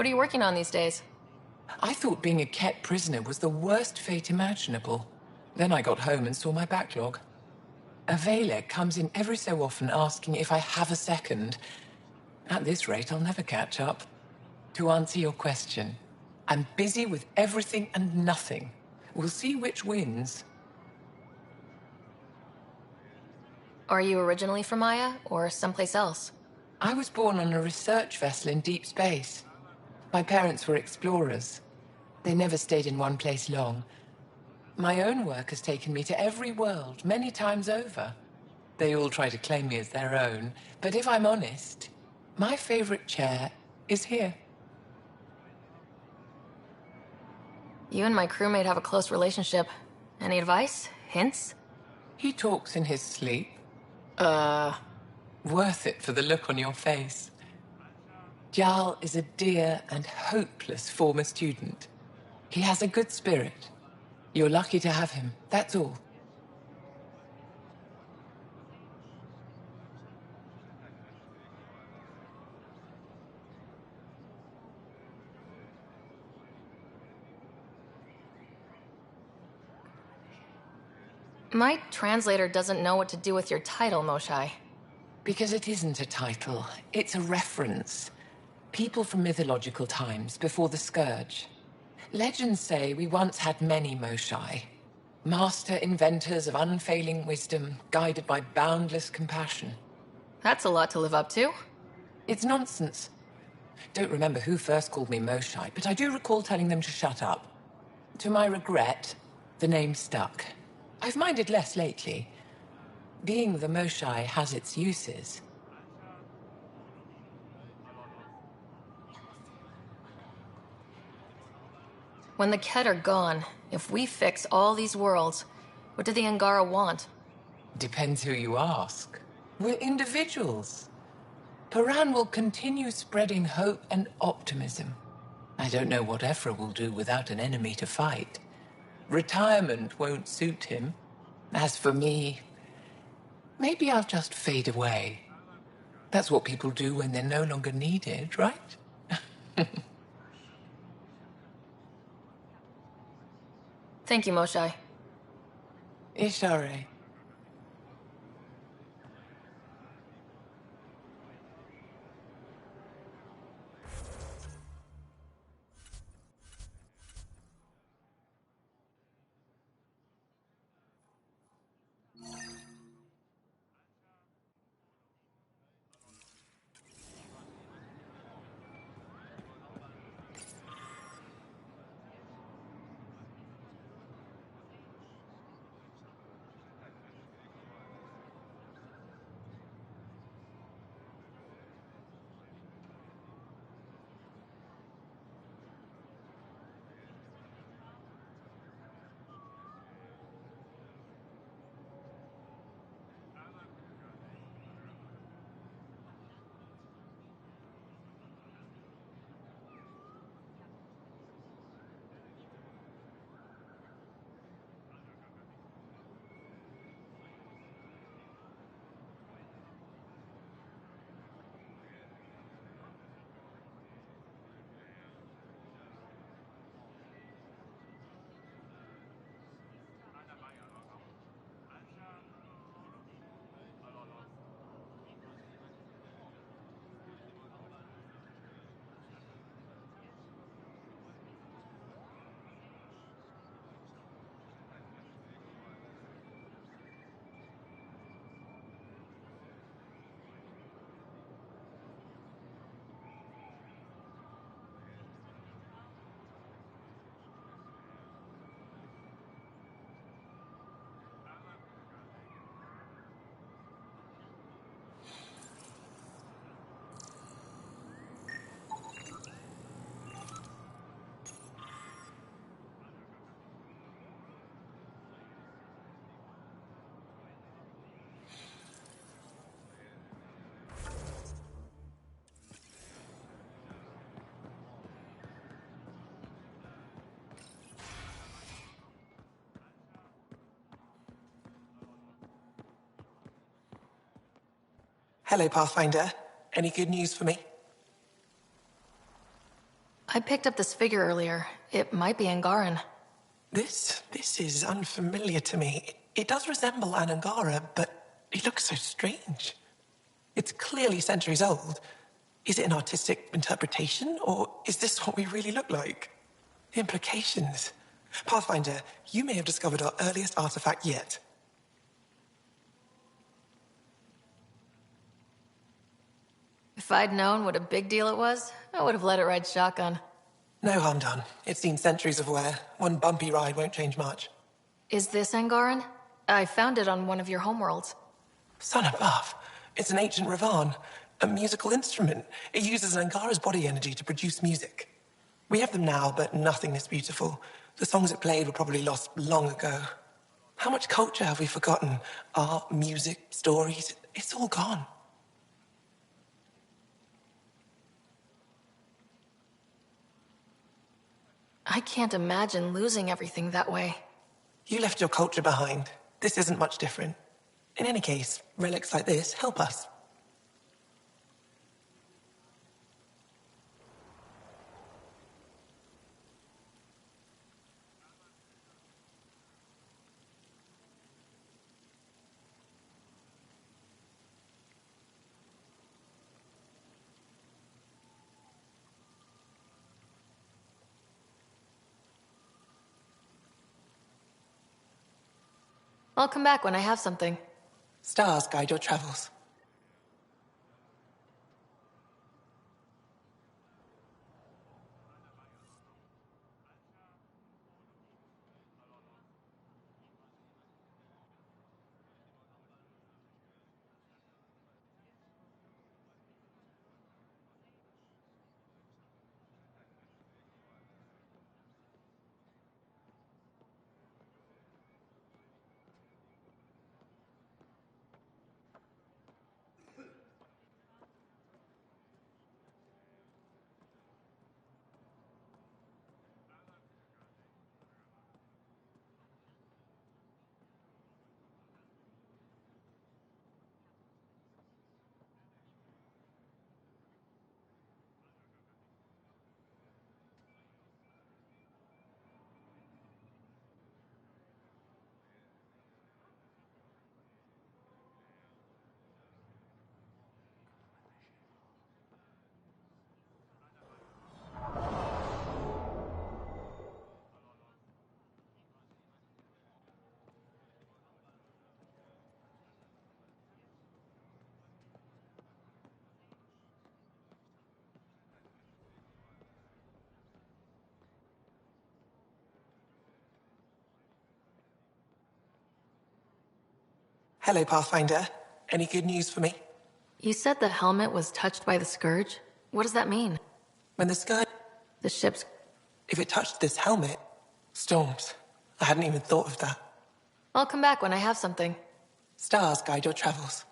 What are you working on these days? I thought being a Ket prisoner was the worst fate imaginable. Then I got home and saw my backlog. Avela comes in every so often asking if I have a second. At this rate, I'll never catch up. To answer your question, I'm busy with everything and nothing. We'll see which wins. Are you originally from Maya, or someplace else? I was born on a research vessel in deep space. My parents were explorers. They never stayed in one place long. My own work has taken me to every world, many times over. They all try to claim me as their own, but if I'm honest, my favorite chair is here. You and my crewmate have a close relationship. Any advice? Hints? He talks in his sleep. Worth it for the look on your face. Jarl is a dear and hopeless former student. He has a good spirit. You're lucky to have him, that's all. My translator doesn't know what to do with your title, Moshai. Because it isn't a title, it's a reference. People from mythological times, before the Scourge. Legends say we once had many Moshai. Master inventors of unfailing wisdom, guided by boundless compassion. That's a lot to live up to. It's nonsense. Don't remember who first called me Moshai, but I do recall telling them to shut up. To my regret, the name stuck. I've minded less lately. Being the Moshai has its uses. When the Ket are gone, if we fix all these worlds, what do the Angara want? Depends who you ask. We're individuals. Paran will continue spreading hope and optimism. I don't know what Ephra will do without an enemy to fight. Retirement won't suit him. As for me, maybe I'll just fade away. That's what people do when they're no longer needed, right? Thank you, Moshai. Ishare. Hello, Pathfinder. Any good news for me? I picked up this figure earlier. It might be Angaran. This is unfamiliar to me. It does resemble an Angara, but it looks so strange. It's clearly centuries old. Is it an artistic interpretation, or is this what we really look like? The implications. Pathfinder, you may have discovered our earliest artifact yet. If I'd known what a big deal it was, I would have let it ride shotgun. No harm done. It's seen centuries of wear. One bumpy ride won't change much. Is this Angaran? I found it on one of your homeworlds. Son above. It's an ancient Ravan. A musical instrument. It uses an Angara's body energy to produce music. We have them now, but nothing is beautiful. The songs it played were probably lost long ago. How much culture have we forgotten? Art, music, stories, it's all gone. I can't imagine losing everything that way. You left your culture behind. This isn't much different. In any case, relics like this help us. I'll come back when I have something. Stars guide your travels. Hello, Pathfinder. Any good news for me? You said the helmet was touched by the Scourge? What does that mean? When the Scourge... The ship's... If it touched this helmet... Storms. I hadn't even thought of that. I'll come back when I have something. Stars guide your travels.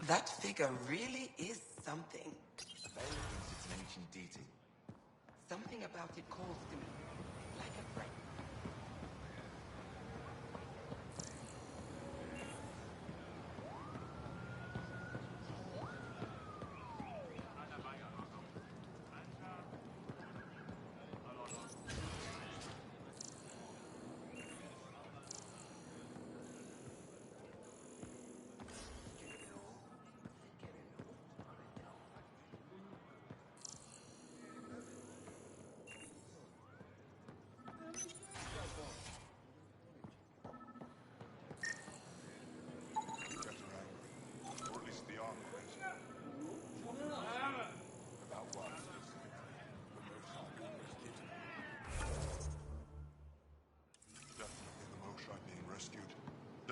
That figure really is something. It's an ancient deity. Something about it calls to me, like a friend.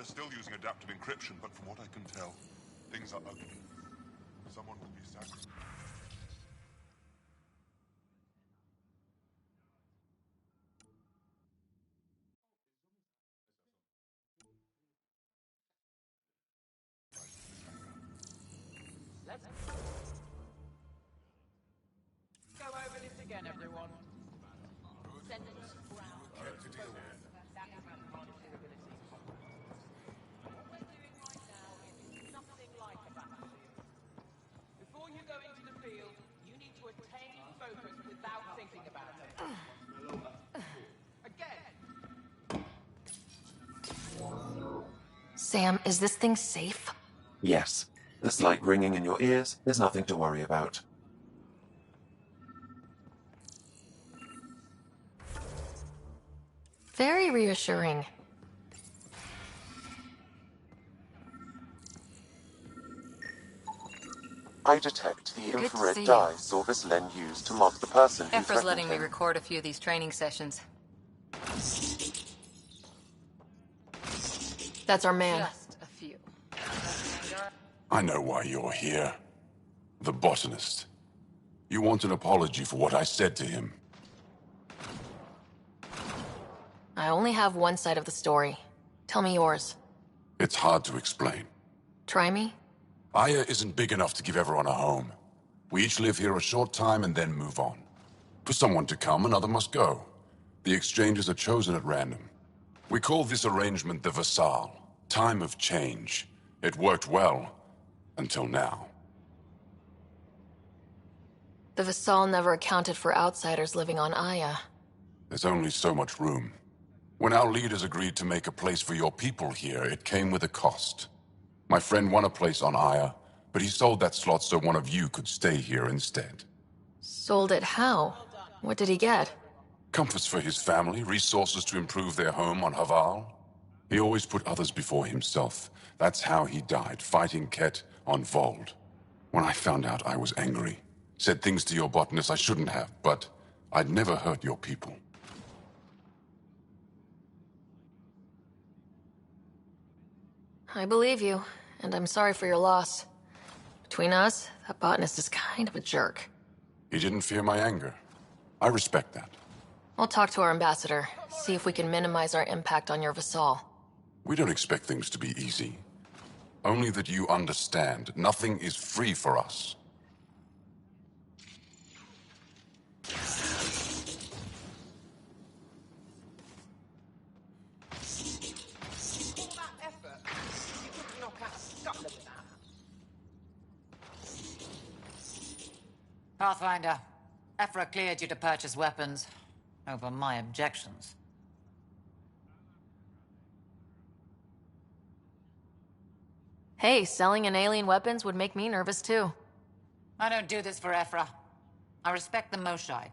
Still using adaptive encryption, but from what I can tell, things are ugly. Someone will be sacrificed. Let's Sam, is this thing safe? Yes. The slight ringing in your ears is nothing to worry about. Very reassuring. I detect the Good to infrared see you. dye Silvis Len used to mark the person who Efra's threatened letting me him. record a few of these training sessions. That's our man. Just a few. I know why you're here. The botanist. You want an apology for what I said to him. I only have one side of the story. Tell me yours. It's hard to explain. Try me? Aya isn't big enough to give everyone a home. We each live here a short time and then move on. For someone to come, another must go. The exchanges are chosen at random. We call this arrangement the Vassal. Time of change. It worked well, until now. The Vassal never accounted for outsiders living on Aya. There's only so much room. When our leaders agreed to make a place for your people here, it came with a cost. My friend won a place on Aya, but he sold that slot so one of you could stay here instead. Sold it how? What did he get? Comforts for his family, resources to improve their home on Haval. He always put others before himself. That's how he died, fighting Ket on Vold. When I found out, I was angry. Said things to your botanist I shouldn't have, but I'd never hurt your people. I believe you, and I'm sorry for your loss. Between us, that botanist is kind of a jerk. He didn't fear my anger. I respect that. I'll talk to our ambassador, see if we can minimize our impact on your Vassal. We don't expect things to be easy. Only that you understand, nothing is free for us. Pathfinder, Ephra cleared you to purchase weapons over my objections. Hey, selling an alien weapons would make me nervous too. I don't do this for Ephra. I respect the Moshai.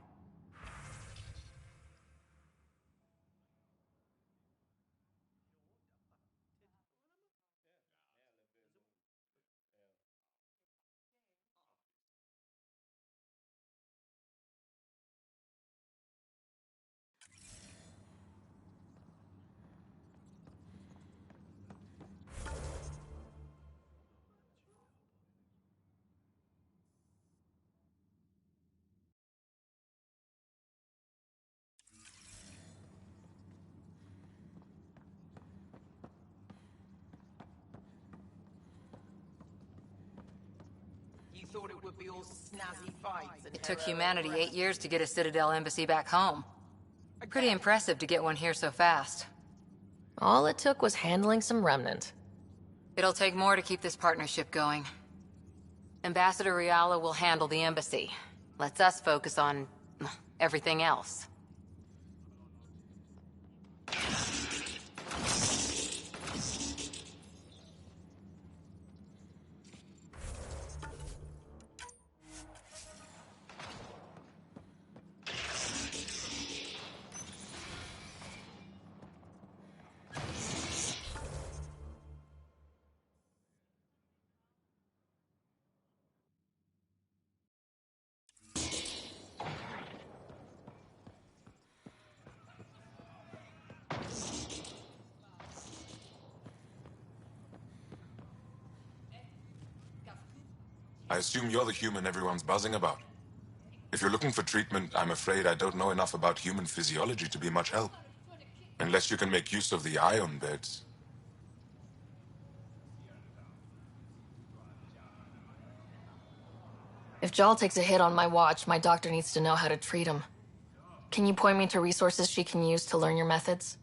You thought it would be all snazzy fights and It took humanity 8 years to get a Citadel embassy back home. Pretty impressive to get one here so fast. All it took was handling some remnant. It'll take more to keep this partnership going. Ambassador Riala will handle the embassy. Lets us focus on everything else. I assume you're the human everyone's buzzing about. If you're looking for treatment, I'm afraid I don't know enough about human physiology to be much help. Unless you can make use of the ion beds. If Jal takes a hit on my watch, my doctor needs to know how to treat him. Can you point me to resources she can use to learn your methods?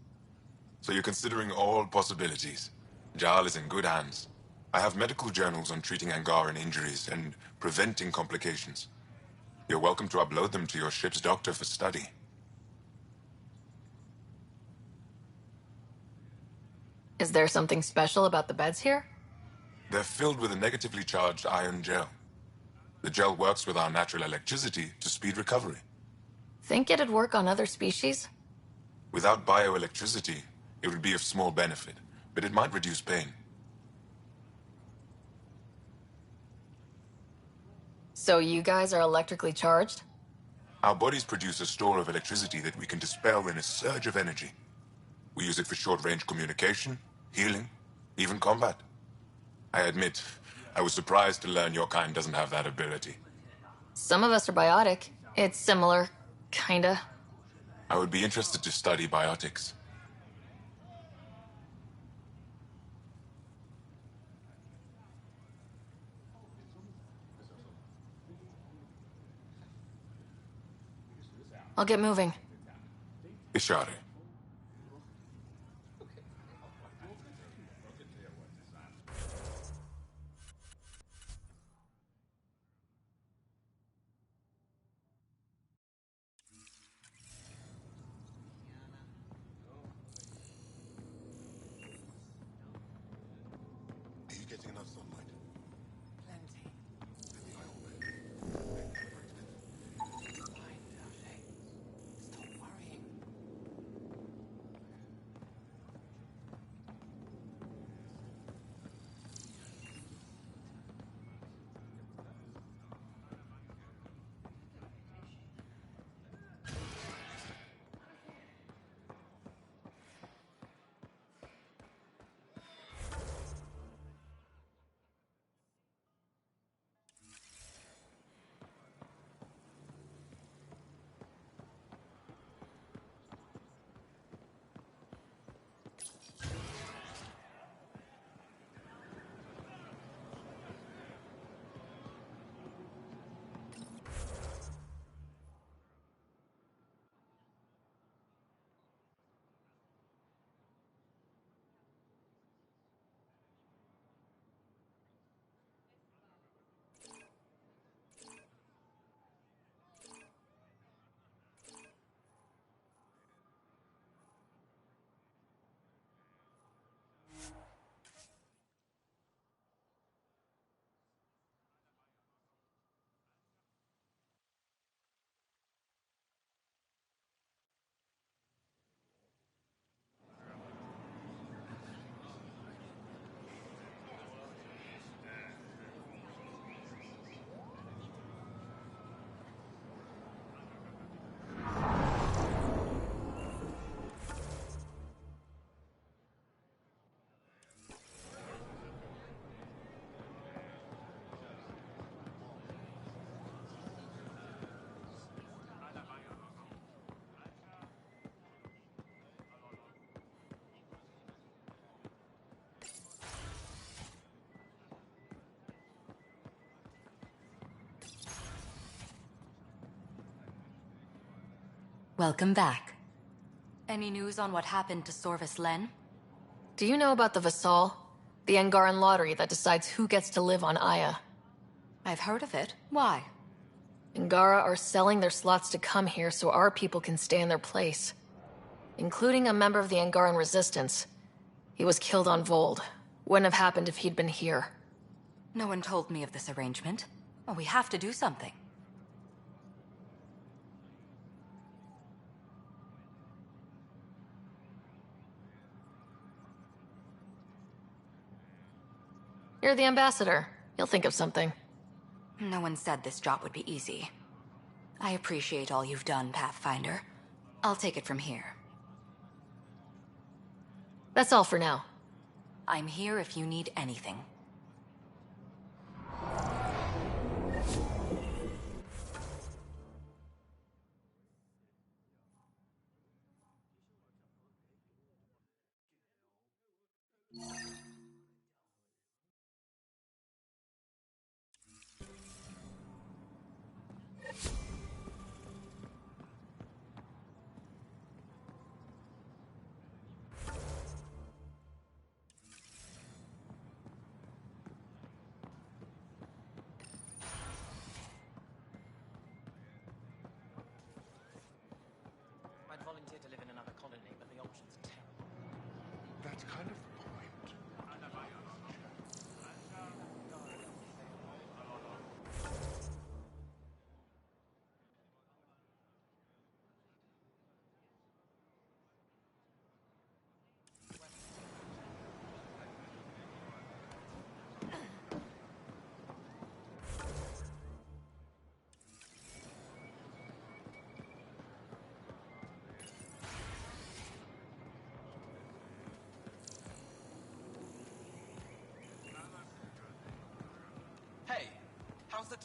So you're considering all possibilities. Jal is in good hands. I have medical journals on treating Angaran injuries and preventing complications. You're welcome to upload them to your ship's doctor for study. Is there something special about the beds here? They're filled with a negatively charged iron gel. The gel works with our natural electricity to speed recovery. Think it'd work on other species? Without bioelectricity, it would be of small benefit, but it might reduce pain. So you guys are electrically charged? Our bodies produce a store of electricity that we can dispel in a surge of energy. We use it for short-range communication, healing, even combat. I admit, I was surprised to learn your kind doesn't have that ability. Some of us are biotic. It's similar, kinda. I would be interested to study biotics. I'll get moving. Ishari. Are you getting enough sunlight? Plenty. Fine, darling. Stop worrying. Welcome back. Any news on what happened to Sorvis Len? Do you know about the Vassal? The Angaran lottery that decides who gets to live on Aya. I've heard of it. Why? Angara are selling their slots to come here so our people can stay in their place. Including a member of the Angaran resistance. He was killed on Vold. Wouldn't have happened if he'd been here. No one told me of this arrangement. Well, we have to do something. You're the ambassador. You'll think of something. No one said this job would be easy. I appreciate all you've done, Pathfinder. I'll take it from here. That's all for now. I'm here if you need anything. I'd volunteer to live in another colony, but the options are terrible. That's kind of the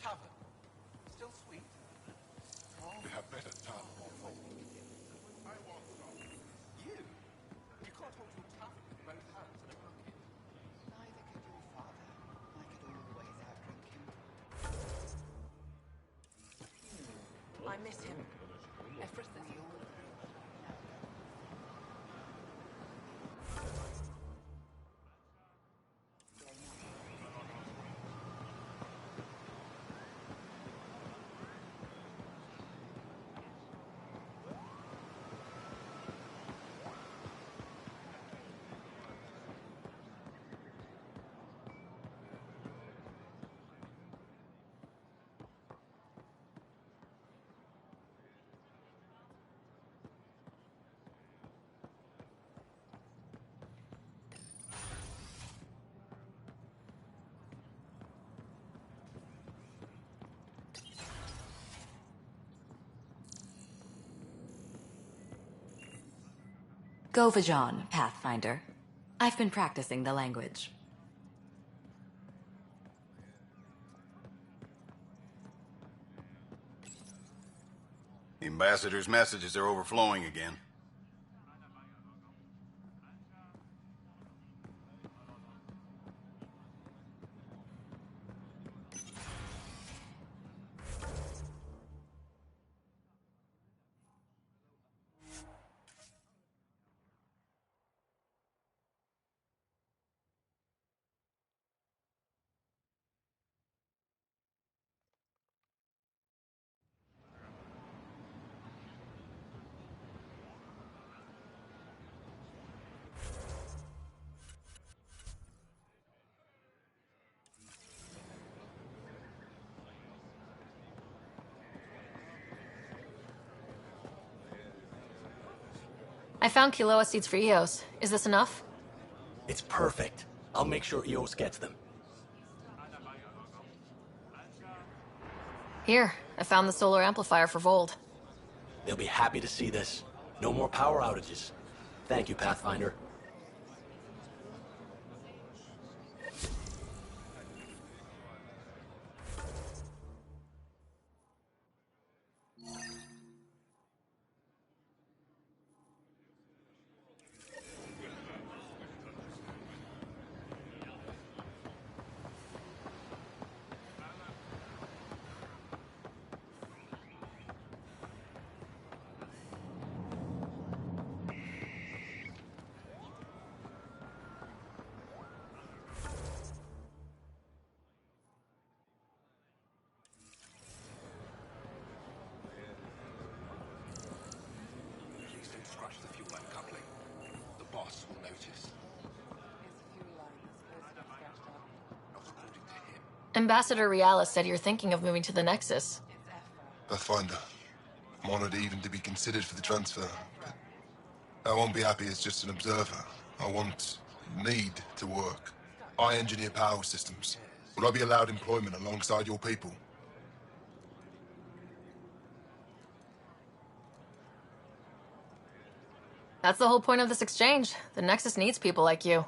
tavern. Still sweet? We have better time. You? You can't hold your tavern with both hands in a bucket. Neither could your father. I could always outdrink him. I miss him. Everything. Govajon, Pathfinder. I've been practicing the language. The ambassador's messages are overflowing again. I found Kiloa seeds for Eos. Is this enough? It's perfect. I'll make sure Eos gets them. Here, I found the solar amplifier for Vold. They'll be happy to see this. No more power outages. Thank you, Pathfinder. Please don't scratch the fuel line coupling. The boss will notice. Not according to him. Ambassador Realis said you're thinking of moving to the Nexus. Pathfinder. I'm honored even to be considered for the transfer, but I won't be happy as just an observer. Need to work. I engineer power systems. Will I be allowed employment alongside your people? That's the whole point of this exchange. The Nexus needs people like you.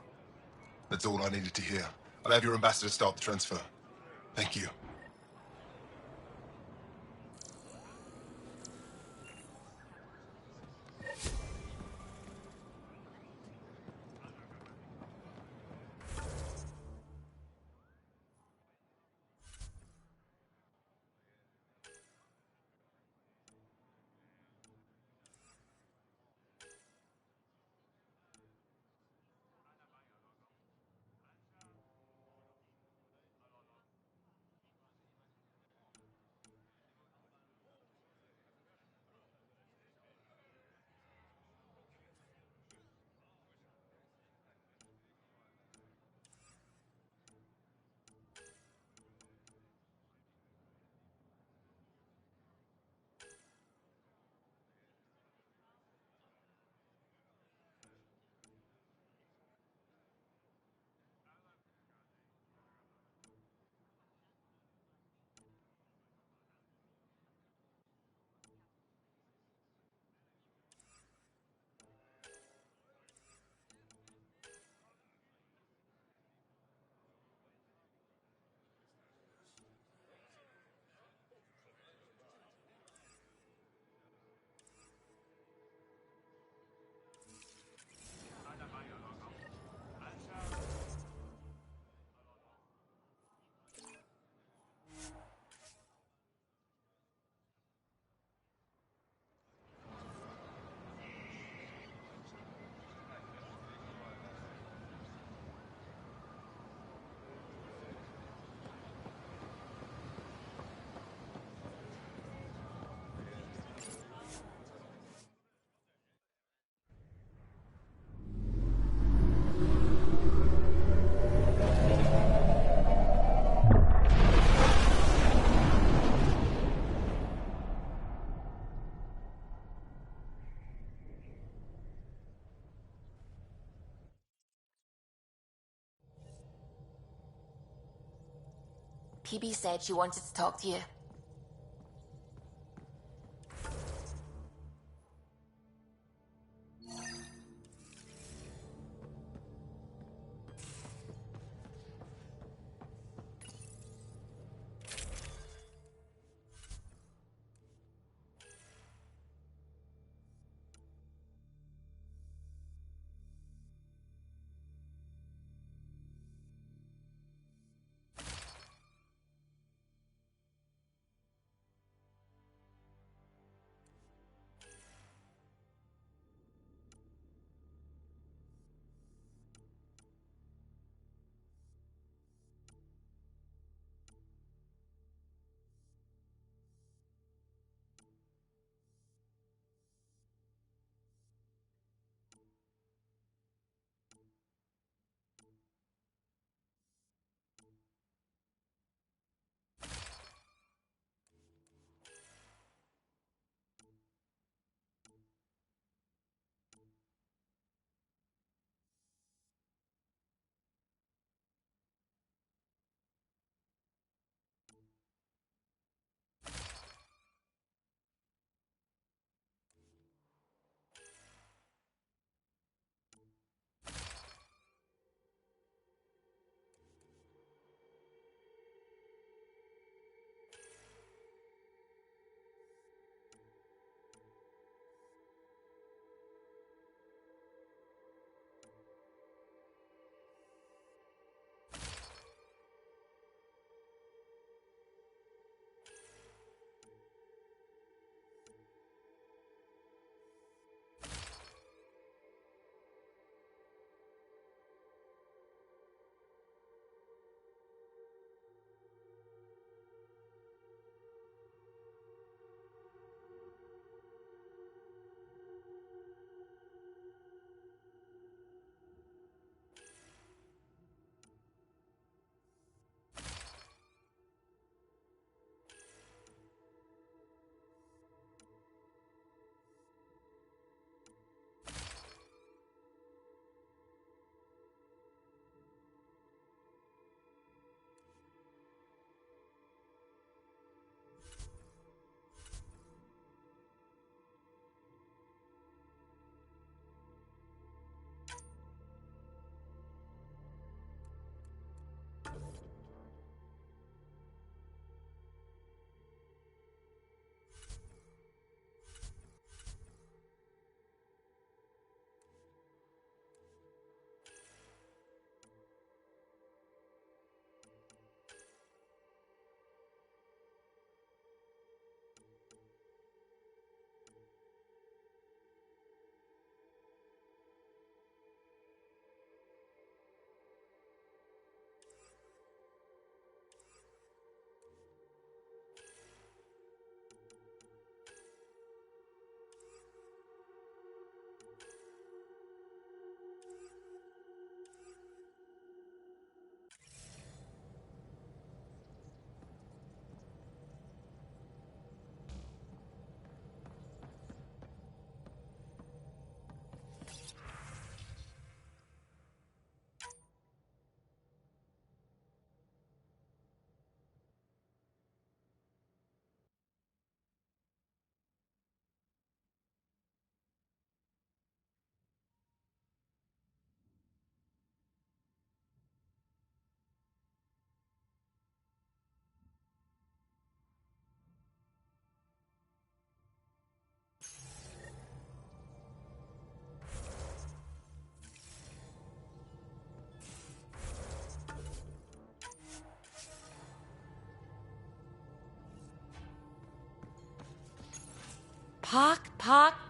That's all I needed to hear. I'll have your ambassador start the transfer. Thank you. PB said she wanted to talk to you.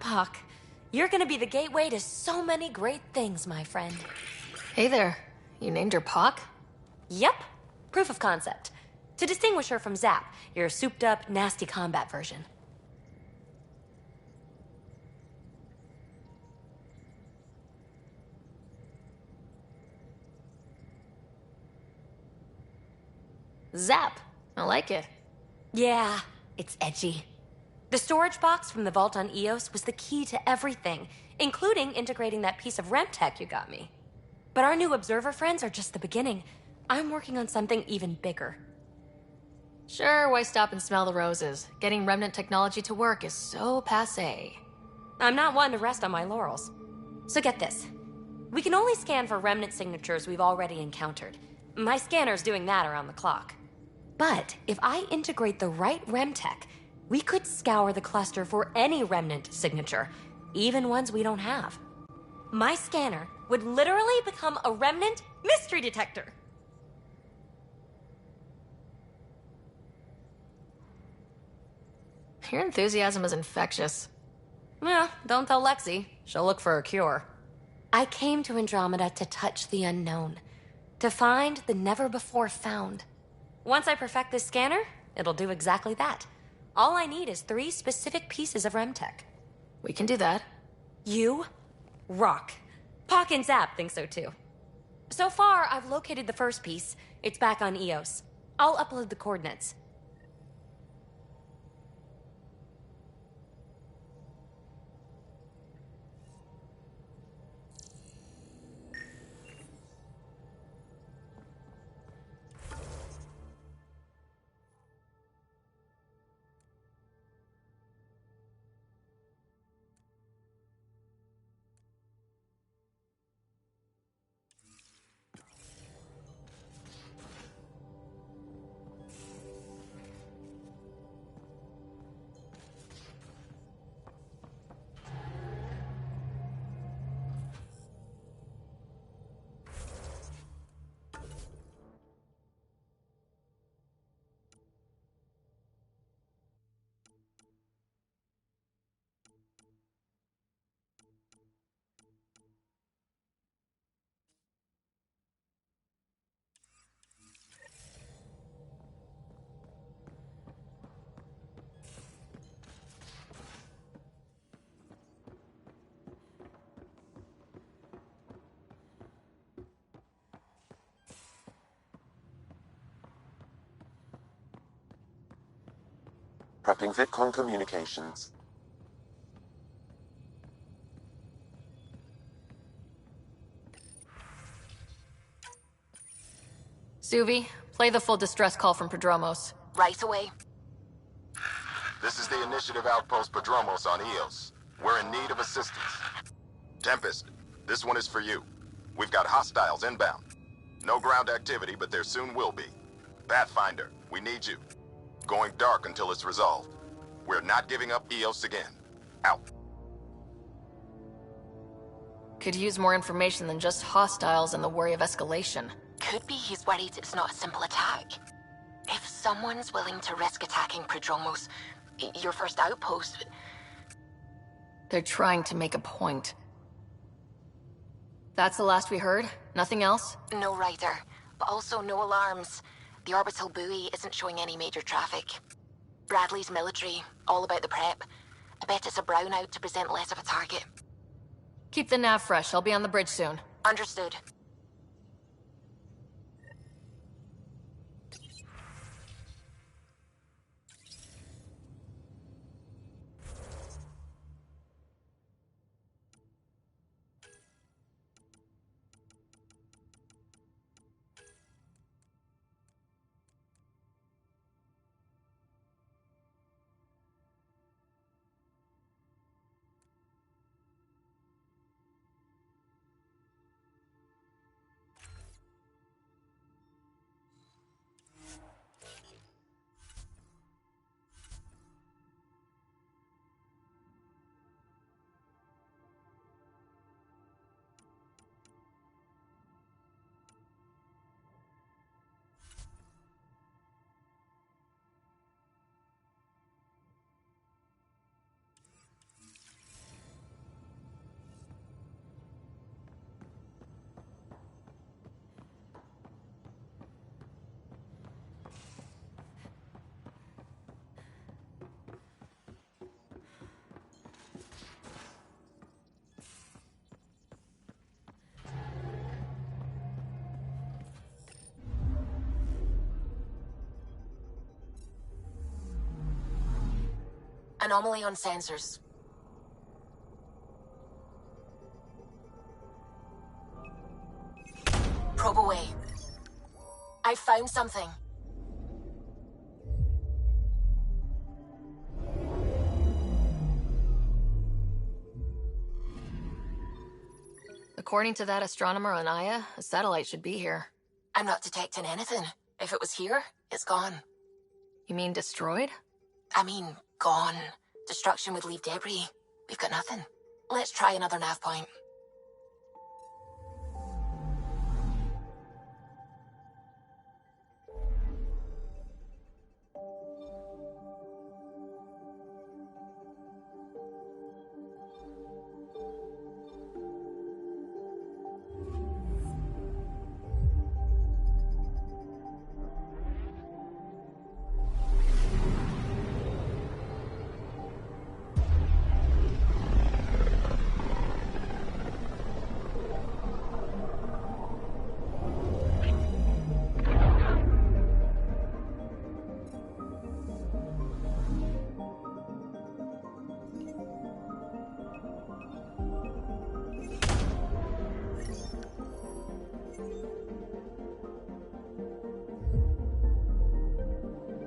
Pock. You're gonna be the gateway to so many great things, my friend. Hey there. You named her Pock? Yep. Proof of concept. To distinguish her from Zap, your souped-up, nasty combat version. Zap. I like it. Yeah, it's edgy. The storage box from the vault on Eos was the key to everything, including integrating that piece of REM tech you got me. But our new observer friends are just the beginning. I'm working on something even bigger. Sure, why stop and smell the roses? Getting Remnant technology to work is so passé. I'm not one to rest on my laurels. So get this. We can only scan for Remnant signatures we've already encountered. My scanner's doing that around the clock. But if I integrate the right Remtech, we could scour the cluster for any Remnant signature, even ones we don't have. My scanner would literally become a Remnant mystery detector. Your enthusiasm is infectious. Yeah, don't tell Lexi. She'll look for a cure. I came to Andromeda to touch the unknown, to find the never-before-found. Once I perfect this scanner, it'll do exactly that. All I need is 3 specific pieces of Remtech. We can do that. You rock. Pock and Zap think so too. So far, I've located the first piece. It's back on EOS. I'll upload the coordinates. Prepping VidCon communications. Suvi, play the full distress call from Prodromos. Right away. This is the Initiative Outpost Padromos on Eos. We're in need of assistance. Tempest, this one is for you. We've got hostiles inbound. No ground activity, but there soon will be. Pathfinder, we need you. Going dark until it's resolved. We're not giving up Eos again. Out. Could use more information than just hostiles and the worry of escalation. Could be he's worried it's not a simple attack. If someone's willing to risk attacking Prodromos, your first outpost... They're trying to make a point. That's the last we heard? Nothing else? No rider, but also no alarms. The orbital buoy isn't showing any major traffic. Bradley's military, all about the prep. I bet it's a brownout to present less of a target. Keep the nav fresh. I'll be on the bridge soon. Understood. Anomaly on sensors. Probe away. I found something. According to that astronomer on Aya, a satellite should be here. I'm not detecting anything. If it was here, it's gone. You mean destroyed? I mean, gone. Destruction would leave debris. We've got nothing. Let's try another nav point.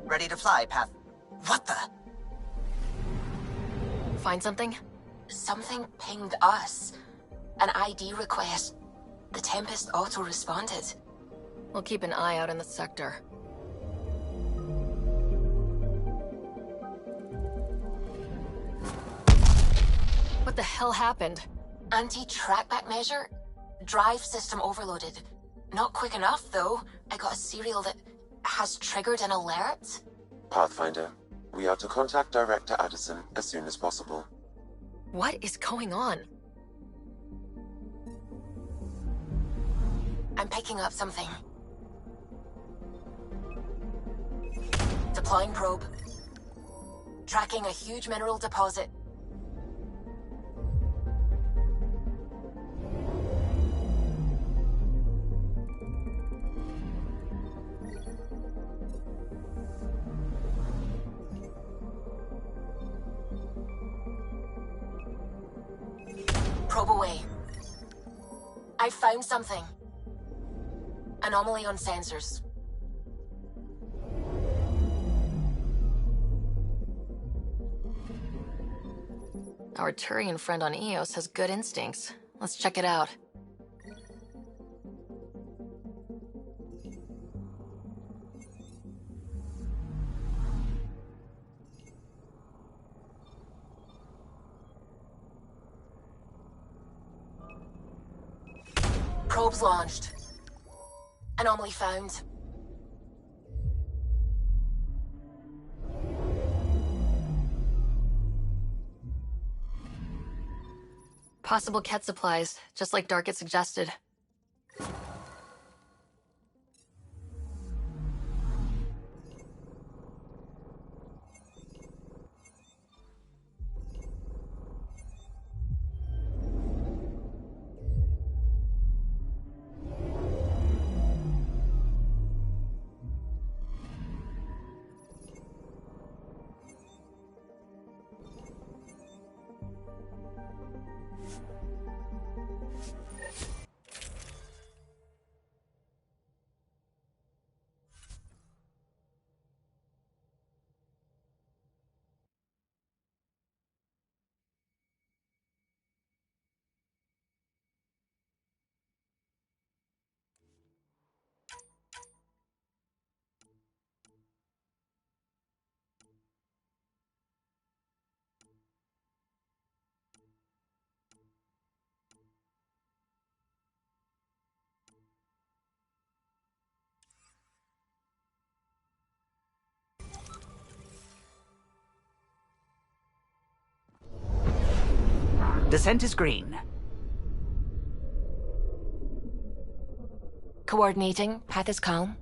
Ready to fly, Path. What the? Find something? Something pinged us. An ID request. The Tempest auto-responded. We'll keep an eye out in the sector. What the hell happened? Anti-trackback measure? Drive system overloaded. Not quick enough, though. I got a serial that has triggered an alert. Pathfinder, we are to contact Director Addison as soon as possible. What is going on? I'm picking up something. Deploying probe. Tracking a huge mineral deposit. Probe away. I found something. Anomaly on sensors. Our Turian friend on Eos has good instincts. Let's check it out. Probes launched. Anomaly found. Possible Ket supplies, just like Dark had suggested. Descent is green. Coordinating. Path is calm.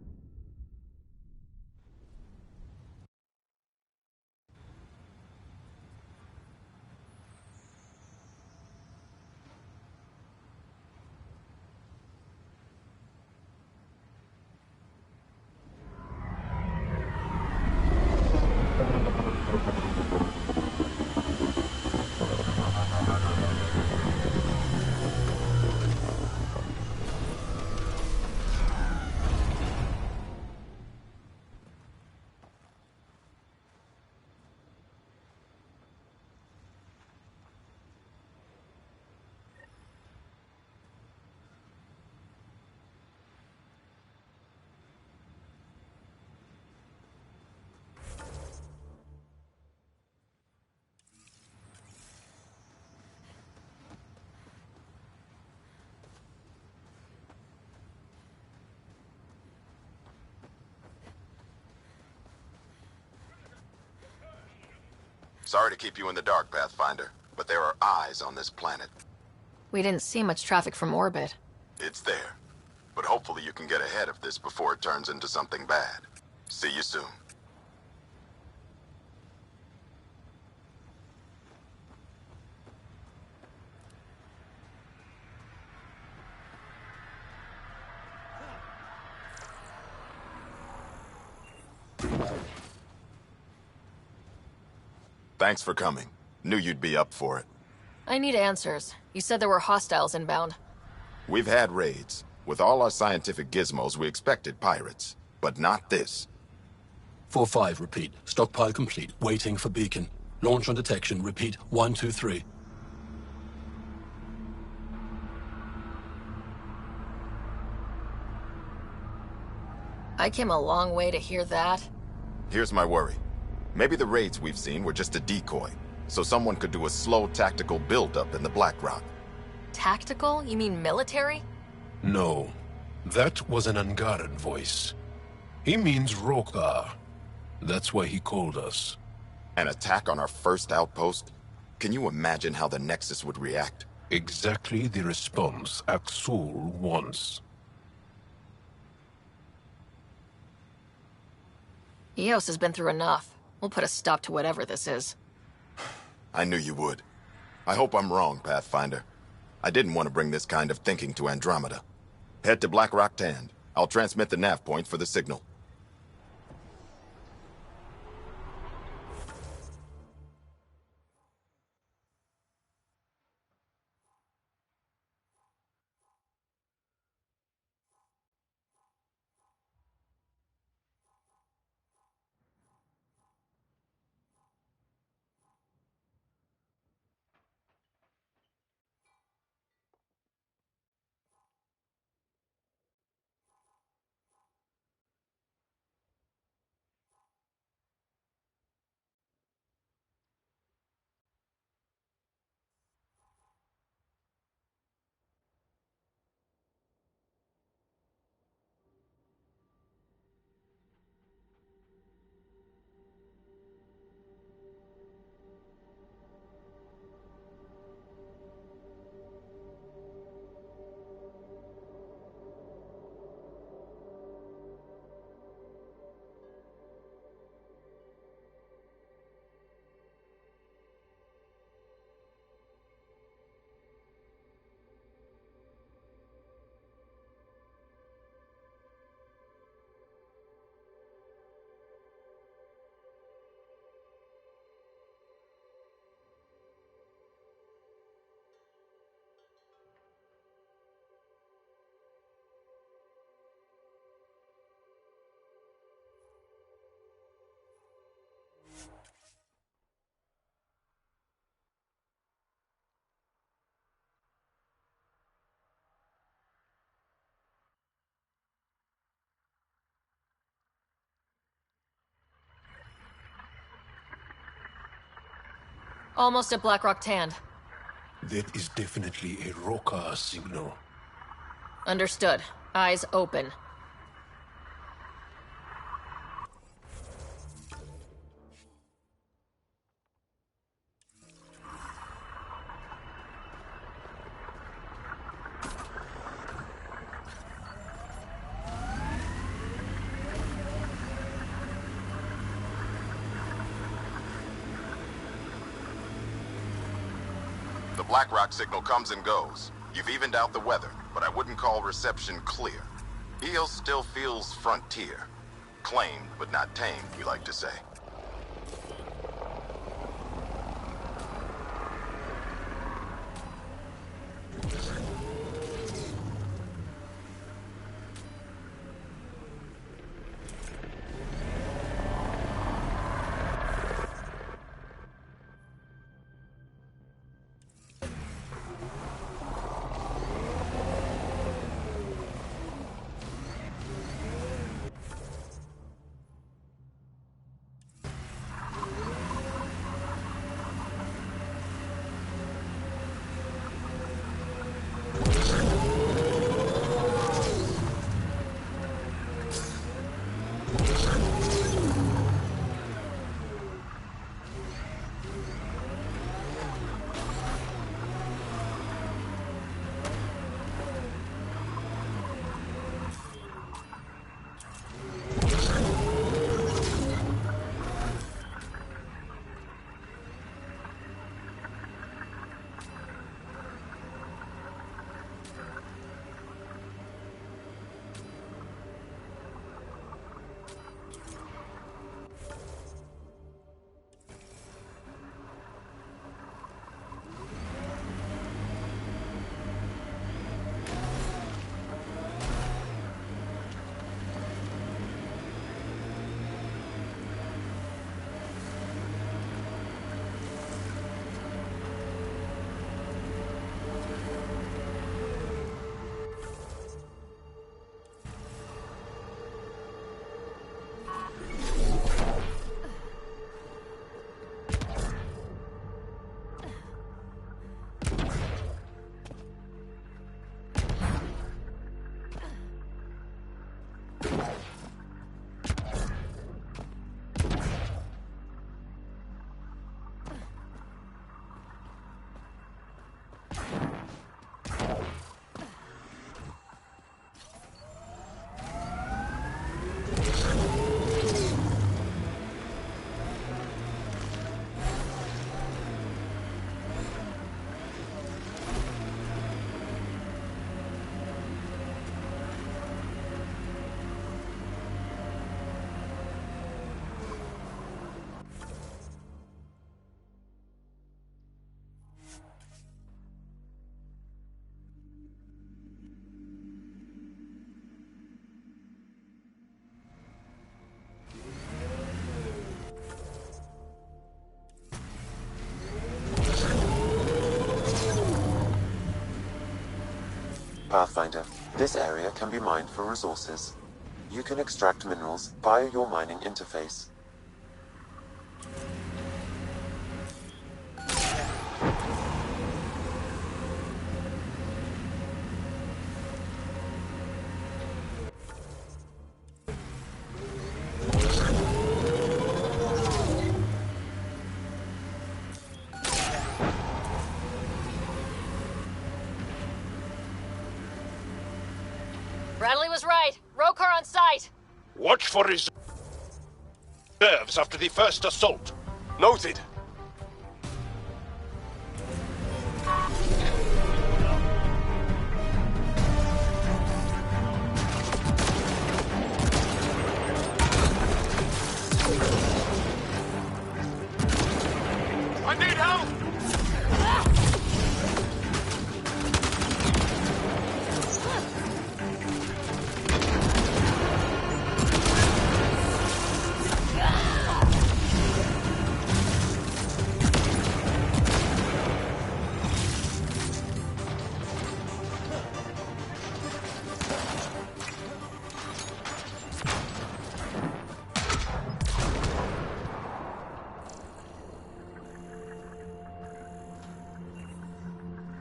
Sorry to keep you in the dark, Pathfinder, but there are eyes on this planet. We didn't see much traffic from orbit. It's there. But hopefully you can get ahead of this before it turns into something bad. See you soon. Thanks for coming. Knew you'd be up for it. I need answers. You said there were hostiles inbound. We've had raids. With all our scientific gizmos, we expected pirates. But not this. 4-5, repeat. Stockpile complete. Waiting for beacon. Launch on detection. Repeat. 1, 2, 3. I came a long way to hear that. Here's my worry. Maybe the raids we've seen were just a decoy, so someone could do a slow tactical buildup in the Black Rock. Tactical? You mean military? No. That was an Angaran voice. He means Rokar. That's why he called us. An attack on our first outpost? Can you imagine how the Nexus would react? Exactly the response Aksul wants. Eos has been through enough. We'll put a stop to whatever this is. I knew you would. I hope I'm wrong, Pathfinder. I didn't want to bring this kind of thinking to Andromeda. Head to Black Rock Tand. I'll transmit the nav point for the signal. Almost at Black Rock Tand. That is definitely a Rokar signal. Understood. Eyes open. The Black Rock signal comes and goes. You've evened out the weather, but I wouldn't call reception clear. Eos still feels frontier. Claimed, but not tamed, we like to say. Pathfinder, this area can be mined for resources. You can extract minerals via your mining interface. Bradley was right. Rokar on site. Watch for reserves after the first assault. Noted. I need help!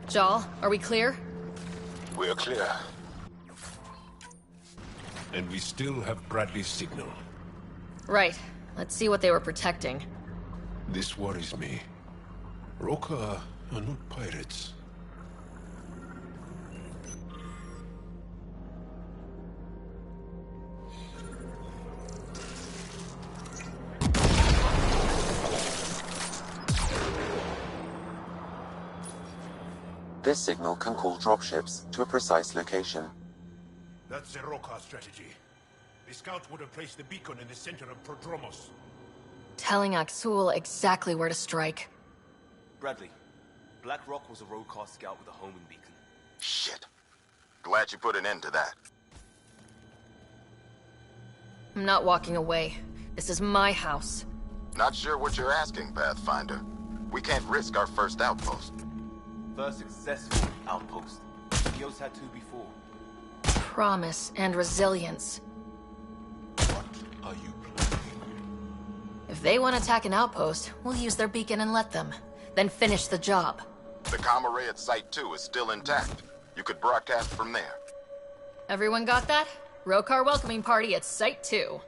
Jal, are we clear? We're clear. And we still have Bradley's signal. Right. Let's see what they were protecting. This worries me. Roka are not pirates. This signal can call dropships to a precise location. That's the Roka strategy. The scouts would have placed the beacon in the center of Prodromos. Telling Aksul exactly where to strike. Bradley, Black Rock was a Roka scout with a homing beacon. Shit. Glad you put an end to that. I'm not walking away. This is my house. Not sure what you're asking, Pathfinder. We can't risk our first outpost. First successful outpost. Eos had two before. Promise and resilience. Are you planning? If they want to attack an outpost, we'll use their beacon and let them. Then finish the job. The comm array at Site 2 is still intact. You could broadcast from there. Everyone got that? Rokar welcoming party at Site 2.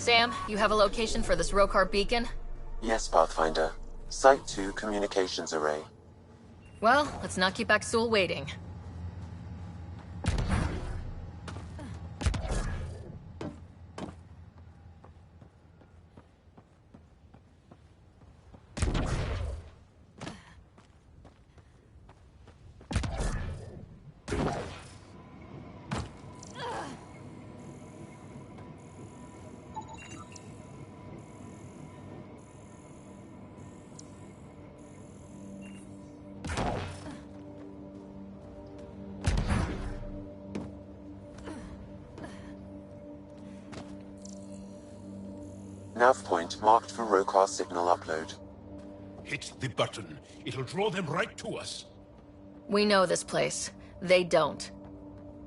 Sam, you have a location for this Rokar beacon? Yes, Pathfinder. Site 2 communications array. Well, let's not keep Axul waiting. Nav point marked for Rokar signal upload. Hit the button. It'll draw them right to us. We know this place. They don't.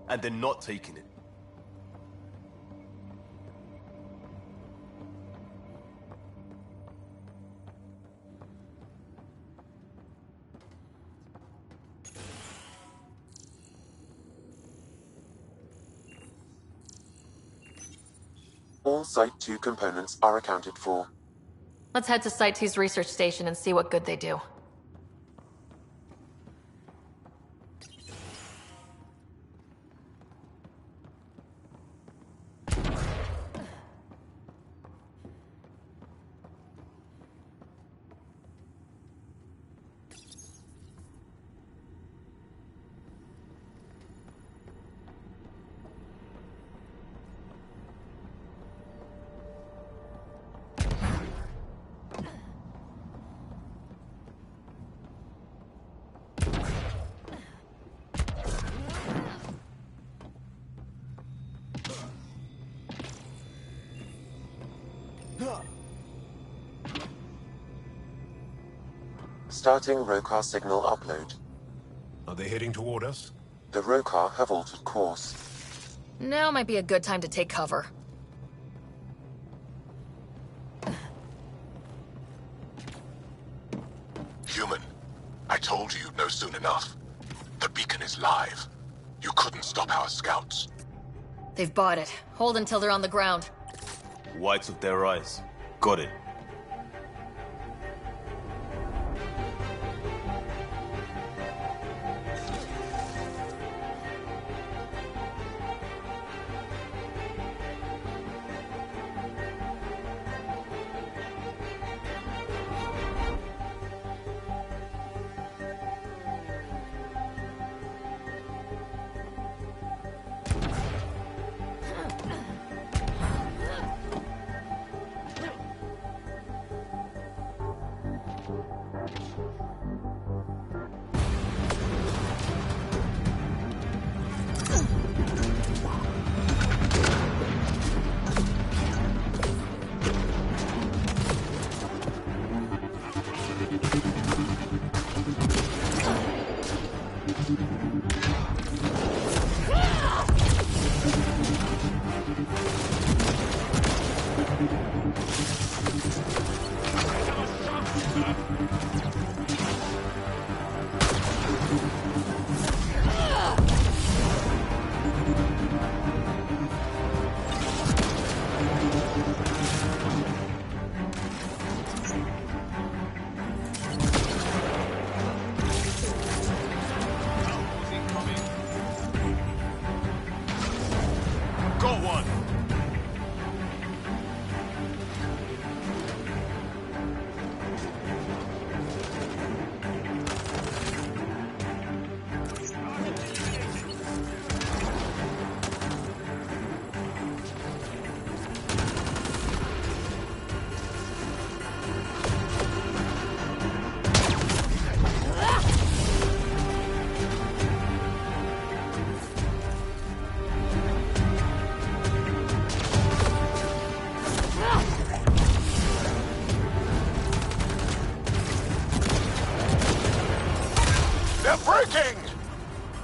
And they're not taking it. All Site 2 components are accounted for. Let's head to Site 2's research station and see what good they do. Starting Rokar signal upload. Are they heading toward us? The Rokar have altered course. Now might be a good time to take cover. Human, I told you you'd know soon enough. The beacon is live. You couldn't stop our scouts. They've bought it. Hold until they're on the ground. Whites of their eyes. Got it.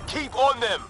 Keep on them!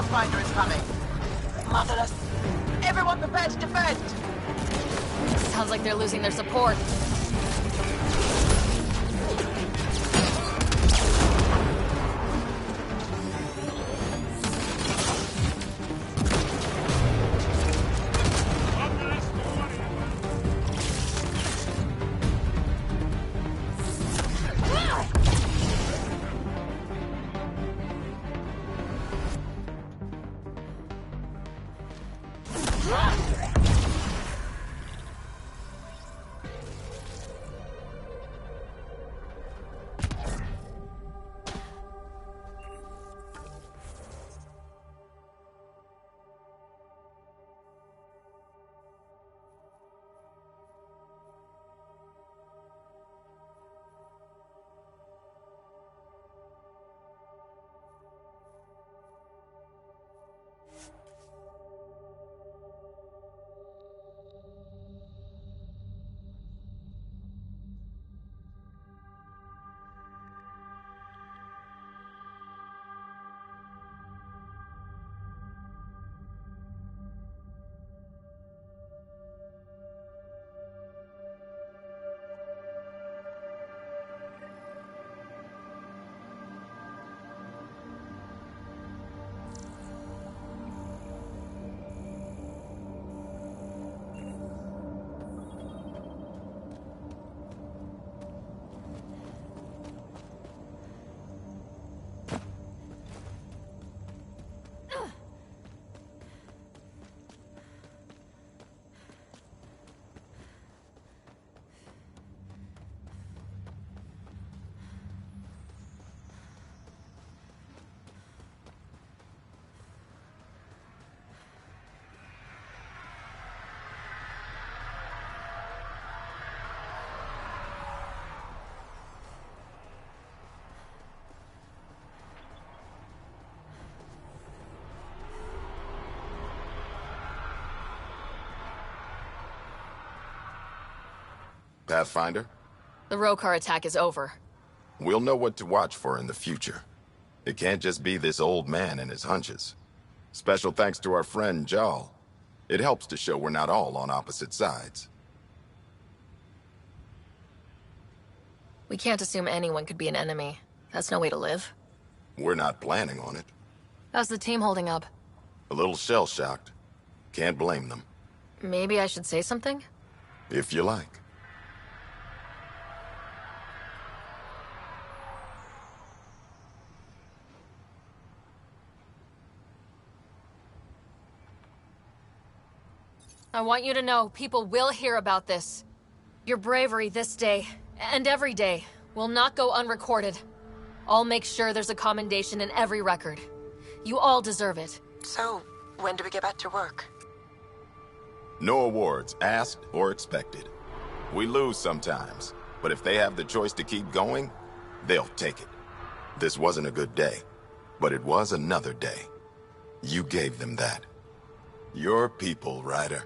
Pathfinder is coming. Motherless. Everyone prepare to defend! Sounds like they're losing their support. Pathfinder? The Rokar attack is over. We'll know what to watch for in the future. It can't just be this old man and his hunches. Special thanks to our friend Jal. It helps to show we're not all on opposite sides. We can't assume anyone could be an enemy. That's no way to live. We're not planning on it. How's the team holding up? A little shell-shocked. Can't blame them. Maybe I should say something? If you like. I want you to know people will hear about this. Your bravery this day, and every day, will not go unrecorded. I'll make sure there's a commendation in every record. You all deserve it. So, when do we get back to work? No awards, asked or expected. We lose sometimes, but if they have the choice to keep going, they'll take it. This wasn't a good day, but it was another day. You gave them that. Your people, Ryder.